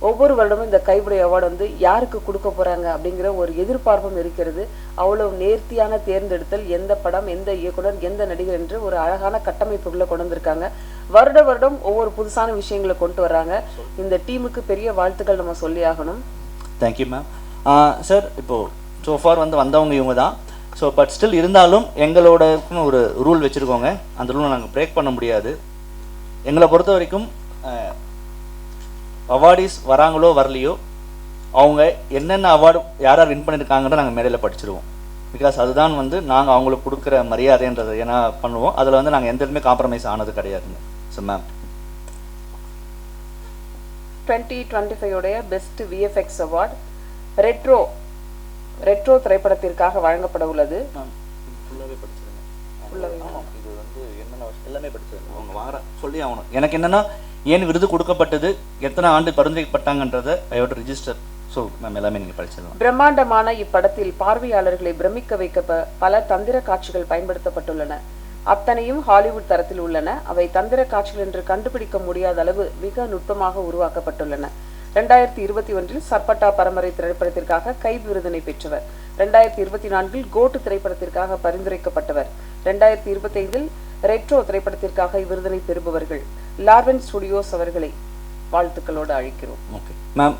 ஒவ்வொரு வருடமும் இந்த கைப்புடை அவார்டு வந்து யாருக்கு கொடுக்க போறாங்க அப்படிங்கிற ஒரு எதிர்பார்ப்பும் இருக்கிறது. அவ்வளவு நேர்த்தியான தேர்ந்தெடுத்தல், எந்த படம், எந்த இயக்குனர், எந்த நடிகர் என்று ஒரு அழகான கட்டமைப்புக்குள்ள கொண்டு வந்திருக்காங்க. வருடம் ஒவ்வொரு புதுசான விஷயங்களை கொண்டு வர்றாங்க. இந்த டீமுக்கு பெரிய வாழ்த்துக்கள் நம்ம சொல்லி ஆகணும். Thank you ma'am. சார் இப்போது சோஃபார் வந்து வந்தவங்க இவங்க தான். ஸோ பட் ஸ்டில் இருந்தாலும் எங்களோட ஒரு ரூல் வச்சுருக்கோங்க. அந்த ரூலை நாங்கள் பிரேக் பண்ண முடியாது. எங்களை பொறுத்த வரைக்கும் அவார்டிஸ் வராங்களோ வரலையோ அவங்க என்னென்ன அவார்டு யார் யார் வின் பண்ணியிருக்காங்கன்ற நாங்கள் மேடையில் படிச்சிருவோம். பிகாஸ் அதுதான் வந்து நாங்கள் அவங்களுக்கு கொடுக்குற மரியாதைன்றது ஏன்னா பண்ணுவோம். அதில் வந்து நாங்கள் எந்த இடமே காம்ப்ரமைஸ் ஆனது கிடையாதுங்க. So ma'am 2025 best VFX award retro திரைப்படத்திற்காக வழங்கப்பட உள்ளது. இது வந்து என்னென்ன எல்லாமே படிச்சிருக்கேன். அவங்க வார சொல்லி ஆகணும். எனக்கு என்னென்னா ஏன் விருது கொடுக்கப்பட்டது, எத்தனை ஆண்டு பரிந்துரைக்கப்பட்டாங்கன்றதை I have to register. So ma'am எல்லாமே நீங்கள் படிச்சிடலாம். பிரம்மாண்டமான இப்படத்தில் பார்வையாளர்களை பிரமிக்க வைக்க பல தந்திர காட்சிகள் பயன்படுத்தப்பட்டுள்ளன. அத்தனையும் ஹாலிவுட் தரத்தில் உள்ளன. அவை தந்திர காட்சிகள் என்று கண்டுபிடிக்க முடியாத அளவு மிக நுட்பமாக உருவாக்கப்பட்டுள்ளன. 2021 சர்பட்டா பரம்பரை திரைப்படத்திற்காக கைப் விருதினை பெற்றவர். 2024 கோட்டு திரைப்படத்திற்காக பரிந்துரைக்கப்பட்டவர். 2025 ரெட்ரோ திரைப்படத்திற்காக இவ்விருதினை பெறுபவர்கள் லார்வன் ஸ்டுடியோஸ் அவர்களை வாழ்த்துக்களோடு அழைக்கிறோம். ஓகே மேம்,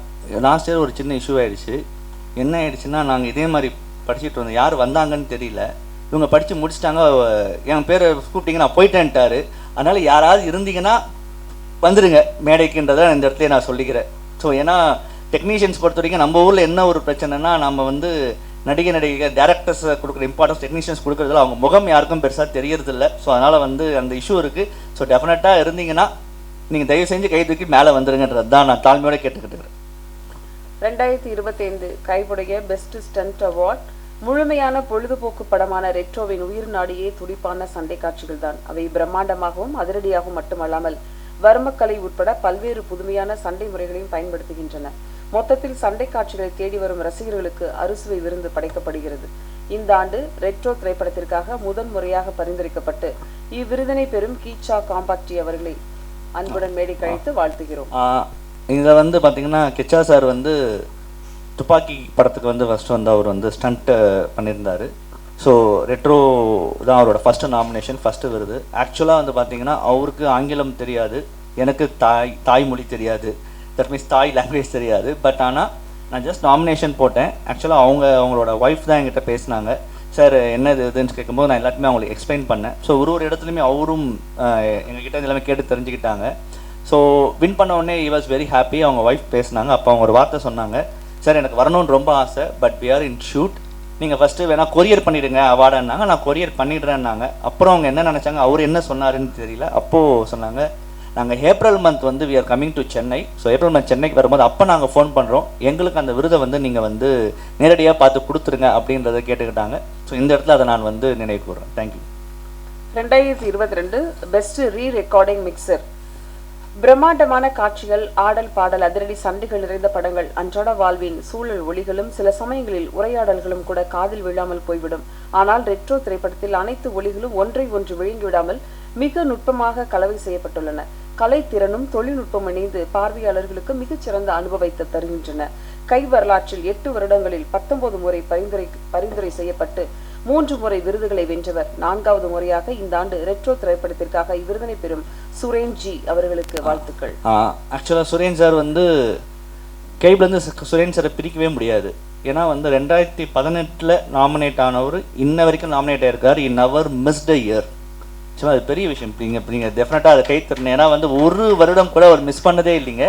லாஸ்ட் இயர் ஒரு சின்ன இஷ்யூ ஆயிடுச்சு. என்ன ஆயிடுச்சுன்னா நாங்கள் இதே மாதிரி படிச்சுட்டு வந்தோம். யார் வந்தாங்கன்னு தெரியல. இவங்க படித்து முடிச்சிட்டாங்க. என் பேரை கூப்பிட்டீங்க நான் போயிட்டேன்ட்டாரு. அதனால் யாராவது இருந்தீங்கன்னா வந்துடுங்க மேடைக்குன்றதை இந்த இடத்துல நான் சொல்லிக்கிறேன். ஸோ ஏன்னா டெக்னீஷியன்ஸ் பொறுத்த வரைக்கும் நம்ம ஊரில் என்ன ஒரு பிரச்சனைனா நம்ம வந்து நடிகை டேரக்டர்ஸ் கொடுக்குற இம்பார்ட்டன்ஸ் டெக்னீஷியன்ஸ் கொடுக்குறதுல அவங்க முகம் யாருக்கும் பெருசாக தெரியறதில்ல. ஸோ அதனால் வந்து அந்த இஷ்யூ இருக்குது. ஸோ டெஃபினட்டாக இருந்தீங்கன்னா நீங்கள் தயவு செஞ்சு கை தூக்கி மேலே வந்துருங்கன்றது தான் நான் தாழ்மையோட கேட்டுக்கிட்டு. 2025 கைப்புடைய பெஸ்ட் ஸ்டண்ட் அவார்ட் முழுமையான பொழுதுபோக்கு படமான ரெட்ரோவின் உயிர் நாடியே துடிப்பான சண்டை காட்சிகள் தான். அவை பிரம்மாண்டமாகவும் அதிரடியாகவும் மட்டுமல்லாமல் வர்மக்கலை உட்பட பல்வேறு புதுமையான சண்டை முறைகளையும் பயன்படுத்துகின்றன. மொத்தத்தில் சண்டை காட்சிகளை தேடி வரும் ரசிகர்களுக்கு அறுசுவை விருந்து படைக்கப்படுகிறது. இந்த ஆண்டு ரெட்ரோ திரைப்படத்திற்காக முதன் முறையாக பரிந்துரைக்கப்பட்டு இவ்விருதினை பெறும் கீச்சா காம்பாக்டி அவர்களை அன்புடன் மேடை கழித்து வாழ்த்துகிறோம். இதில் வந்து பார்த்தீங்கன்னா கிச்சா சார் வந்து துப்பாக்கி படத்துக்கு வந்து ஃபஸ்ட்டு வந்து அவர் வந்து ஸ்டண்ட் பண்ணியிருந்தார். ஸோ ரெட்ரோ தான் அவரோட ஃபஸ்ட்டு நாமினேஷன், ஃபஸ்ட்டு விருது. ஆக்சுவலாக வந்து பார்த்தீங்கன்னா அவருக்கு ஆங்கிலம் தெரியாது, எனக்கு தாய்மொழி தெரியாது, தட் மீன்ஸ் தாய் லாங்குவேஜ் தெரியாது. பட் ஆனால் நான் ஜஸ்ட் நாமினேஷன் போட்டேன். ஆக்சுவலாக அவங்களோட ஒய்ஃப் தான் என்கிட்ட பேசினாங்க. சார் என்ன இதுன்னு கேட்கும்போது நான் எல்லாத்தையுமே அவங்களுக்கு எக்ஸ்பிளைன் பண்ணேன். ஸோ ஒரு இடத்துலையுமே அவரும் எங்ககிட்ட எல்லாமே கேட்டு தெரிஞ்சுக்கிட்டாங்க. ஸோ வின் பண்ண உடனே he was very happy. அவங்க ஒய்ஃப் பேசினாங்க. அப்போ அவங்க ஒரு வார்த்தை சொன்னாங்க, சார் எனக்கு வரணும்னு ரொம்ப ஆசை, but we are in shoot, நீங்கள் ஃபஸ்ட்டு வேணால் கொரியர் பண்ணிவிடுங்க அவார்டுன்னாங்க. நான் கொரியர் பண்ணிடுறேன்னாங்க. அப்புறம் அவங்க என்ன நினச்சாங்க, அவர் என்ன சொன்னாருன்னு தெரியல. அப்போது சொன்னாங்க, நாங்கள் ஏப்ரல் மந்த் வந்து we are coming to Chennai. So April month சென்னைக்கு வரும்போது அப்போ நாங்கள் ஃபோன் பண்ணுறோம், எங்களுக்கு அந்த விருதை வந்து நீங்கள் வந்து நேரடியாக பார்த்து கொடுத்துருங்க அப்படின்றத கேட்டுக்கிட்டாங்க. ஸோ இந்த இடத்துல அதை நான் வந்து நினைவு கூறுறேன். Thank you. 2022 best re recording mixer. பிரம்மாண்டமான காட்சிகள், ஆடல் பாடல், அதிரடி சண்டைகள் நிறைந்த படங்கள், அன்றாட வாழ்வின் சூழல் ஒளிகளும் சில சமயங்களில் உரையாடல்களும் கூட காதில் விழாமல் போய்விடும். ஆனால் ரெட்ரோ திரைப்படத்தில் அனைத்து ஒளிகளும் ஒன்றை ஒன்று விழுங்கிவிடாமல் மிக நுட்பமாக கலவை செய்யப்பட்டுள்ளன. கலைத்திறனும் தொழில்நுட்பம் இணைந்து பார்வையாளர்களுக்கு மிகச்சிறந்த அனுபவத்தை தருகின்றன. கை வரலாற்றில் 8 வருடங்களில் 19 முறை பரிந்துரை செய்யப்பட்டு 3 முறை விருதுகளை வென்றவர். 4வது முறையாக இந்த ஆண்டு ரெட்ரோ திரைப்படத்திற்காக இவ்விருதினை பெறும் சுரேன் ஜி அவர்களுக்கு வாழ்த்துக்கள். ஆக்சுவலாக சுரேன் சார் வந்து கைப்லேருந்து சுரேன் சாரை பிரிக்கவே முடியாது. ஏன்னா வந்து 2018 நாமினேட் ஆனவர் இன்ன வரைக்கும் நாமினேட் ஆயிருக்கார். இன் அவர் மிஸ்ட் அ இயர். சும்மா அது பெரிய விஷயம். நீங்கள் டெஃபினட்டாக அதை கை தரணும். ஏன்னா வந்து ஒரு வருடம் கூட அவர் மிஸ் பண்ணதே இல்லைங்க.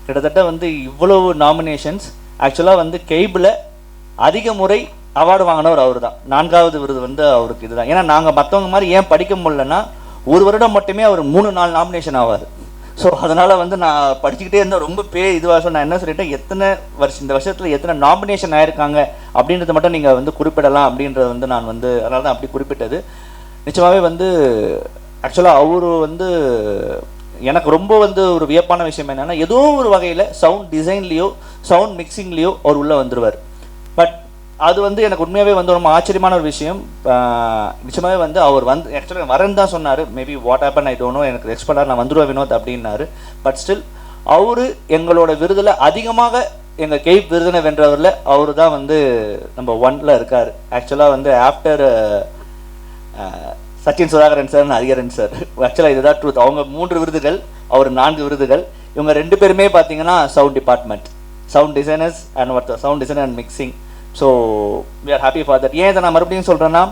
கிட்டத்தட்ட வந்து இவ்வளவு நாமினேஷன்ஸ். ஆக்சுவலாக வந்து கைபில் அதிக முறை அவார்டு வாங்கினவர் அவர் தான். 4வது விருது வந்து அவருக்கு இதுதான். ஏன்னா நாங்கள் மற்றவங்க மாதிரி ஏன் படிக்க முடியலன்னா ஒரு வருடம் மட்டுமே அவர் 3-4 நாமினேஷன் ஆவார். ஸோ அதனால் வந்து நான் படிச்சுக்கிட்டே இருந்தேன். ரொம்ப இதுவாக நான் என்ன சொல்லிட்டேன், இந்த வருஷத்தில் எத்தனை நாமினேஷன் ஆயிருக்காங்க அப்படின்றத மட்டும் நீங்கள் வந்து குறிப்பிடலாம் அப்படின்றத வந்து நான் வந்து அதனால தான் அப்படி குறிப்பிட்டது. நிச்சயமாகவே வந்து ஆக்சுவலாக அவர் வந்து எனக்கு ரொம்ப வந்து ஒரு வியப்பான விஷயம் என்னென்னா, ஏதோ ஒரு வகையில் சவுண்ட் டிசைன்லேயோ சவுண்ட் மிக்சிங்லேயோ அவர் உள்ளே வந்துடுவார். பட் அது வந்து எனக்கு உண்மையாகவே வந்து ரொம்ப ஆச்சரியமான ஒரு விஷயம். நிச்சயமாகவே வந்து அவர் வந்து ஆக்சுவலாக வரேன்னு தான் சொன்னார். Maybe what happen I don't know, எனக்கு எக்ஸ்பர்ட்டாக நான் வந்துடுவேன் வினோத் அப்படின்னாரு. பட் ஸ்டில் அவர் எங்களோட விருதில் அதிகமாக எங்கள் கெய்ப் விருதினை வென்றவரில் அவர் தான் வந்து நம்பர் 1ல் இருக்கார். ஆக்சுவலாக வந்து after Sachin Sudhakaran sir, Hariharan sir. ஆக்சுவலாக இதுதான் ட்ரூத். அவங்க 3 விருதுகள், அவர் 4 விருதுகள். இவங்க 2 பேருமே பார்த்தீங்கன்னா sound department, sound designers and sound designer and mixing. So we are happy for that. ஏன் இதை நான் மறுபடியும் சொல்கிறேன்னா,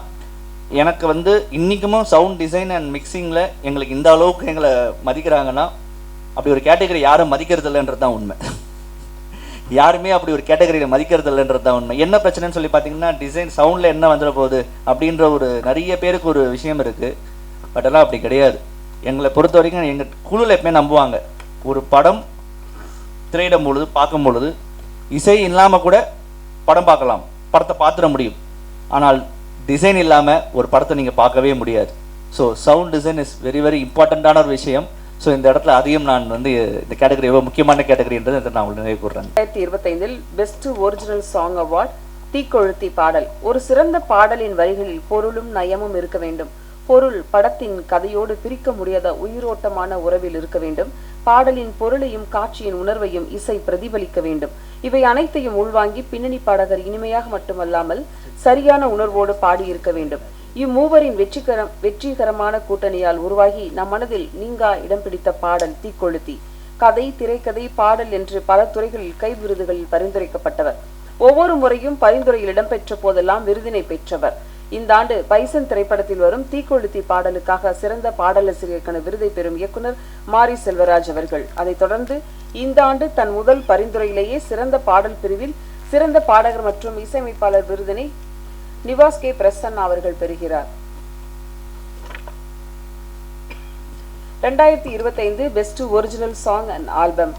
எனக்கு வந்து இன்றைக்குமே சவுண்ட் டிசைன் அண்ட் மிக்சிங்கில் எங்களுக்கு இந்த அளவுக்கு எங்களை மதிக்கிறாங்கன்னா, அப்படி ஒரு கேட்டகரி யாரும் மதிக்கிறது இல்லைன்றது தான் உண்மை. யாருமே அப்படி ஒரு கேட்டகரியில் மதிக்கிறது இல்லைன்றது தான் உண்மை. என்ன பிரச்சனைன்னு சொல்லி பார்த்தீங்கன்னா, டிசைன் சவுண்டில் என்ன வந்துட போகுது அப்படின்ற ஒரு நிறைய பேருக்கு ஒரு விஷயம் இருக்குது. பட் எல்லாம் அப்படி கிடையாது. எங்களை பொறுத்த வரைக்கும் எங்கள் குழுவில் எப்பவுமே நம்புவாங்க, ஒரு படம் திரையிடும் பொழுது பார்க்கும் பொழுது இசை இல்லாமல் கூட படம் பார்க்கலாம், படத்தை பார்த்துட முடியும். ஆனால் டிசைன் இல்லாமல் ஒரு படத்தை நீங்கள் பார்க்கவே முடியாது. So sound design is very very இம்பார்ட்டண்ட்டான ஒரு விஷயம். ஸோ இந்த இடத்துல அதையும் நான் வந்து இந்த கேட்டகரி எவ்வளோ முக்கியமான கேட்டகரின்றதை நான் உங்களுக்கு நினைவு கூறுறேன். 2025 பெஸ்ட் ஒரிஜினல் சாங் அவார்ட் தீக்கொழுத்தி பாடல். ஒரு சிறந்த பாடலின் வரிகளில் பொருளும் நயமும் இருக்க வேண்டும். பொருள் படத்தின் கதையோடு பிரிக்க முடியாத உயிரோட்டமான உறவில் இருக்க வேண்டும். பாடலின் பொருளையும் காட்சியின் உணர்வையும் இசை பிரதிபலிக்க வேண்டும். இவை அனைத்தையும் உள்வாங்கி பின்னணி பாடகர் இனிமையாக மட்டுமல்லாமல் சரியான உணர்வோடு பாடியிருக்க வேண்டும். இம்மூவரின் வெற்றிகரமான கூட்டணியால் உருவாகி நம் மனதில் நீங்கா இடம் பிடித்த பாடல் தீக்கொழுத்தி. கதை, திரைக்கதை, பாடல் என்று பல துறைகளில் கை விருதுகளில் பரிந்துரைக்கப்பட்டவர். ஒவ்வொரு முறையும் பரிந்துரையில் இடம்பெற்ற போதெல்லாம் விருதினை பெற்றவர். இந்த ஆண்டு பைசன் திரைப்படத்தில் வரும் தீக்கொழுத்தி பாடலுக்காக சிறந்த பாடலாசிரியருக்கான விருதை பெறும் இயக்குனர் மாரி செல்வராஜ் அவர்கள். அதைத் தொடர்ந்து இந்த ஆண்டு தன் முதல் பரிந்துரையிலேயே சிறந்த பாடல் பிரிவில் சிறந்த பாடகர் மற்றும் இசையமைப்பாளர் விருதினை நிவாஸ் கே பிரசன்னா அவர்கள் பெறுகிறார். 2025 best original song and album.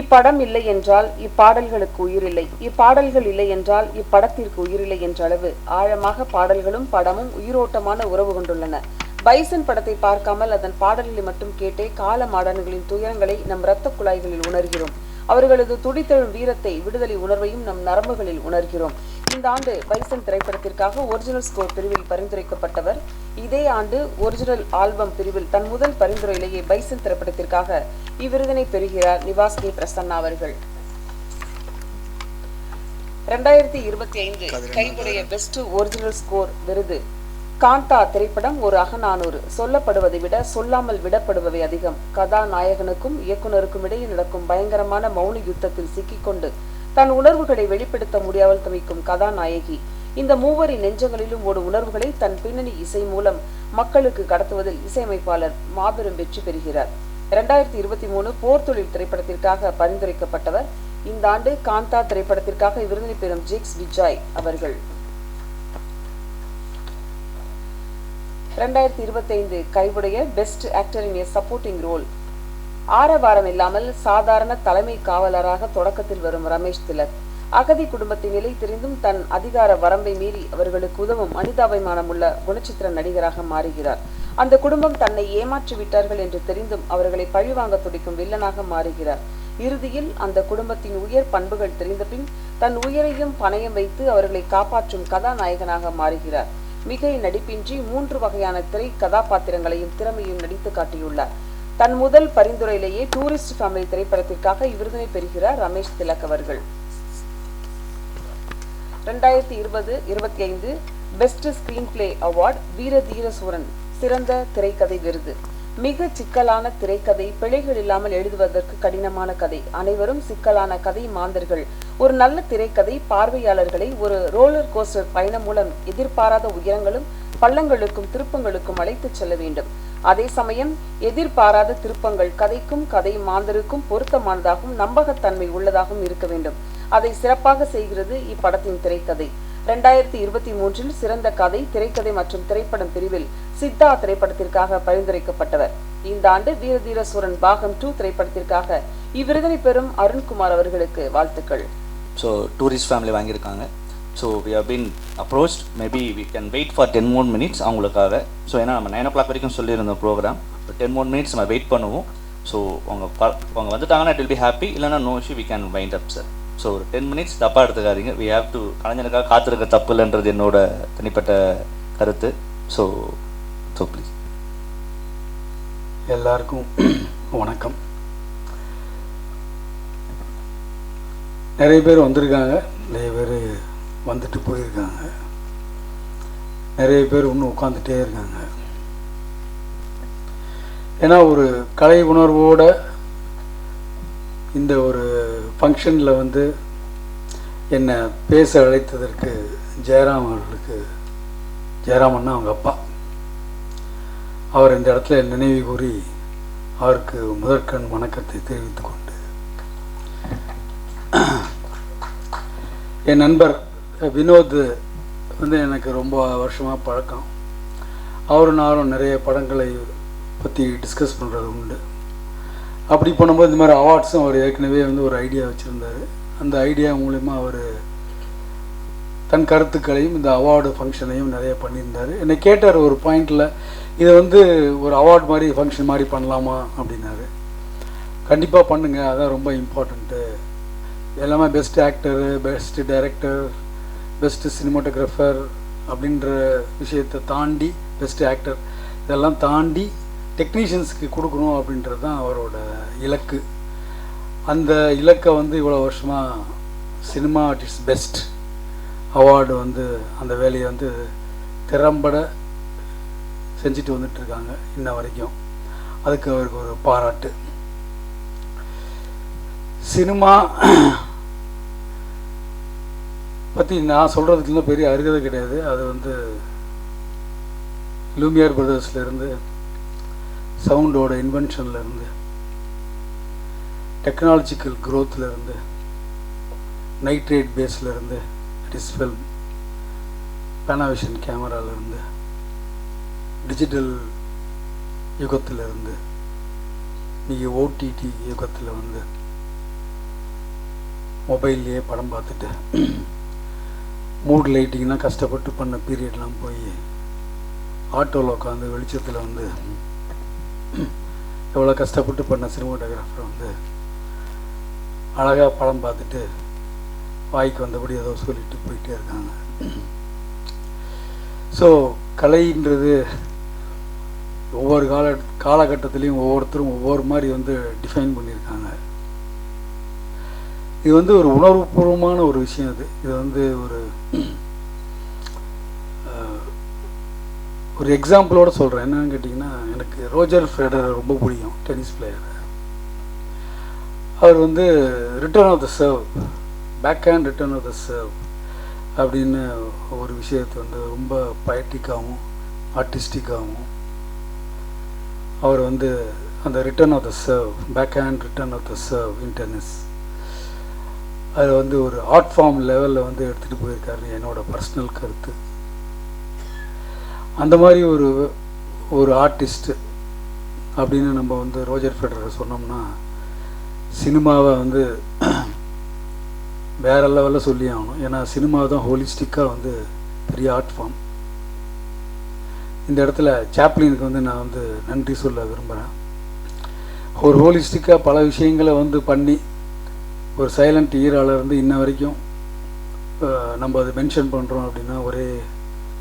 இப்படம் இல்லை என்றால் இப்பாடல்களுக்கு உயிரில்லை, இப்பாடல்கள் இல்லை என்றால் இப்படத்திற்கு உயிரில்லை என்ற அளவு ஆழமாக பாடல்களும் படமும் உயிரோட்டமான உறவு கொண்டுள்ளன. பைசன் படத்தை பார்க்காமல் அதன் பாடல்களை மட்டும் கேட்டே கால மாடன்களின் துயரங்களை நம் இரத்த குழாய்களில் உணர்கிறோம். அவர்களது துடித்தெழும் வீரத்தை, விடுதலை உணர்வையும் நம் நரம்புகளில் உணர்கிறோம். இந்த ஆண்டு பைசன் திரைப்படத்திற்காக ஒரிஜினல் ஸ்கோர் பிரிவில் பரிந்துரைக்கப்பட்டவர். இதே ஆண்டு ஒரிஜினல் ஆல்பம் பிரிவில் தன் முதல் பரிந்துரையிலேயே பைசன் திரைப்படத்திற்காக இவ்விருதினை பெறுகிறார் நிவாஸ் கே பிரசன்னா அவர்கள். 2025 கைவுடைய பெஸ்ட் ஒரிஜினல் ஸ்கோர் விருது. காந்தா திரைப்படம் ஒரு அகநானூறு. சொல்லப்படுவதை விட சொல்லாமல் விடப்படுபவை அதிகம். கதாநாயகனுக்கும் இயக்குனருக்கும் இடையே நடக்கும் பயங்கரமான மௌன யுத்தத்தில் சிக்கிக்கொண்டு தன் உணர்வுகளை வெளிப்படுத்த முடியாமல் தவிக்கும் கதாநாயகி. இந்த மூவரின் நெஞ்சங்களிலும் ஓடும் உணர்வுகளை தன் பின்னணி இசை மூலம் மக்களுக்கு கடத்துவதில் இசையமைப்பாளர் மாபெரும் வெற்றி பெறுகிறார். 2023 போர் தொழில் திரைப்படத்திற்காக பரிந்துரைக்கப்பட்டவர். இந்த ஆண்டு காந்தா திரைப்படத்திற்காக விருதினை பெறும் ஜேக்ஸ் விஜய் அவர்கள். 2025 கைவுடைய best actor in a supporting role. ஆரவாரம் இல்லாமல் சாதாரண தலைமை காவலராக தொடக்கத்தில் வரும் ரமேஷ் திலக் அகதி குடும்பத்தின் நிலை தெரிந்தும் தன் அதிகார வரம்பை மீறி அவர்களுக்கு உதவும் மனிதாபிமானமுள்ள குணச்சித்திர நடிகராக மாறுகிறார். அந்த குடும்பம் தன்னை ஏமாற்றி விட்டார்கள் என்று தெரிந்தும் அவர்களை பழிவாங்க துடிக்கும் வில்லனாக மாறுகிறார். இறுதியில் அந்த குடும்பத்தின் உயர் பண்புகள் தெரிந்தபின் தன் உயிரையும் பணயம் வைத்து அவர்களை காப்பாற்றும் கதாநாயகனாக மாறுகிறார். மிகை நடிப்பின்றி 3 வகையான திரை கதாபாத்திரங்களையும் திறமையும் நடித்து காட்டியுள்ளார். தன் முதல் பரிந்துரையிலேயே டூரிஸ்ட் ஃபேமிலி திரைப்படத்திற்காக இவ்விருதினை பெறுகிறார் ரமேஷ் திலக் அவர்கள். 2025 பெஸ்ட் ஸ்கிரீன் பிளே அவார்ட் வீர தீர சூரன் சிறந்த திரைக்கதை விருது. மிக சிக்கலான திரைக்கதை, பிழைகள் இல்லாமல் எழுதுவதற்கு கடினமான கதை, அனைவரும் சிக்கலான கதை மாந்தர்கள். ஒரு நல்ல திரைக்கதை பார்வையாளர்களை ஒரு ரோலர் கோஸ்டர் பயணம் மூலம் எதிர்பாராத உயரங்களும் பள்ளங்களுக்கும் திருப்பங்களுக்கும் அழைத்துச் செல்ல வேண்டும். அதே சமயம் எதிர்பாராத திருப்பங்கள் கதைக்கும் கதை மாந்தருக்கும் பொருத்தமானதாகவும் நம்பகத்தன்மை உள்ளதாகவும் இருக்க வேண்டும். அதை சிறப்பாக செய்கிறது இப்படத்தின் திரைக்கதை. 2023 சிறந்த கதை, திரைக்கதை மற்றும் திரைப்படம் பிரிவில் சித்தா திரைப்படத்திற்காக பரிந்துரைக்கப்பட்டவர். இந்த ஆண்டு வீரதீர சூரன் பாகம் 2 திரைப்படத்திற்காக இவ்விருதினை பெறும் அருண்குமார் அவர்களுக்கு வாழ்த்துக்கள். ஸோ டூரிஸ்ட் ஃபேமிலி வாங்கியிருக்காங்க. So we have been approached, maybe we can wait for 10 more minutes அவங்களுக்காக. ஸோ ஏன்னா நம்ம 9 o'clock வரைக்கும் சொல்லியிருந்தோம் ப்ரோக்ராம். 10 more minutes நம்ம வெயிட் பண்ணுவோம். ஸோ அவங்க வந்துட்டாங்கன்னா இட் வில் பி ஹாப்பி, இல்லைனா no issue, we can wind up sir. So ஒரு 10 minutes தப்பாக எடுத்துக்காதீங்க. வி ஹேவ் டு, கலைஞனுக்காக காத்திருக்க தப்பு இல்லைன்றது என்னோட தனிப்பட்ட கருத்து. So please. எல்லாருக்கும் வணக்கம். நிறைய பேர் வந்திருக்காங்க, நிறைய பேர் வந்துட்டு போயிருக்காங்க, நிறைய பேர் இன்னும் உட்காந்துட்டே இருக்காங்க. ஏன்னா ஒரு கலை உணர்வோட இந்த ஒரு ஃபங்க்ஷனில் வந்து என்னை பேச அழைத்ததற்கு ஜெயராம் அவர்களுக்கு, ஜெயராமன்னா அவங்க அப்பா, அவர் இந்த இடத்துல நினைவு கூறி அவருக்கு முதற்கண் வணக்கத்தை தெரிவித்து கொண்டு, என் நண்பர் வினோத் வந்து எனக்கு ரொம்ப வருஷமாக பழக்கம். அவரும் நானும் நிறைய படங்களை பற்றி டிஸ்கஸ் பண்ணுறது உண்டு. அப்படி பண்ணும்போது இந்த மாதிரி அவார்ட்ஸும் அவர் ஏற்கனவே வந்து ஒரு ஐடியா வச்சுருந்தார். அந்த ஐடியா மூலிமா அவர் தன் கருத்துக்களையும் இந்த அவார்டு ஃபங்க்ஷனையும் நிறைய பண்ணியிருந்தார். என்னை கேட்டார் ஒரு பாயிண்டில், இதை வந்து ஒரு அவார்டு மாதிரி ஃபங்க்ஷன் மாதிரி பண்ணலாமா அப்படின்னாரு. கண்டிப்பாக பண்ணுங்கள், அதான் ரொம்ப இம்பார்ட்டண்ட்டு. எல்லாமே best actor, best director, best cinematographer அப்படின்ற விஷயத்தை தாண்டி, பெஸ்ட் ஆக்டர் இதெல்லாம் தாண்டி டெக்னீஷியன்ஸுக்கு கொடுக்கணும் அப்படின்றது தான் அவரோட இலக்கு. அந்த இலக்கை வந்து இவ்வளோ வருஷமாக சினிமா ஆர்டிஸ்ட் பெஸ்ட் அவார்டு வந்து அந்த வேலையை வந்து திறம்பட செஞ்சுட்டு வந்துட்டுருக்காங்க இன்ன வரைக்கும். அதுக்கு அவருக்கு ஒரு பாராட்டு. சினிமா பற்றி நான் சொல்கிறதுக்குள்ள பெரிய அருகதை கிடையாது. அது வந்து லூமியர் பிரதர்ஸ்லேருந்து, சவுண்டோட இன்வென்ஷன்லேருந்து, டெக்னாலஜிக்கல் க்ரோத்லேருந்து, நைட்ரேட் பேஸ்லேருந்து, இட் இஸ் ஃபில்ம், பேனாவிஷன் கேமராலேருந்து, டிஜிட்டல் யுகத்திலிருந்து, நீங்கள் ஓடிடி யுகத்தில் வந்து மொபைல்லையே படம் பார்த்துட்டு மூட் லைட்டிங்லாம் கஷ்டப்பட்டு பண்ண பீரியட்லாம் போய் ஆட்டோவில் உட்காந்து வெளிச்சத்தில் வந்து எவ்வளோ கஷ்டப்பட்டு பண்ண சினிமாட்டோகிராஃபர் வந்து அழகாக படம் பார்த்துட்டு வாய்க்கு வந்தபடி ஏதோ சொல்லிட்டு போயிட்டே இருக்காங்க. ஸோ கலைன்றது ஒவ்வொரு காலகட்டத்திலையும் ஒவ்வொருத்தரும் ஒவ்வொரு மாதிரி வந்து டிஃபைன் பண்ணியிருக்காங்க. இது வந்து ஒரு உணர்வுபூர்வமான ஒரு விஷயம். இது வந்து ஒரு எக்ஸாம்பிளோட சொல்கிறேன். என்னன்னு கேட்டிங்கன்னா, எனக்கு ரோஜர் ஃபெடரர் ரொம்ப பிடிக்கும், டென்னிஸ் பிளேயர். அவர் வந்து return of the serve, backhand return of the serve அப்படின்னு ஒரு விஷயத்தை வந்து ரொம்ப பயட்டிக்காகவும் ஆர்டிஸ்டிக்காகவும் அவர் வந்து அந்த return of the serve, backhand return of the serve in tennis, அதை வந்து ஒரு ஆர்ட் ஃபார்ம் லெவலில் வந்து எடுத்துகிட்டு போயிருக்காரு, என்னோட பர்சனல் கருத்து. அந்த மாதிரி ஒரு ஆர்டிஸ்ட்டு அப்படின்னு நம்ம வந்து ரோஜர் ஃபெடரர் சொன்னோம்னா, சினிமாவை வந்து வேறு லெவலில் சொல்லி ஆகணும். ஏன்னா சினிமா தான் ஹோலிஸ்டிக்காக வந்து பெரிய ஆர்ட் ஃபார்ம். இந்த இடத்துல சாப்ளினுக்கு வந்து நான் வந்து நன்றி சொல்ல விரும்புகிறேன். ஒரு ஹோலிஸ்டிக்காக பல விஷயங்களை வந்து பண்ணி ஒரு சைலண்ட் ஈராலேருந்து இன்ன வரைக்கும் நம்ம அதை மென்ஷன் பண்ணுறோம் அப்படின்னா ஒரே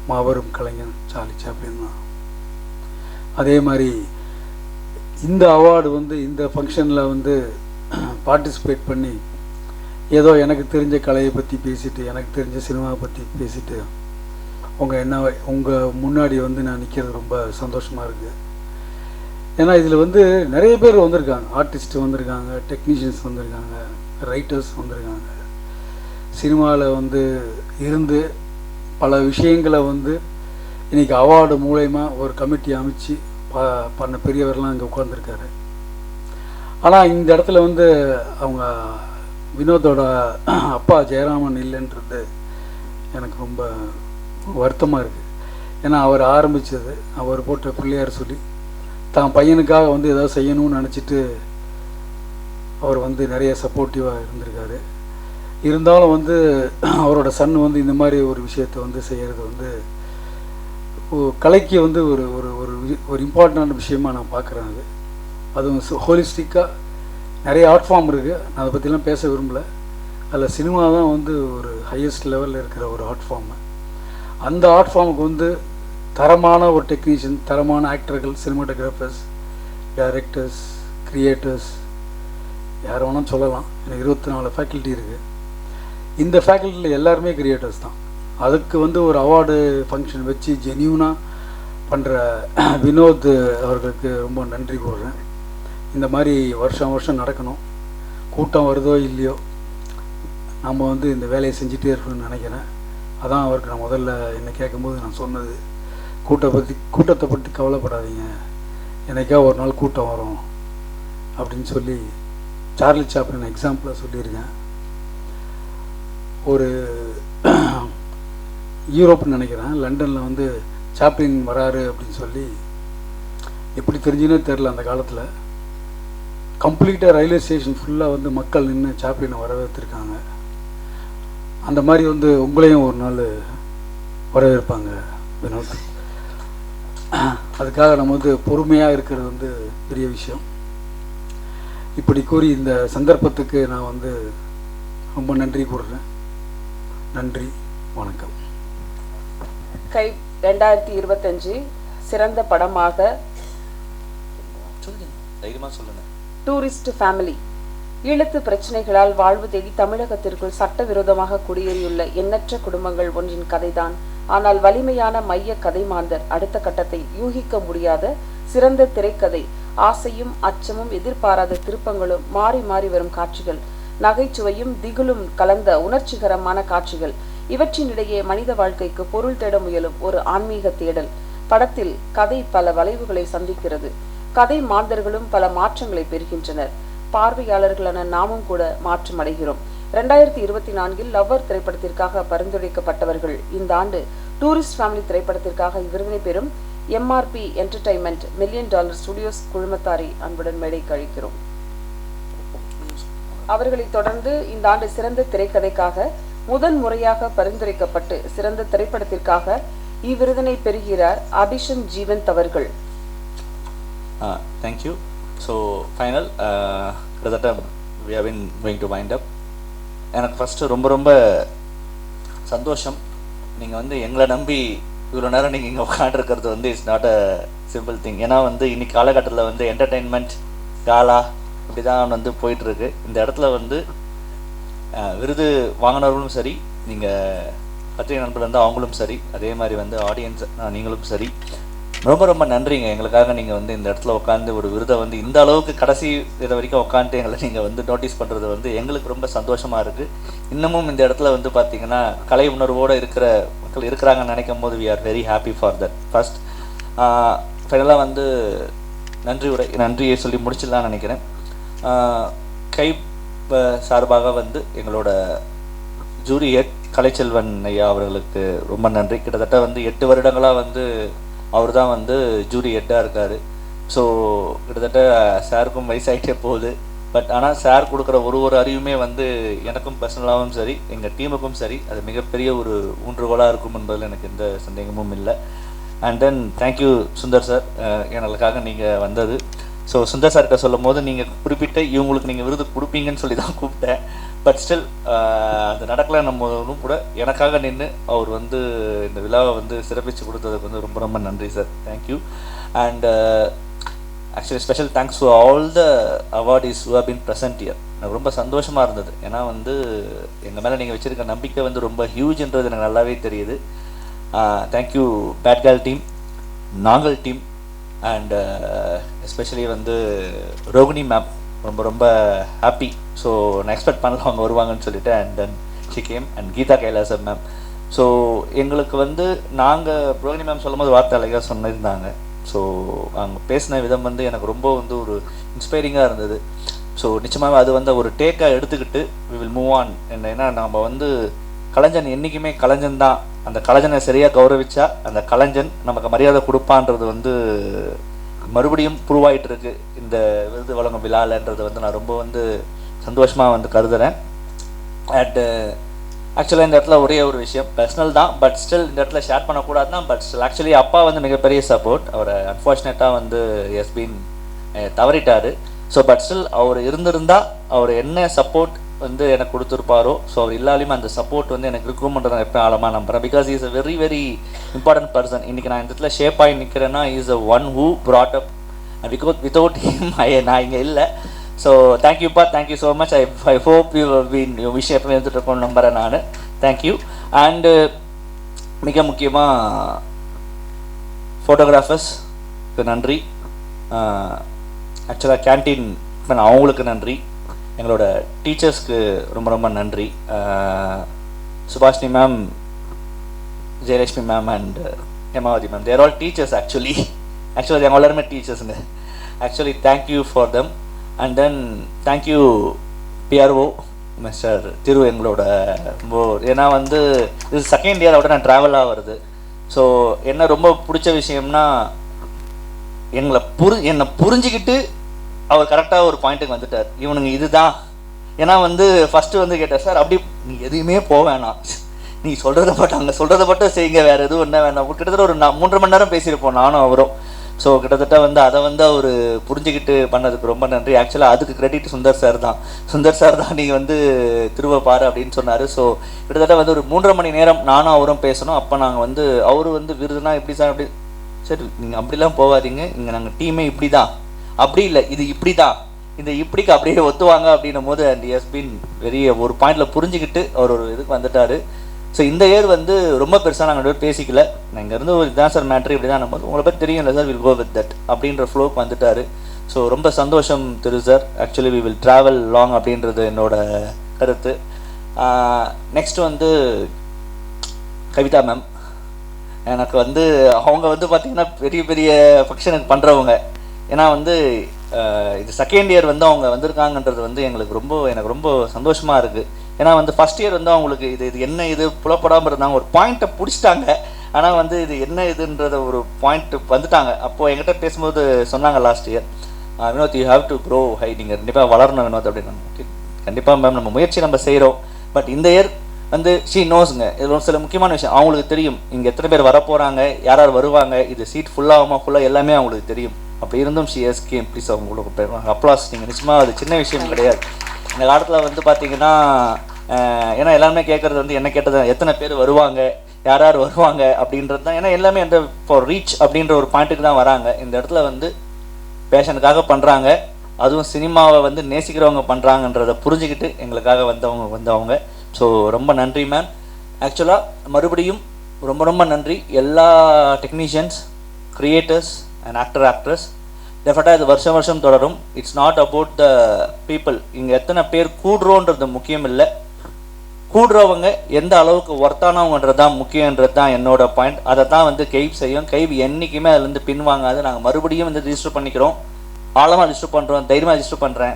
மாபெரும் கலைஞன் சார்லி சாப்ளின் தான். அதே மாதிரி இந்த அவார்டு வந்து இந்த ஃபங்க்ஷனில் வந்து பார்ட்டிசிபேட் பண்ணி ஏதோ எனக்கு தெரிஞ்ச கலையை பற்றி பேசிட்டு, எனக்கு தெரிஞ்ச சினிமாவை பற்றி பேசிட்டு உங்கள் முன்னாடி வந்து நான் நிற்கிறது ரொம்ப சந்தோஷமாக இருக்குது. ஏன்னா இதில் வந்து நிறைய பேர் வந்திருக்காங்க, ஆர்டிஸ்ட் வந்திருக்காங்க, டெக்னீஷியன்ஸ் வந்திருக்காங்க, ரைட்டர்ஸ் வந்திருக்காங்க. சினிமாவில் வந்து இருந்து பல விஷயங்களை வந்து இன்றைக்கி அவார்டு மூலயமா ஒரு கமிட்டி அமைச்சு பண்ண பெரியவர்லாம் இங்கே உட்காந்துருக்காரு. ஆனால் இந்த இடத்துல வந்து அவங்க வினோதோட அப்பா ஜெயராமன் இல்லைன்றது எனக்கு ரொம்ப வருத்தமாக இருக்குது. ஏன்னா அவர் ஆரம்பித்தது, அவர் போட்ட பிள்ளையார் சொல்லி தான் பையனுக்காக வந்து ஏதாவது செய்யணும்னு நினச்சிட்டு அவர் வந்து நிறைய சப்போர்ட்டிவாக இருந்திருக்காரு. இருந்தாலும் வந்து அவரோட சன் வந்து இந்த மாதிரி ஒரு விஷயத்தை வந்து செய்கிறது வந்து கலைக்கு வந்து ஒரு ஒரு ஒரு ஒரு இம்பார்ட்டண்டான விஷயமாக நான் பார்க்குறேன். அதுவும் ஹோலிஸ்டிக்காக நிறைய ஆர்ட் ஃபார்ம் இருக்குது, நான் அதை பற்றிலாம் பேச விரும்பலை. அதில் சினிமா தான் வந்து ஒரு ஹையஸ்ட் லெவலில் இருக்கிற ஒரு ஆர்ட் ஃபார்மு. அந்த ஆர்ட் ஃபார்முக்கு வந்து தரமான ஒரு டெக்னீஷியன், தரமான ஆக்டர்கள், சினிமாட்டோகிராஃபர்ஸ், டைரக்டர்ஸ், கிரியேட்டர்ஸ், யார் வேணாலும் சொல்லலாம். எனக்கு 24 ஃபேக்கல்ட்டி இருக்குது. இந்த ஃபேக்கல்ட்டியில் எல்லாருமே கிரியேட்டர்ஸ் தான். அதுக்கு வந்து ஒரு அவார்டு ஃபங்க்ஷன் வச்சு ஜென்யூனாக பண்ணுற வினோத் அவர்களுக்கு ரொம்ப நன்றி கூறுறேன். இந்த மாதிரி வருஷம் வருஷம் நடக்கணும். கூட்டம் வருதோ இல்லையோ நம்ம வந்து இந்த வேலையை செஞ்சுட்டே இருக்கணும்னு நினைக்கிறேன். அதான் அவருக்கு நான் முதல்ல என்னை கேட்கும்போது நான் சொன்னது, கூட்டத்தை பற்றி கவலைப்படாதீங்க, என்னைக்கா ஒரு நாள் கூட்டம் வரும் அப்படின்னு சொல்லி சார்லி சாப்ளின் எக்ஸாம்பிளாக சொல்லியிருக்கேன். ஒரு யூரோப்னு நினைக்கிறேன், லண்டனில் வந்து சாப்ளின் வராரு அப்படின்னு சொல்லி எப்படி தெரிஞ்சுன்னே தெரில. அந்த காலத்தில் கம்ப்ளீட்டாக ரயில்வே ஸ்டேஷன் ஃபுல்லாக வந்து மக்கள் நின்று சாப்ளினை வரவேற்றிருக்காங்க. அந்த மாதிரி வந்து உங்களையும் ஒரு நாள் வரவேற்பாங்க வினோத். அதுக்காக நம்ம வந்து பொறுமையாக இருக்கிறது வந்து பெரிய விஷயம். இப்படி கூறி இந்த சந்தர்ப்பத்துக்கு நான் வந்து ரொம்ப நன்றி கூறுறேன். நன்றி, வணக்கம். கை 2025 சிறந்த படமாக டூரிஸ்ட் ஃபேமிலி. ஈழத்து பிரச்சனைகளால் வாழ்வு தேடி தமிழகத்திற்குள் சட்டவிரோதமாக குடியேறியுள்ள எண்ணற்ற குடும்பங்கள் ஒன்றின் கதைதான். ஆனால் வலிமையான மைய கதை மாந்தர் அடுத்த கட்டத்தை யூகிக்க முடியாத சிறந்த திரைக்கதை. ஆசையும் அச்சமும் எதிர்பாராத திருப்பங்களும் மாறி மாறி வரும் காட்சிகள், நகைச்சுவையும் திகிலும் கலந்த உணர்ச்சிகரமான காட்சிகள். இவற்றினிடையே மனித வாழ்க்கைக்கு பொருள் தேட முயலும் ஒரு ஆன்மீக தேடல். படத்தில் கதை பல வளைவுகளை சந்திக்கிறது. கதை மாந்தர்களும் பல மாற்றங்களை பெறுகின்றனர். பார்வையாளர்களான நாமும் கூட மாற்றம் அடைகிறோம். 2024 லவ்வர் திரைப்படத்திற்காக பரிந்துரைக்கப்பட்டவர்கள் இந்த ஆண்டு டூரிஸ்ட் ஃபேமிலி திரைப்படத்திற்காக இவ்விருதினை பெறும் MRP என்டர்டைன்மெண்ட் $1 மில்லியன் ஸ்டுடியோஸ் குழுமத்தாரை அன்புடன் மேடைக்கு அழைக்கிறோம். அவர்களை தொடர்ந்து இந்த ஆண்டு சிறந்த திரைக்கதைக்காக முதன் முறையாக பரிந்துரைக்கப்பட்டு சிறந்த திரைப்படத்திற்காக இவ்விருதினை பெறுகிறார் அபிஷன் ஜீவந்த் அவர்கள். தேங்க்யூ. ஸோ ஃபைனல் கிட்டத்தட்ட we have been going to wind up. எனக்கு ஃபஸ்ட்டு ரொம்ப ரொம்ப சந்தோஷம். நீங்கள் வந்து எங்களை நம்பி இவ்வளோ நேரம் நீங்கள் இங்கே உட்காந்துருக்கிறது வந்து it's not a simple thing. ஏன்னா வந்து இன்னைக்கு காலகட்டத்தில் வந்து என்டர்டெயின்மெண்ட் காலா இப்படி தான் வந்து போயிட்டுருக்கு. இந்த இடத்துல வந்து விருது வாங்கினவர்களும் சரி, நீங்கள் பத்திரிகை நண்பர்கள் வந்து அவங்களும் சரி, அதே மாதிரி வந்து ஆடியன்ஸ் நீங்களும் சரி, ரொம்ப ரொம்ப நன்றிங்க. எங்களுக்காக நீங்கள் வந்து இந்த இடத்துல உட்காந்து ஒரு விருதை வந்து இந்த அளவுக்கு கடைசி இதை வரைக்கும் உட்காந்துட்டு எங்களை நீங்கள் வந்து நோட்டீஸ் பண்ணுறது வந்து எங்களுக்கு ரொம்ப சந்தோஷமாக இருக்குது. இன்னமும் இந்த இடத்துல வந்து பார்த்திங்கன்னா கலை உணர்வோடு இருக்கிற மக்கள் இருக்கிறாங்கன்னு நினைக்கும் போது we are very happy for that. First ஃபைனலாக வந்து நன்றியை சொல்லி முடிச்சிடலான்னு நினைக்கிறேன். கை சார்பாக வந்து எங்களோட ஜூரி ஹெட் கலைச்செல்வன் ஐயா அவர்களுக்கு ரொம்ப நன்றி. கிட்டத்தட்ட வந்து 8 வருடங்களாக வந்து அவர் தான் வந்து ஜூரி ஹெட்டாக இருக்கார். ஸோ கிட்டத்தட்ட சாருக்கும் வயசாகிட்டே போகுது. பட் ஆனால் சார் கொடுக்குற ஒரு அறிவுமே வந்து எனக்கும் பர்சனலாகவும் சரி, எங்கள் டீமுக்கும் சரி, அது மிகப்பெரிய ஒரு ஊன்றுகோலாக இருக்கும் என்பதில் எனக்கு எந்த சந்தேகமும் இல்லை. And then thank you Sundar sir, எங்களுக்காக நீங்கள் வந்தது. ஸோ சுந்தர் சார்கிட்ட சொல்லும் போது நீங்கள் குறிப்பிட்ட இவங்களுக்கு நீங்கள் விருது கொடுப்பீங்கன்னு சொல்லி தான் கூப்பிட்டேன். பட் ஸ்டில் அது நடக்கலை. நம்மளும் கூட எனக்காக நின்று அவர் வந்து இந்த விழாவை வந்து சிறப்பித்து கொடுத்ததுக்கு வந்து ரொம்ப ரொம்ப நன்றி sir. Thank you. And actually special thanks to all the awardees who have been present year. எனக்கு ரொம்ப சந்தோஷமாக இருந்தது. ஏன்னா வந்து எங்கள் மேலே நீங்கள் வச்சுருக்க நம்பிக்கை வந்து ரொம்ப ஹியூஜ்ன்றது எனக்கு நல்லாவே தெரியுது. தேங்க்யூ பேட் கேர்ள் டீம், நாங்கள் டீம், அண்ட் எஸ்பெஷலி வந்து ரோகிணி மேம் ரொம்ப ரொம்ப ஹாப்பி. ஸோ நான் எக்ஸ்பெக்ட் பண்ணல அவங்க வருவாங்கன்னு சொல்லிட்டு. And then she came. And Geetha Kailasam ma'am. So எங்களுக்கு வந்து நாங்கள் ரோகிணி மேம் சொல்லும் போது வார்த்தை அழகாக சொன்னிருந்தாங்க. ஸோ அவங்க பேசின விதம் வந்து எனக்கு ரொம்ப வந்து ஒரு இன்ஸ்பைரிங்காக இருந்தது. ஸோ நிச்சயமாக அது வந்து ஒரு டேக்காக எடுத்துக்கிட்டு வி வில் மூவ் ஆன். ஏன்னா நம்ம வந்து கலைஞன் என்றைக்குமே கலைஞன் தான். அந்த கலைஞனை சரியாக கௌரவிச்சா அந்த கலைஞன் நமக்கு மரியாதை கொடுப்பான்றது வந்து மறுபடியும் ப்ரூவ் ஆகிட்டு இருக்கு இந்த விருது வழங்கும் விழாலன்றது வந்து நான் ரொம்ப வந்து சந்தோஷமாக வந்து கருதுகிறேன். அண்ட் ஆக்சுவலாக இந்த இடத்துல ஒரே ஒரு விஷயம் பர்சனல் தான், பட் ஸ்டில் இந்த இடத்துல ஷேர் பண்ணக்கூடாது தான். பட் ஸ்டில் ஆக்சுவலி அப்பா வந்து மிகப்பெரிய சப்போர்ட். அவரை அன்ஃபார்ச்சுனேட்டாக வந்து எஸ்பின் தவறிட்டார். ஸோ பட் ஸ்டில் அவர் இருந்திருந்தால் அவர் என்ன சப்போர்ட் வந்து எனக்கு கொடுத்துருப்பாரோ, ஸோ அவர் இல்லாலையுமே அந்த சப்போர்ட் வந்து எனக்கு இருக்கும்ன்றதை நான் எப்போ ஆழமாக நம்புகிறேன். Because is a very very important person. இன்றைக்கி நான் இந்த இடத்துல ஷேப் ஆகி நிற்கிறேன்னா is a one who brought up because without him நான் இங்கே இல்லை. ஸோ தேங்க்யூப்பா, thank you so much. I hope you been விஷயம் எப்போ எடுத்துகிட்டு இருக்கோன்னு நம்புகிறேன் நான். தேங்க்யூ. அண்டு மிக முக்கியமாக ஃபோட்டோகிராஃபர்ஸ்க்கு நன்றி. ஆக்சுவலாக கேன்டீன் அவங்களுக்கு நன்றி. எங்களோட டீச்சர்ஸ்க்கு ரொம்ப ரொம்ப நன்றி. Subhashini ma'am, Jayalakshmi ma'am and Hemavathi ma'am, they're all teachers. Actually அவங்க எல்லாருமே டீச்சர்ஸுங்க. Actually thank you for them. And then thank you PRO mister Thiru. எங்களோட ஏன்னா வந்து இது செகண்ட் இயரோட நான் ட்ராவலாக வருது. ஸோ என்ன ரொம்ப பிடிச்ச விஷயம்னா என்னை புரிஞ்சுக்கிட்டு அவர் கரெக்டாக ஒரு பாயிண்ட்டுக்கு வந்துட்டார். இவனுங்க இதுதான். ஏன்னா வந்து ஃபஸ்ட்டு வந்து கேட்டார், சார் அப்படி நீ எதுவுமே போக வேணாம், நீ சொல்கிறத பட்டு அங்கே சொல்கிறத பட்டு செய்யுங்க, வேறு எதுவும் என்ன வேணாம். கிட்டத்தட்ட ஒரு 3.5 மணி நேரம் பேசியிருப்போம் நானும் அவரும். ஸோ கிட்டத்தட்ட வந்து அதை வந்து அவர் புரிஞ்சுக்கிட்டு பண்ணதுக்கு ரொம்ப நன்றி. ஆக்சுவலாக அதுக்கு கிரெடிட் சுந்தர் சார் தான் நீங்கள் வந்து திரும்ப பாரு அப்படின்னு சொன்னார். ஸோ கிட்டத்தட்ட வந்து ஒரு 3.5 மணி நேரம் நானும் அவரும் பேசணும். அப்போ நாங்கள் வந்து அவரு வந்து விருதுனா எப்படி சார் அப்படி, சரி நீங்கள் அப்படிலாம் போகாதீங்க, இங்கே நாங்கள் டீமே இப்படி தான், அப்படி இல்லை இது இப்படி தான், இந்த இப்படிக்கு அப்படியே ஒத்துவாங்க அப்படின்னும் போது அண்ட் எஸ் பீன் வெரி ஒரு பாயிண்டில் புரிஞ்சுக்கிட்டு அவர் ஒரு இதுக்கு வந்துட்டார். ஸோ இந்த இயர் வந்து ரொம்ப பெருசாக நாங்கள் பேசிக்கல. நான் இங்கேருந்து ஒரு இதான் சார் மேட்ரு இப்படி தான் நம்ம உங்களை பற்றி தெரியும் இல்லை sir, will go with that அப்படின்ற ஃப்ளோக்கு வந்துட்டார். ஸோ ரொம்ப சந்தோஷம் Thiru sir. Actually we will travel long அப்படின்றது என்னோட கருத்து. நெக்ஸ்ட் வந்து கவிதா மேம். எனக்கு வந்து அவங்க வந்து பார்த்திங்கன்னா பெரிய பெரிய ஃபங்க்ஷனுக்கு பண்ணுறவங்க. ஏன்னா வந்து இது செகண்ட் இயர் வந்து அவங்க வந்திருக்காங்கன்றது வந்து எனக்கு ரொம்ப சந்தோஷமாக இருக்குது. ஏன்னா வந்து ஃபஸ்ட் இயர் வந்து அவங்களுக்கு இது என்ன இது புலப்படாமல் இருந்தாங்க, ஒரு பாயிண்ட்டை பிடிச்சிட்டாங்க. ஆனால் வந்து இது என்ன இதுன்றத ஒரு பாயிண்ட் வந்துட்டாங்க. அப்போது என்கிட்ட பேசும்போது சொன்னாங்க last year, Vinoth you have to grow high, நீங்கள் கண்டிப்பாக வளரணும் வினோத் அப்படின்னு. ஓகே கண்டிப்பாக மேம், நம்ம முயற்சி நம்ம செய்கிறோம். பட் இந்த இயர் வந்து ஷீ நோஸுங்க. இது ஒரு சில முக்கியமான விஷயம் அவங்களுக்கு தெரியும். இங்கே எத்தனை பேர் வரப்போகிறாங்க, யார் வருவாங்க, இது சீட் ஃபுல்லாகுமா ஃபுல்லாக எல்லாமே அவங்களுக்கு தெரியும். அப்படி இருந்தும் ஷி எஸ் கேம். ப்ளீஸ் அவங்களுக்கு அப்ளாஸ். நீங்கள் நிச்சயமாக அது சின்ன விஷயம் கிடையாது. இந்த காலத்தில் வந்து பார்த்தீங்கன்னா ஏன்னா எல்லாருமே கேட்குறது வந்து என்ன கேட்டது எத்தனை பேர் வருவாங்க, யார் வருவாங்க அப்படின்றது தான். ஏன்னா எல்லாமே அந்த ஃபார் ரீச் அப்படின்ற ஒரு பாயிண்ட்டுக்கு தான் வராங்க. இந்த இடத்துல வந்து பேஷனுக்காக பண்ணுறாங்க, அதுவும் சினிமாவை வந்து நேசிக்கிறவங்க பண்ணுறாங்கன்றதை புரிஞ்சுக்கிட்டு எங்களுக்காக வந்தவங்க. ஸோ ரொம்ப நன்றி மேம். ஆக்சுவலாக மறுபடியும் ரொம்ப ரொம்ப நன்றி எல்லா டெக்னீஷியன்ஸ், கிரியேட்டர்ஸ் அண்ட் ஆக்ட்ரஸ். டெஃபினட்டாக இது வருஷம் தொடரும். It's not about the people. இங்கே எத்தனை பேர் கூடுறோன்றது முக்கியம் இல்லை, கூடுறவங்க எந்த அளவுக்கு ஒர்த்தானவங்கன்றது தான் முக்கியன்றது தான் என்னோட பாயிண்ட். அதை தான் வந்து கைப் செய்யும். கைப் என்றைக்குமே அதுலேருந்து பின்வாங்காது. நாங்கள் மறுபடியும் வந்து ரிஜிஸ்டர் பண்ணிக்கிறோம், ஆழமாக ரிஜிஸ்டர் பண்ணுறோம், தைரியமாக ரிஜிஸ்டர் பண்ணுறேன்.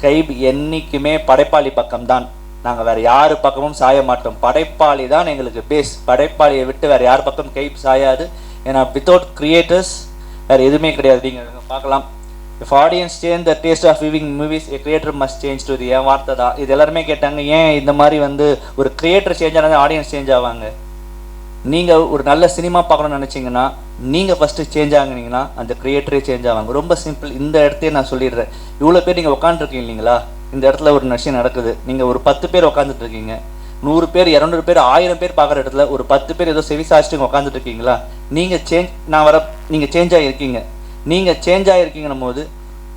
கைப் என்றைக்குமே படைப்பாளி பக்கம்தான். நாங்கள் வேறு யார் பக்கமும் சாய மாட்டோம். படைப்பாளி தான் எங்களுக்கு பேஸ். படைப்பாளியை விட்டு வேறு யார் பக்கம் கைப் சாயாது. ஏன்னா வித்தவுட் கிரியேட்டர்ஸ் வேறு எதுவுமே கிடையாது. நீங்கள் பார்க்கலாம், if audience change the taste of viewing movies a creator must change to the. என் வார்த்தை தான் இது. எல்லாருமே கேட்டாங்க ஏன் இந்த மாதிரி வந்து ஒரு கிரியேட்டர் சேஞ்ச் ஆனால் ஆடியன்ஸ் சேஞ்ச் ஆவாங்க. நீங்கள் ஒரு நல்ல சினிமா பார்க்கணும்னு நினச்சிங்கன்னா நீங்கள் ஃபஸ்ட்டு சேஞ்ச் ஆகுனீங்கன்னா அந்த கிரியேட்டரே சேஞ்ச் ஆவாங்க. ரொம்ப சிம்பிள். இந்த இடத்தையே நான் சொல்லிடுறேன். இவ்வளோ பேர் நீங்கள் உட்காந்துருக்கீங்க இல்லைங்களா, இந்த இடத்துல ஒரு விஷயம் நடக்குது. நீங்கள் ஒரு 10 பேர் உட்காந்துட்டு இருக்கீங்க, 100 பேர் 200 பேர் 1000 பேர் பார்க்குற இடத்துல ஒரு 10 பேர் ஏதோ செவி சாய்ச்சிட்டு உட்காந்துட்டு இருக்கீங்களா, நீங்கள் சேஞ்ச் ஆகிருக்கீங்க. நீங்கள் சேஞ்ச் ஆகிருக்கீங்கன்னும் போது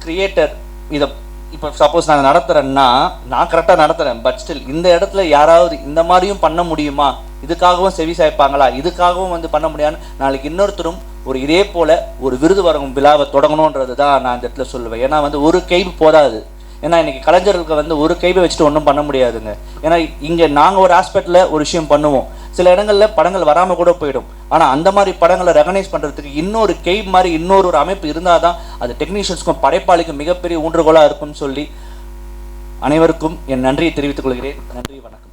கிரியேட்டர் இதை இப்போ சப்போஸ் நான் நடத்துகிறேன்னா நான் கரெக்டாக நடத்துகிறேன், பட் ஸ்டில் இந்த இடத்துல யாராவது இந்த மாதிரியும் பண்ண முடியுமா, இதுக்காகவும் செவி சாய்ப்பாங்களா, இதுக்காகவும் வந்து பண்ண முடியான்னு நாளைக்கு இன்னொருத்தரும் ஒரு இதே போல் ஒரு விருது வழங்கும் விழாவை தொடங்கணுன்றது தான் நான் இந்த இடத்துல சொல்லுவேன். ஏன்னா வந்து ஒரு கைவு போதாது. ஏன்னா இன்றைக்கி கலைஞர்களுக்கு வந்து ஒரு கைவை வச்சுட்டு ஒன்றும் பண்ண முடியாதுங்க. ஏன்னா இங்கே நாங்கள் ஒரு ஆஸ்பெக்டில் ஒரு விஷயம் பண்ணுவோம், சில இடங்களில் படங்கள் வராமல் கூட போயிடும். ஆனால் அந்த மாதிரி படங்களை ரெகனைஸ் பண்ணுறதுக்கு இன்னொரு கைவ் மாதிரி இன்னொரு அமைப்பு இருந்தால் தான் அது டெக்னீஷியன்ஸ்க்கும் படைப்பாளிக்கும் மிகப்பெரிய ஊன்றுகோலாக இருக்கும்னு சொல்லி அனைவருக்கும் என் நன்றியை தெரிவித்துக் கொள்கிறேன். நன்றி, வணக்கம்.